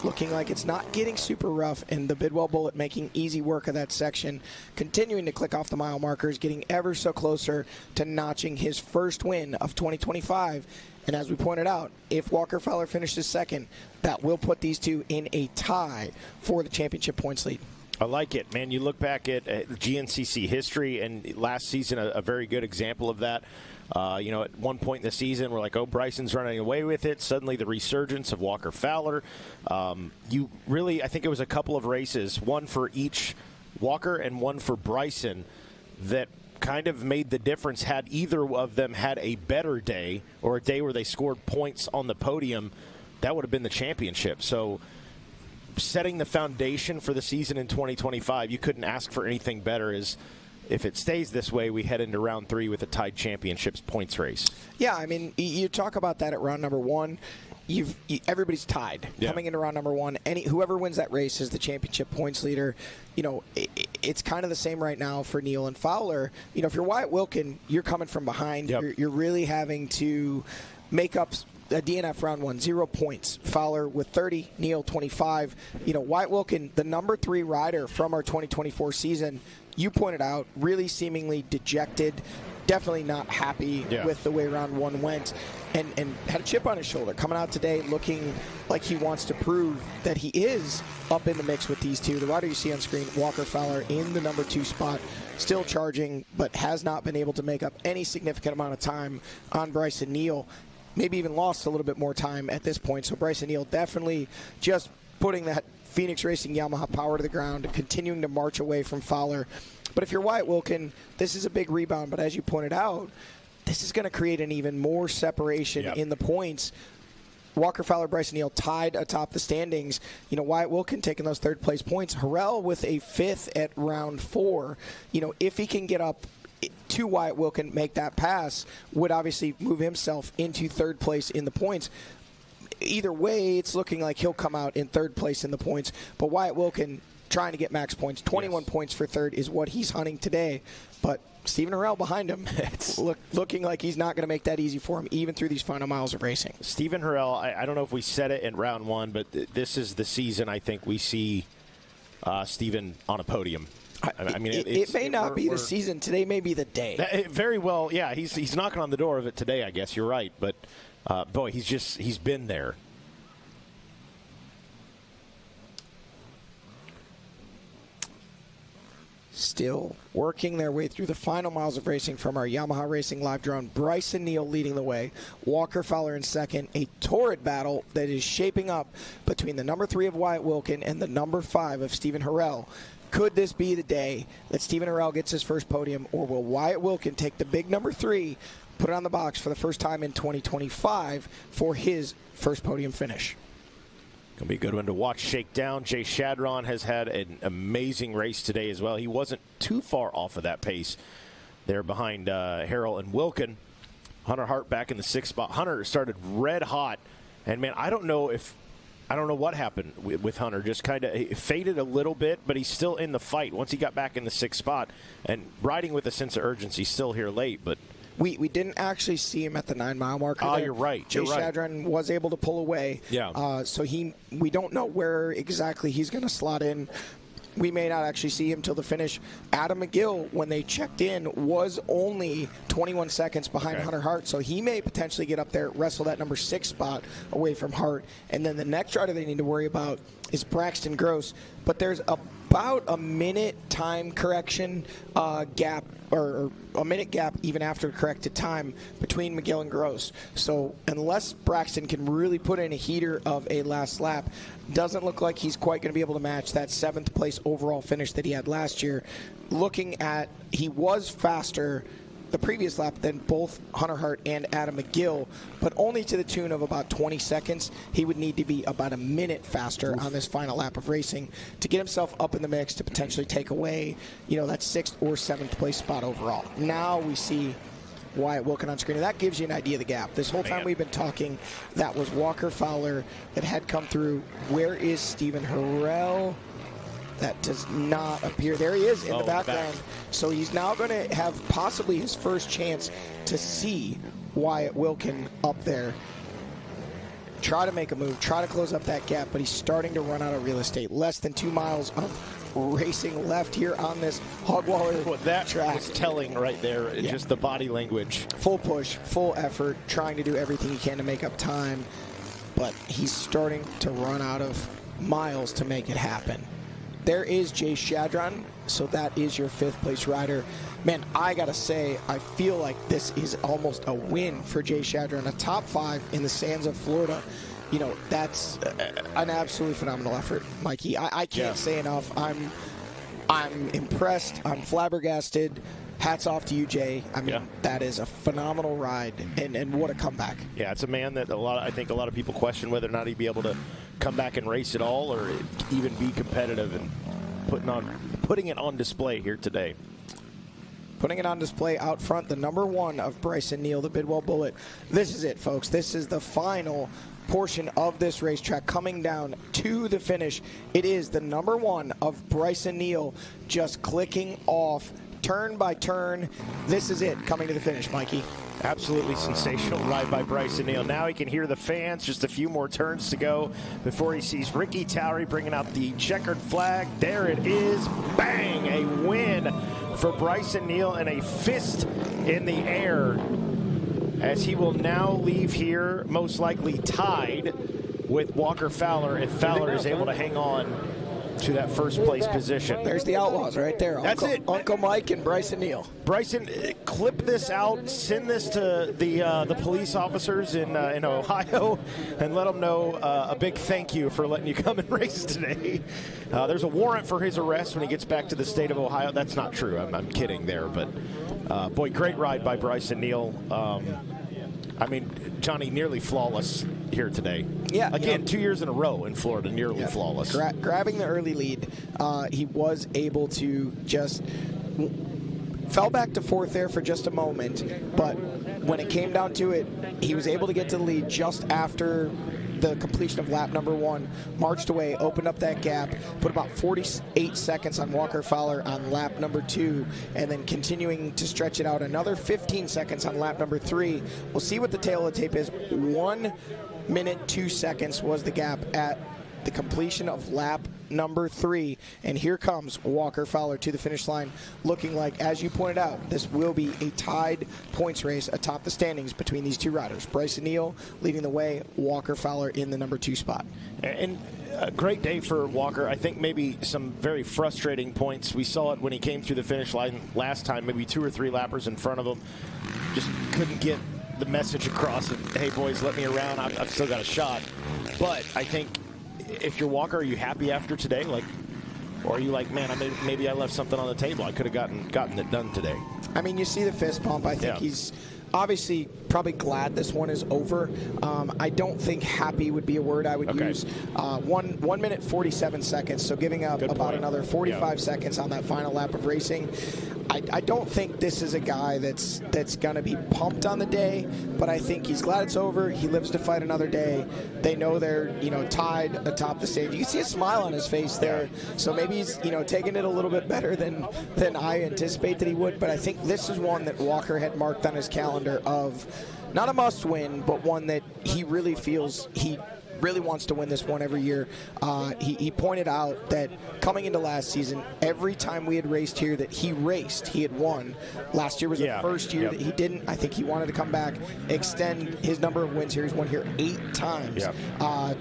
Looking like it's not getting super rough, and the Bidwell Bullet making easy work of that section, continuing to click off the mile markers, getting ever so closer to notching his first win of 2025. And as we pointed out, if Walker Fowler finishes second, that will put these two in a tie for the championship points lead. I like it, man. You look back at GNCC history, and last season a very good example of that. At one point in the season, we're like, oh, Bryson's running away with it. Suddenly the resurgence of Walker Fowler. I think it was a couple of races, one for each Walker and one for Bryson, that kind of made the difference. Had either of them had a better day or a day where they scored points on the podium, that would have been the championship. So setting the foundation for the season in 2025, you couldn't ask for anything better. Is if it stays this way, we head into round 3 with a tied championships points race. Yeah, I mean, you talk about that at round number 1. Everybody's tied coming into round number 1. Whoever wins that race is the championship points leader. It's kind of the same right now for Neal and Fowler. If you're Wyatt Wilkin, you're coming from behind. You're really having to make up a DNF round 1, 0 points. Fowler with 30, Neal 25. Wyatt Wilkin, the number 3 rider from our 2024 season, you pointed out, really seemingly dejected, definitely not happy with the way round 1 went, and had a chip on his shoulder. Coming out today looking like he wants to prove that he is up in the mix with these two. The rider you see on screen, Walker Fowler, in the number 2 spot, still charging, but has not been able to make up any significant amount of time on Bryson Neal. Maybe even lost a little bit more time at this point. So Bryson Neal definitely just putting that Phoenix Racing Yamaha power to the ground, continuing to march away from Fowler. But if you're Wyatt Wilkin, this is a big rebound. But as you pointed out, this is going to create an even more separation in the points. Walker Fowler, Bryson Neal tied atop the standings. Wyatt Wilkin taking those third-place points. Harrell with a 5th at round 4. If he can get up to Wyatt Wilkin, make that pass, would obviously move himself into 3rd place in the points. Either way, it's looking like he'll come out in 3rd place in the points. But Wyatt Wilkin trying to get max points. 21 points for 3rd is what he's hunting today. But Stephen Harrell behind him, it's looking like he's not going to make that easy for him, even through these final miles of racing. Stephen Harrell, I don't know if we said it in round 1, but this is the season I think we see Stephen on a podium. I mean, it may not be the season. Today may be the day. Very well, yeah. He's knocking on the door of it today, I guess. You're right. But, boy, he's been there. Still working their way through the final miles of racing from our Yamaha Racing Live drone. Bryson Neal leading the way. Walker Fowler in second. A torrid battle that is shaping up between the number 3 of Wyatt Wilkin and the number 5 of Stephen Harrell. Could this be the day that Stephen Harrell gets his first podium, or will Wyatt Wilkin take the big number 3, put it on the box for the first time in 2025 for his first podium finish? Going to be a good one to watch shake down. Jay Shadron has had an amazing race today as well. He wasn't too far off of that pace there behind Harrell and Wilkin. Hunter Hart back in the 6th spot. Hunter started red hot, and man, I don't know what happened with Hunter. Just kind of faded a little bit, but he's still in the fight once he got back in the 6th spot and riding with a sense of urgency. Still here late, but we didn't actually see him at the 9-mile marker. Oh, you're right. Jay Shadron was able to pull away. Yeah. So we don't know where exactly he's going to slot in we may not actually see him till the finish. Adam McGill, when they checked in, was only 21 seconds behind Hunter Hart, so he may potentially get up there, wrestle that number 6 spot away from Hart. And then the next rider they need to worry about is Braxton Gross. But there's about a minute time correction gap, or a minute gap even after corrected time between McGill and Gross. So unless Braxton can really put in a heater of a last lap, doesn't look like he's quite going to be able to match that 7th place overall finish that he had last year. Looking at, he was faster the previous lap than both Hunter Hart and Adam McGill, but only to the tune of about 20 seconds. He would need to be about a minute faster on this final lap of racing to get himself up in the mix to potentially take away, that 6th or 7th place spot overall. Now we see Wyatt Wilkin on screen, and that gives you an idea of the gap. This whole time we've been talking, that was Walker Fowler that had come through. Where is Stephen Harrell? That does not appear. There he is in the background. So he's now going to have possibly his first chance to see Wyatt Wilkin up there. Try to make a move, try to close up that gap, but he's starting to run out of real estate. Less than 2 miles of racing left here on this Hogwaller that track. Was telling right there, just the body language. Full push, full effort, trying to do everything he can to make up time, but he's starting to run out of miles to make it happen. There is Jay Shadron, so that is your 5th place rider. Man, I gotta say, I feel like this is almost a win for Jay Shadron. A top 5 in the sands of Florida. That's an absolutely phenomenal effort, Mikey. I can't say enough. I'm impressed. I'm flabbergasted. Hats off to you, Jay. I mean, that is a phenomenal ride, and what a comeback. Yeah, it's a man that I think a lot of people question whether or not he'd be able to come back and race at all, or even be competitive, and putting it on display here today. Putting it on display out front, the number 1 of Bryson Neal, the Bidwell Bullet. This is it, folks. This is the final portion of this racetrack coming down to the finish. It is the number 1 of Bryson Neal just clicking off turn by turn. This is it coming to the finish, Mikey. Absolutely sensational ride by Bryson Neal. Now he can hear the fans. Just a few more turns to go before he sees Ricky Towery bringing out the checkered flag. There it is. Bang! A win for Bryson Neal, and a fist in the air as he will now leave here most likely tied with Walker Fowler if Fowler is able to hang on to that first place position. There's the Outlaws right there. That's it. Uncle Mike and Bryson Neal. Bryson, clip this out, send this to the police officers in Ohio, and let them know a big thank you for letting you come and race today. There's a warrant for his arrest when he gets back to the state of Ohio. That's not true. I'm kidding there, but boy, great ride by Bryson Neal. Johnny, nearly flawless here today. Yeah. Again, 2 years in a row in Florida, nearly flawless. Grabbing the early lead, he was able to just fell back to 4th there for just a moment, but when it came down to it, he was able to get to the lead just after the completion of lap number 1, marched away, opened up that gap, put about 48 seconds on Walker Fowler on lap number 2, and then continuing to stretch it out another 15 seconds on lap number 3. We'll see what the tail of the tape is. 1 minute 2 seconds was the gap at the completion of lap number 3, and here comes Walker Fowler to the finish line, looking like, as you pointed out, this will be a tied points race atop the standings between these two riders. Bryson Neal leading the way, Walker Fowler in the number 2 spot. And a great day for Walker. I think maybe some very frustrating points. We saw it when he came through the finish line last time, maybe 2 or 3 lappers in front of him. Just couldn't get the message across that, hey, boys, let me around. I've still got a shot. But I think if you're Walker, are you happy after today? Or are you like, man, maybe I left something on the table. I could have gotten it done today. I mean, you see the fist pump. I think he's obviously probably glad this one is over. I don't think happy would be a word I would use. 1 minute 47 seconds, so giving up about another 45 seconds on that final lap of racing. I don't think this is a guy that's going to be pumped on the day, but I think he's glad it's over. He lives to fight another day. They know they're tied atop the stage. You can see a smile on his face there, so maybe he's taking it a little bit better than I anticipate that he would. But I think this is one that Walker had marked on his calendar of not a must-win, but one that he really feels he really wants to win this one every year. He pointed out that coming into last season, every time we had raced here that he raced, he had won. Last year was the first year that he didn't. I think he wanted to come back, extend his number of wins here. He's won here 8 times.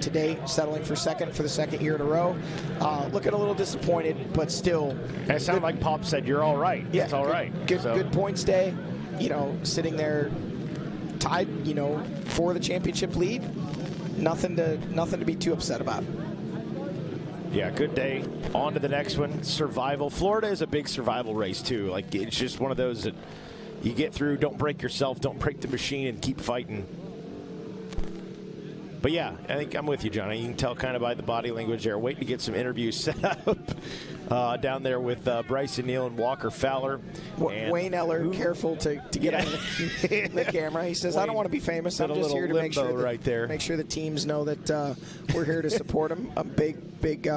Today, settling for second for the second year in a row. Looking a little disappointed, but still. It sounded like Pop said, you're all right. Yeah, it's all right. Good points day. You know, sitting there tied, you know, for the championship lead. Nothing to be too upset about. Yeah, good day. On to the next one. Survival. Florida is a big survival race, too. Like, it's just one of those that you get through, don't break yourself, don't break the machine, and keep fighting. But yeah, I think I'm with you, Johnny. You can tell kind of by the body language there. Waiting to get some interviews set up down there with Bryson Neal and Walker Fowler. Wayne Eller, careful to get on the camera. He says, I don't want to be famous. I'm just here to make sure that teams know that we're here to support them. A big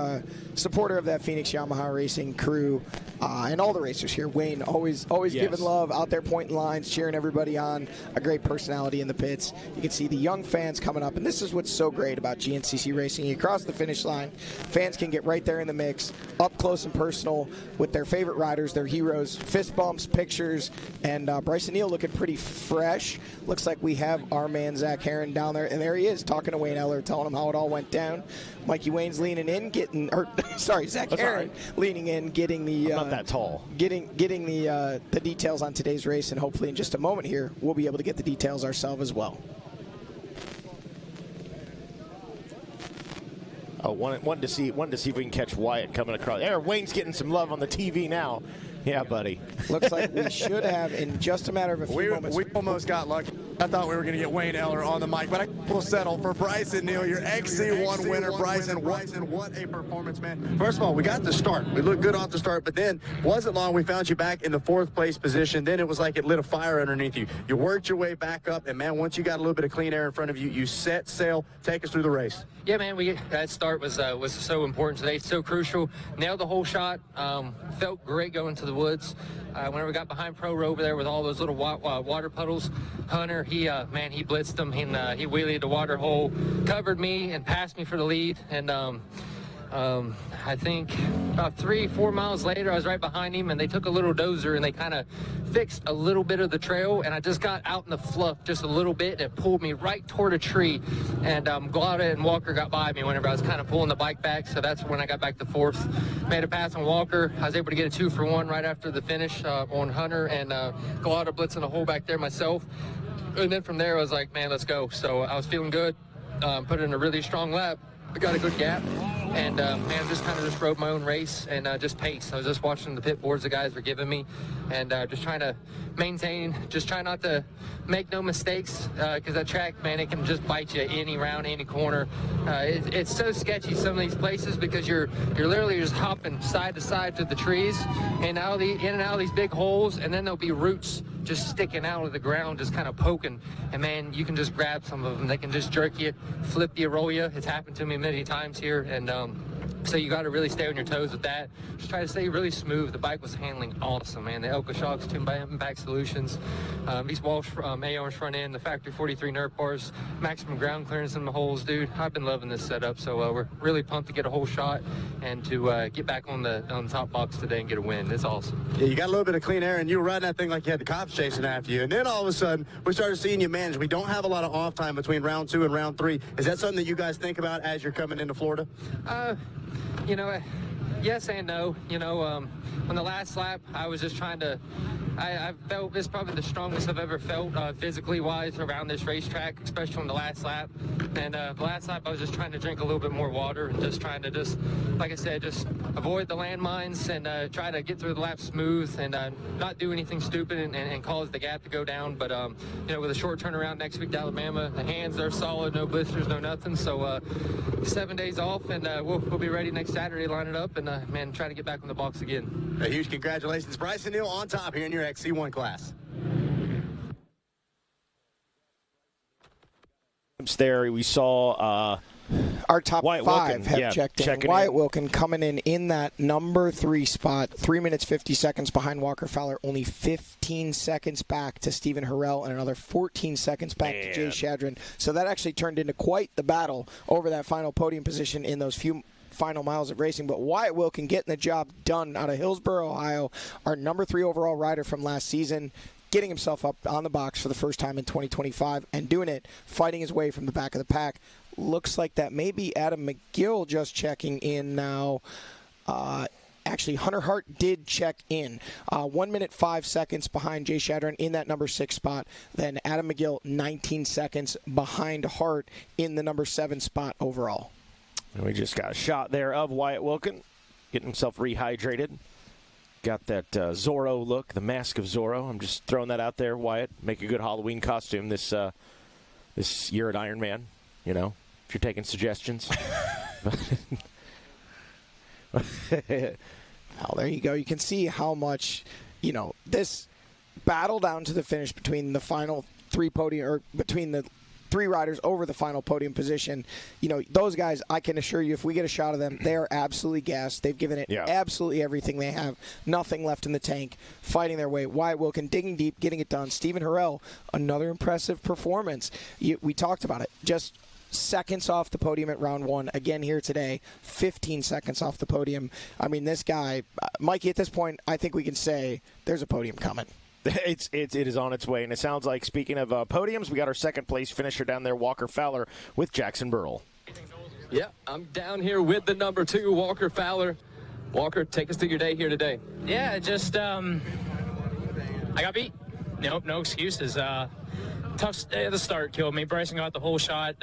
supporter of that Phoenix Yamaha Racing crew and all the racers here. Wayne always giving love, out there pointing lines, cheering everybody on. A great personality in the pits. You can see the young fans coming up, and this is what's so great about GNCC Racing. You cross the finish line, fans can get right there in the mix, up close and personal with their favorite riders, their heroes, fist bumps, pictures, and Bryson Neal looking pretty fresh. Looks like we have our man Zach Herron down there, and there he is talking to Wayne Eller, telling him how it all went down. Mikey Wayne's leaning in, Zach Herron leaning in, getting the not that tall, getting the details on today's race, and hopefully in just a moment here we'll be able to get the details ourselves as well. Oh, wanted to see if we can catch Wyatt coming across. There, Wayne's getting some love on the TV now. Yeah, buddy. Looks like we should have in just a matter of a few moments. We almost got lucky. I thought we were going to get Wayne Eller on the mic, but I will settle for Bryson Neal, your XC1 winner. Bryson, what a performance, man. First of all, we got the start. We looked good off the start, but then wasn't long. We found you back in the 4th place position. Then it was like it lit a fire underneath you. You worked your way back up, and, man, once you got a little bit of clean air in front of you, you set sail. Take us through the race. Yeah, man, that start was so important today, so crucial. Nailed the whole shot. Felt great going to the woods. Whenever we got behind Pro Row over there with all those little water puddles, Hunter, he blitzed him. He wheelied the water hole, covered me, and passed me for the lead. And I think about 3-4 miles later, I was right behind him, and they took a little dozer and they kind of fixed a little bit of the trail, and I just got out in the fluff just a little bit, and it pulled me right toward a tree. And Glada and Walker got by me whenever I was kind of pulling the bike back, so that's when I got back to 4th. Made a pass on Walker. I was able to get a 2-for-1 right after the finish on Hunter, and Glada blitzing a hole back there myself. And then from there, I was like, man, let's go. So I was feeling good, put in a really strong lap. I got a good gap. And, man, just rode my own race and just pace. I was just watching the pit boards the guys were giving me and just trying to maintain, just try not to make no mistakes because that track, man, it can just bite you any round, any corner. It's so sketchy, some of these places, because you're literally just hopping side to side to the trees and in and out of these big holes, and then there'll be roots just sticking out of the ground, just kind of poking. And, man, you can just grab some of them. They can just jerk you, flip you, roll you. It's happened to me many times here. And so you got to really stay on your toes with that. Just try to stay really smooth. The bike was handling awesome, man. The Elka Shocks, Tim Back Solutions, these Walsh ARMs front end, the Factory 43 nerf bars, maximum ground clearance in the holes, dude. I've been loving this setup. So we're really pumped to get a whole shot and to get back on the top box today and get a win. It's awesome. Yeah, you got a little bit of clean air, and you were riding that thing like you had the cops chasing after you. And then all of a sudden, we started seeing you manage. We don't have a lot of off time between round 2 and round 3. Is that something that you guys think about as you're coming into Florida? You know, yes and no. You know, on the last lap, I was just trying to, I felt this is probably the strongest I've ever felt physically wise around this racetrack, especially on the last lap. And the last lap, I was just trying to drink a little bit more water and just trying to like I said, just avoid the landmines and try to get through the lap smooth and not do anything stupid and cause the gap to go down. But, you know, with a short turnaround next week to Alabama, the hands are solid, no blisters, no nothing. So 7 days off, and we'll be ready next Saturday, line it up, and, man, try to get back on the box again. A huge congratulations. Bryson Neal on top here in your XC1 class. There we saw Our top Wyatt 5 Wilkin, have checked in. checking Wyatt in. Wilkin coming in that number 3 spot, 3 minutes 50 seconds behind Walker Fowler, only 15 seconds back to Stephen Harrell, and another 14 seconds back to Jay Shadron. So that actually turned into quite the battle over that final podium position in those few final miles of racing. But Wyatt Wilkin getting the job done out of Hillsboro, Ohio, our number 3 overall rider from last season, getting himself up on the box for the first time in 2025 and doing it, fighting his way from the back of the pack. Looks like that may be Adam McGill just checking in now. Actually, Hunter Hart did check in. 1 minute 5 seconds behind Jay Shadron in that number 6 spot. Then Adam McGill 19 seconds behind Hart in the number 7 spot overall. And we just got a shot there of Wyatt Wilkin getting himself rehydrated. Got that Zorro look, the mask of Zorro. I'm just throwing that out there, Wyatt. Make a good Halloween costume this year at Ironman, you know, if you're taking suggestions. Well, there you go. You can see how much, you know, this battle down to the finish between the final 3 podium, or between the 3 riders over the final podium position. You know, those guys, I can assure you, if we get a shot of them, they are absolutely gassed. They've given it absolutely everything they have. Nothing left in the tank, fighting their way. Wyatt Wilkin digging deep, getting it done. Stephen Harrell, another impressive performance. We talked about it. Just seconds off the podium at round 1. Again here today, 15 seconds off the podium. I mean, this guy, Mikey, at this point, I think we can say there's a podium coming. It is on its way, and it sounds like, speaking of podiums, we got our second-place finisher down there, Walker Fowler, with Jackson Burrell. Yeah, I'm down here with the number 2, Walker Fowler. Walker, take us through your day here today. Yeah, just I got beat. Nope, no excuses. Tough day at the start killed me. Bryson got the whole shot.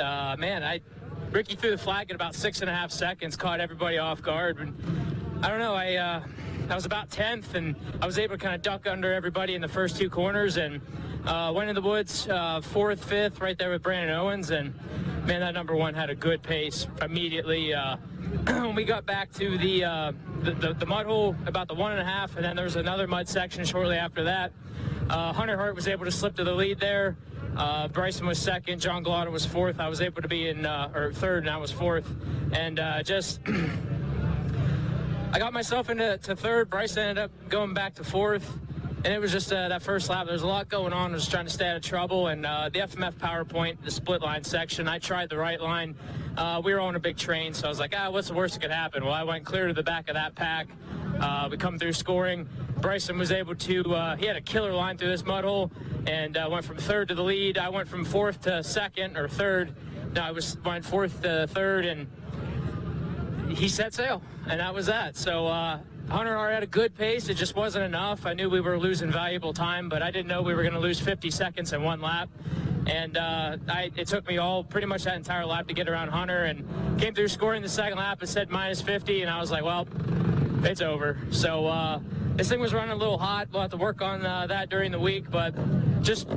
Ricky threw the flag at about 6.5 seconds, caught everybody off guard. And I don't know, I was about 10th, and I was able to kind of duck under everybody in the first 2 corners, and went in the woods 4th, 5th, right there with Brandon Owens, and man, that number 1 had a good pace immediately. When we got back to the mud hole, about the 1.5, and then there was another mud section shortly after that. Hunter Hart was able to slip to the lead there. Bryson was 2nd. John Gallardo was 4th. I was able to be in 3rd, and I was 4th. And I got myself into 3rd. Bryson ended up going back to 4th. And it was just that first lap. There was a lot going on. I was trying to stay out of trouble. And the FMF PowerPoint, the split line section, I tried the right line. We were on a big train, so I was like, what's the worst that could happen? Well, I went clear to the back of that pack. We come through scoring. Bryson was able to, he had a killer line through this mud hole, and went from 3rd to the lead. I went from 4th to 2nd, or 3rd. No, I went 4th to 3rd, and he set sail, and that was that. So Hunter Hart had a good pace. It just wasn't enough. I knew we were losing valuable time, but I didn't know we were going to lose 50 seconds in 1 lap. And it took me pretty much that entire lap to get around Hunter, and came through scoring the 2nd lap. It said minus 50, and I was like, well, it's over. So this thing was running a little hot. We'll have to work on that during the week, but just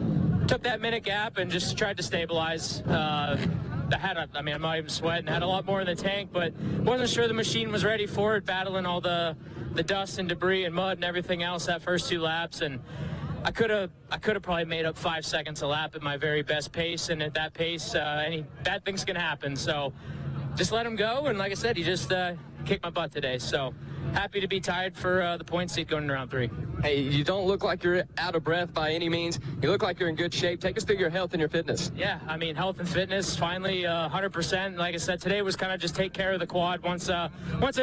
took that minute gap and just tried to stabilize. I'm not even sweating. Had a lot more in the tank, but wasn't sure the machine was ready for it, battling all the dust and debris and mud and everything else that first 2 laps. And I could have probably made up 5 seconds a lap at my very best pace, and at that pace, any bad things can happen. So just let him go, and like I said, he just kicked my butt today. So happy to be tied for the point seed going into round 3. Hey, you don't look like you're out of breath by any means. You look like you're in good shape. Take us through your health and your fitness. Yeah, I mean, health and fitness, finally 100%. Like I said, today was kind of just take care of the quad. Once I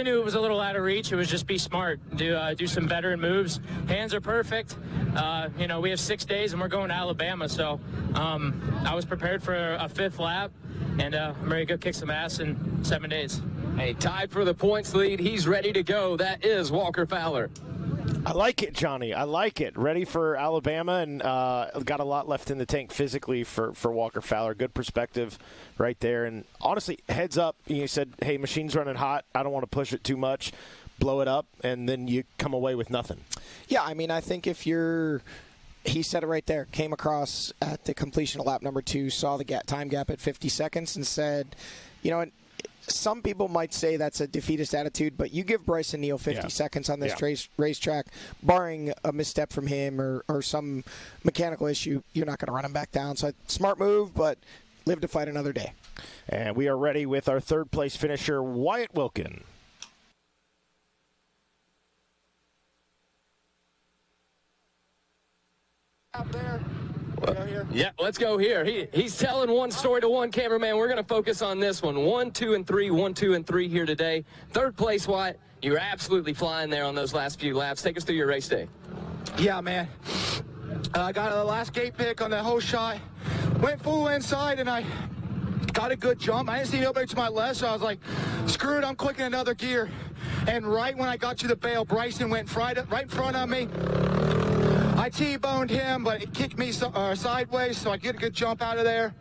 knew it was a little out of reach, it was just be smart, do some veteran moves. Hands are perfect. We have 6 days, and we're going to Alabama, so I was prepared for a 5th lap, and I'm ready to go kick some ass in 7 days. Hey, tied for the points lead. He's ready to go. That is Walker Fowler. I like it, Johnny. I like it. Ready for Alabama, and got a lot left in the tank physically for Walker Fowler. Good perspective right there. And honestly, heads up, you said, hey, machine's running hot. I don't want to push it too much. Blow it up, and then you come away with nothing. Yeah, I mean, I think if you're – he said it right there. Came across at the completion of lap number 2, saw the time gap at 50 seconds and said, some people might say that's a defeatist attitude, but you give Bryson Neal 50 seconds on this racetrack, barring a misstep from him or some mechanical issue, you're not going to run him back down. So smart move, but live to fight another day. And we are ready with our third-place finisher, Wyatt Wilkin. Out there. Yeah, let's go here. He's telling one story to one cameraman. We're going to focus on this one. 1, 2, and 3. 1, 2, and 3 here today. Third place, Wyatt. You were absolutely flying there on those last few laps. Take us through your race day. Yeah, man. I got a last gate pick on the Holeshot. Went full inside, and I got a good jump. I didn't see nobody to my left, so I was like, screw it, I'm clicking another gear. And right when I got to the bail, Bryson went right in front of me. I T-boned him, but it kicked me sideways, so I get a good jump out of there.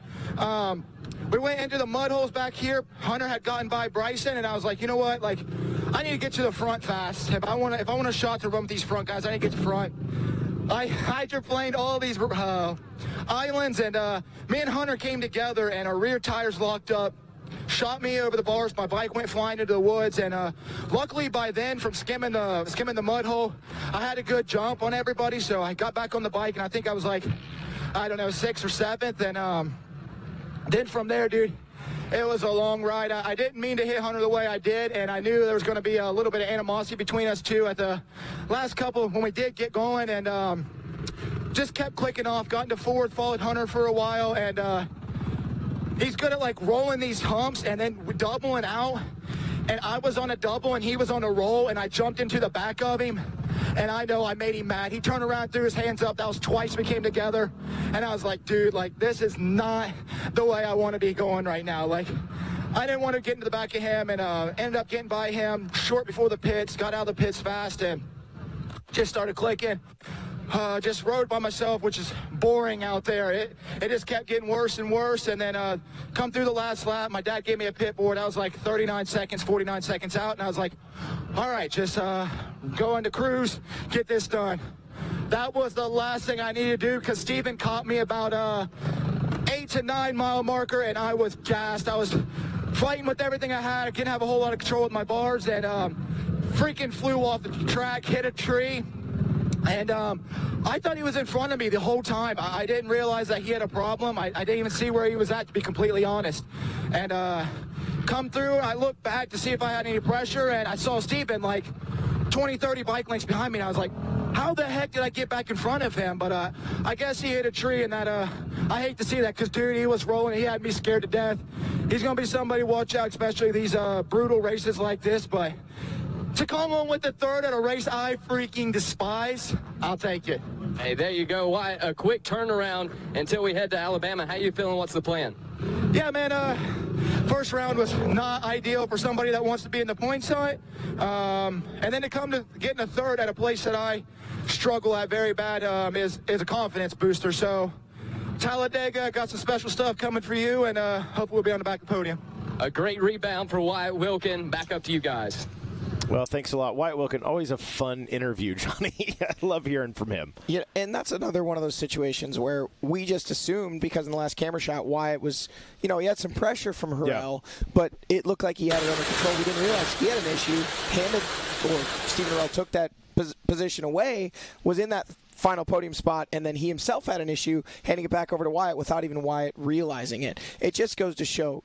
We went into the mud holes back here. Hunter had gotten by Bryson, and I was like, you know what? Like, I need to get to the front fast. If I want a shot to run with these front guys, I need to get to the front. I hydroplaned all these islands, and me and Hunter came together, and our rear tires locked up. Shot me over the bars. My bike went flying into the woods, and luckily by then, from skimming the mud hole, I had a good jump on everybody. So I got back on the bike, and I think I was like, I don't know, 6th or 7th, and then from there, dude, it was a long ride. I didn't mean to hit Hunter the way I did, and I knew there was going to be a little bit of animosity between us two at the last couple when we did get going, and just kept clicking off. Got into 4th, followed Hunter for a while, and he's good at like rolling these humps and then doubling out. And I was on a double and he was on a roll, and I jumped into the back of him. And I know I made him mad. He turned around, threw his hands up. That was twice we came together. And I was like, dude, like, this is not the way I want to be going right now. Like, I didn't want to get into the back of him, and ended up getting by him short before the pits. Got out of the pits fast and just started clicking. Just rode by myself, which is boring out there. It just kept getting worse and worse, and then come through the last lap. My dad gave me a pit board. I was like 39 seconds, 49 seconds out, and I was like, all right, just go into cruise, get this done. That was the last thing I needed to do, because Steven caught me about 8 to 9 mile marker, and I was gassed. I was fighting with everything I had. I didn't have a whole lot of control with my bars, and freaking flew off the track, hit a tree. And I thought he was in front of me the whole time. I didn't realize that he had a problem. I didn't even see where he was at, to be completely honest. And come through, I looked back to see if I had any pressure, and I saw Steven like 20, 30 bike lengths behind me, and I was like, how the heck did I get back in front of him? But I guess he hit a tree, and that I hate to see that, because, dude, he was rolling. He had me scared to death. He's going to be somebody to watch out, especially these brutal races like this, but to come on with the third at a race I freaking despise, I'll take it. Hey, there you go. Why a quick turnaround until we head to Alabama. How you feeling? What's the plan? Yeah, man, first round was not ideal for somebody that wants to be in the point side. And then to come to getting a third at a place that I struggle at very bad is a confidence booster. So Talladega, got some special stuff coming for you, and hopefully we'll be on the back of the podium. A great rebound for Wyatt Wilkin. Back up to you guys. Well, thanks a lot. Wyatt Wilkin, always a fun interview, Johnny. I love hearing from him. Yeah, and that's another one of those situations where we just assumed, because in the last camera shot, Wyatt was, he had some pressure from Harrell, but it looked like he had it under control. We didn't realize he had an issue. Stephen Harrell took that position away, was in that final podium spot, and then he himself had an issue handing it back over to Wyatt without even Wyatt realizing it. It just goes to show,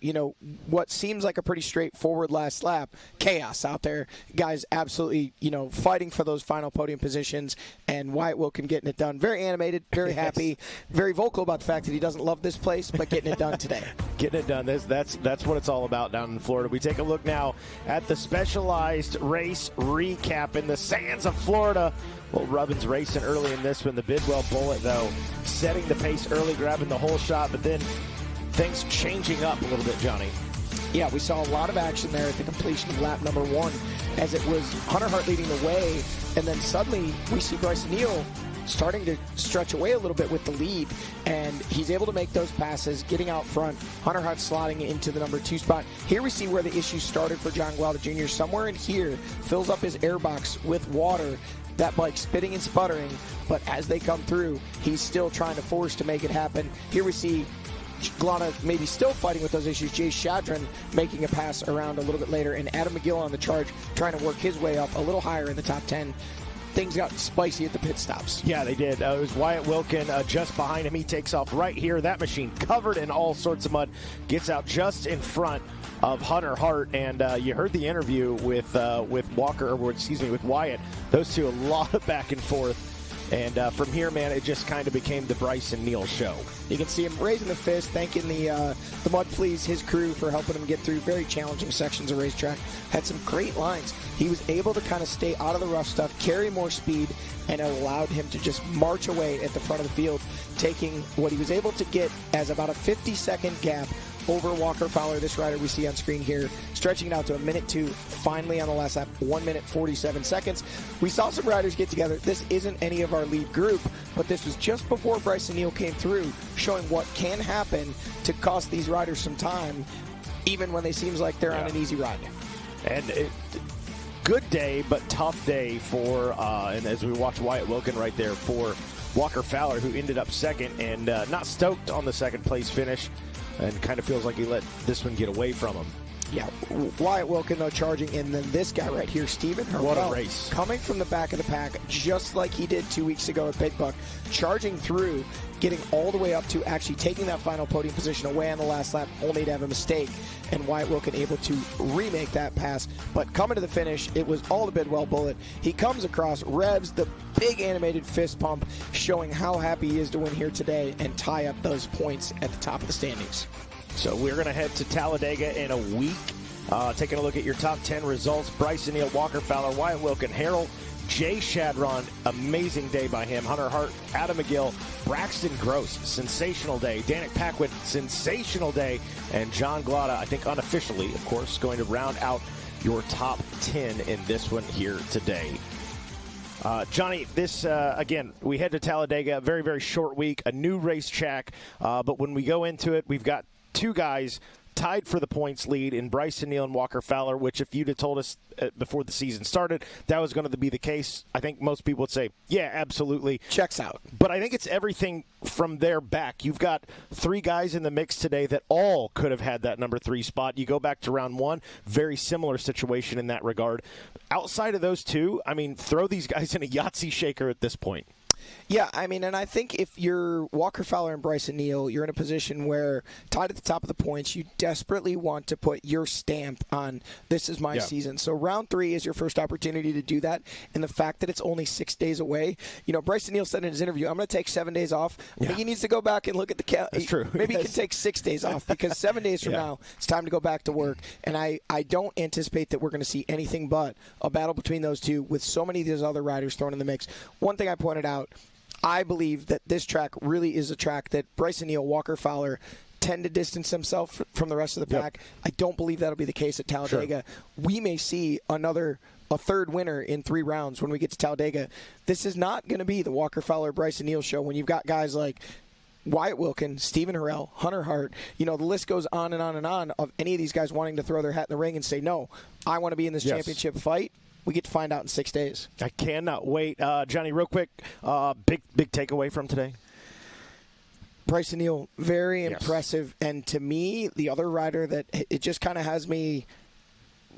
what seems like a pretty straightforward last lap, chaos out there. Guys absolutely, fighting for those final podium positions, and Wyatt Wilkin getting it done. Very animated, very happy, very vocal about the fact that he doesn't love this place, but getting it done today. Getting it done. That's what it's all about down in Florida. We take a look now at the Specialized race recap in the sands of Florida. Well, Rubbins racing early in this one. The Bidwell Bullet, though, setting the pace early, grabbing the whole shot, but then things changing up a little bit, Johnny. Yeah, we saw a lot of action there at the completion of lap number 1, as it was Hunter Hart leading the way, and then suddenly we see Bryson Neal starting to stretch away a little bit with the lead, and he's able to make those passes, getting out front. Hunter Hart slotting into the number 2 spot. Here we see where the issue started for John Gualda Jr. Somewhere in here, fills up his airbox with water. That bike spitting and sputtering, but as they come through, he's still trying to force to make it happen. Here we see Glana maybe still fighting with those issues. Jay Shadron making a pass around a little bit later, and Adam McGill on the charge trying to work his way up a little higher in the top 10. things got spicy at the pit stops. Yeah, they did. It was Wyatt Wilkin just behind him. He takes off right here. That machine covered in all sorts of mud gets out just in front of Hunter Hart, and you heard the interview with Wyatt. Those two, a lot of back and forth. And from here, man, it just kind of became the Bryson Neal show. You can see him raising the fist, thanking the Mud Fleas, his crew, for helping him get through very challenging sections of racetrack. Had some great lines. He was able to kind of stay out of the rough stuff, carry more speed, and it allowed him to just march away at the front of the field, taking what he was able to get as about a 50-second gap over Walker Fowler, this rider we see on screen here, stretching it out to 1:02, finally on the last lap, 1 minute 47 seconds. We saw some riders get together. This isn't any of our lead group, but this was just before Bryson Neal came through, showing what can happen to cost these riders some time, even when they seems like they're on an easy ride. And good day, but tough day for, and as we watch Wyatt Wilkin right there, for Walker Fowler, who ended up second and not stoked on the second place finish. And kind of feels like he let this one get away from him. Yeah, Wyatt Wilkin, though, charging, and then this guy right here, Stephen Harrell. What a race. Coming from the back of the pack, just like he did 2 weeks ago at Big Buck, charging through, getting all the way up to actually taking that final podium position away on the last lap, only to have a mistake, and Wyatt Wilkin able to remake that pass. But coming to the finish, it was all the Bidwell bullet. He comes across, revs the big animated fist pump, showing how happy he is to win here today and tie up those points at the top of the standings. So we're going to head to Talladega in a week, taking a look at your top 10 results. Bryson Neal, Walker Fowler, Wyatt Wilkin, Harold, Jay Shadron, amazing day by him. Hunter Hart, Adam McGill, Braxton Gross, sensational day. Danik Paquin, sensational day. And John Glada, I think unofficially, of course, going to round out your top 10 in this one here today. Johnny, this, again, we head to Talladega, a very, very short week, a new racetrack. But when we go into it, we've got two guys tied for the points lead in Bryson Neal and Walker Fowler, which if you'd have told us before the season started that was going to be the case, I think most people would say, yeah, absolutely. Checks out. But I think it's everything from there back. You've got three guys in the mix today that all could have had that number 3 spot. You go back to round 1, very similar situation in that regard. Outside of those two, I mean, throw these guys in a Yahtzee shaker at this point. Yeah, I mean, and I think if you're Walker Fowler and Bryson Neal, you're in a position where, tied at the top of the points, you desperately want to put your stamp on this is my season. So round 3 is your first opportunity to do that. And the fact that it's only 6 days away, you know, Bryson Neal said in his interview, I'm going to take 7 days off. I think he needs to go back and look at the calendar. That's true. Maybe he can take 6 days off because 7 days from now, it's time to go back to work. And I don't anticipate that we're going to see anything but a battle between those two with so many of these other riders thrown in the mix. One thing I pointed out, I believe that this track really is a track that Bryson Neal, Walker Fowler tend to distance themselves from the rest of the pack. I don't believe that'll be the case at Talladega. Sure. We may see a third winner in 3 rounds when we get to Talladega. This is not going to be the Walker Fowler, Bryson Neal show when you've got guys like Wyatt Wilkin, Stephen Harrell, Hunter Hart. You know, the list goes on and on and on of any of these guys wanting to throw their hat in the ring and say, no, I want to be in this championship fight. We get to find out in 6 days. I cannot wait. Johnny, real quick, big takeaway from today. Bryson Neal, very impressive. And to me, the other rider that it just kind of has me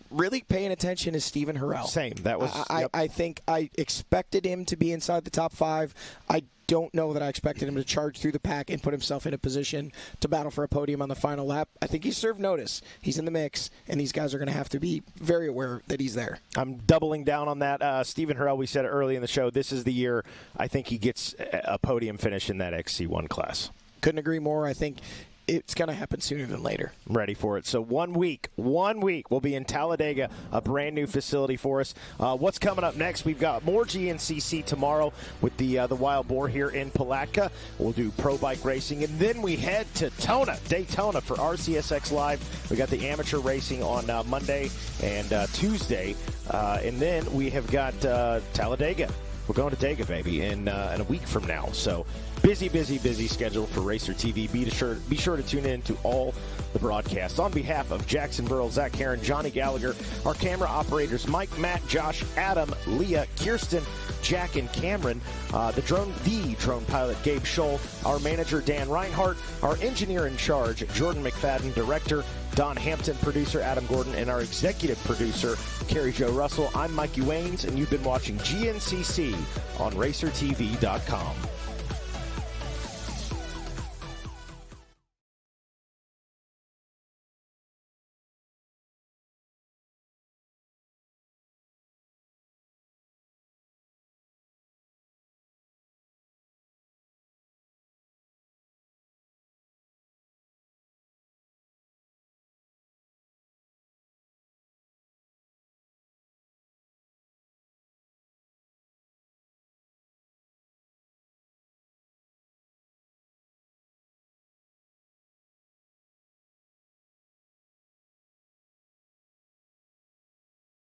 really paying attention is Stephen Harrell. Same. That was. I think I expected him to be inside the top 5. I don't know that I expected him to charge through the pack and put himself in a position to battle for a podium on the final lap. I think he served notice. He's in the mix, and these guys are going to have to be very aware that he's there. I'm doubling down on that. Stephen Harrell, we said it early in the show, this is the year I think he gets a podium finish in that XC1 class. Couldn't agree more. I think it's going to happen sooner than later. I'm ready for it. So 1 week, we'll be in Talladega, a brand new facility for us. What's coming up next? We've got more GNCC tomorrow with the Wild Boar here in Palatka. We'll do pro bike racing, and then we head to Daytona for RCSX Live. We got the amateur racing on Monday and Tuesday, and then we have got Talladega. We're going to Dega, baby, in a week from now. So busy schedule for Racer TV. Be sure to tune in to all the broadcasts. On behalf of Jackson Burrell, Zach Herron, Johnny Gallagher, our camera operators, Mike, Matt, Josh, Adam, Leah, Kirsten, Jack, and Cameron, the drone pilot, Gabe Scholl, our manager, Dan Reinhardt, our engineer in charge, Jordan McFadden, director, Don Hampton, producer Adam Gordon, and our executive producer, Carrie Jo Russell. I'm Mikey Waynes, and you've been watching GNCC on RacerTV.com.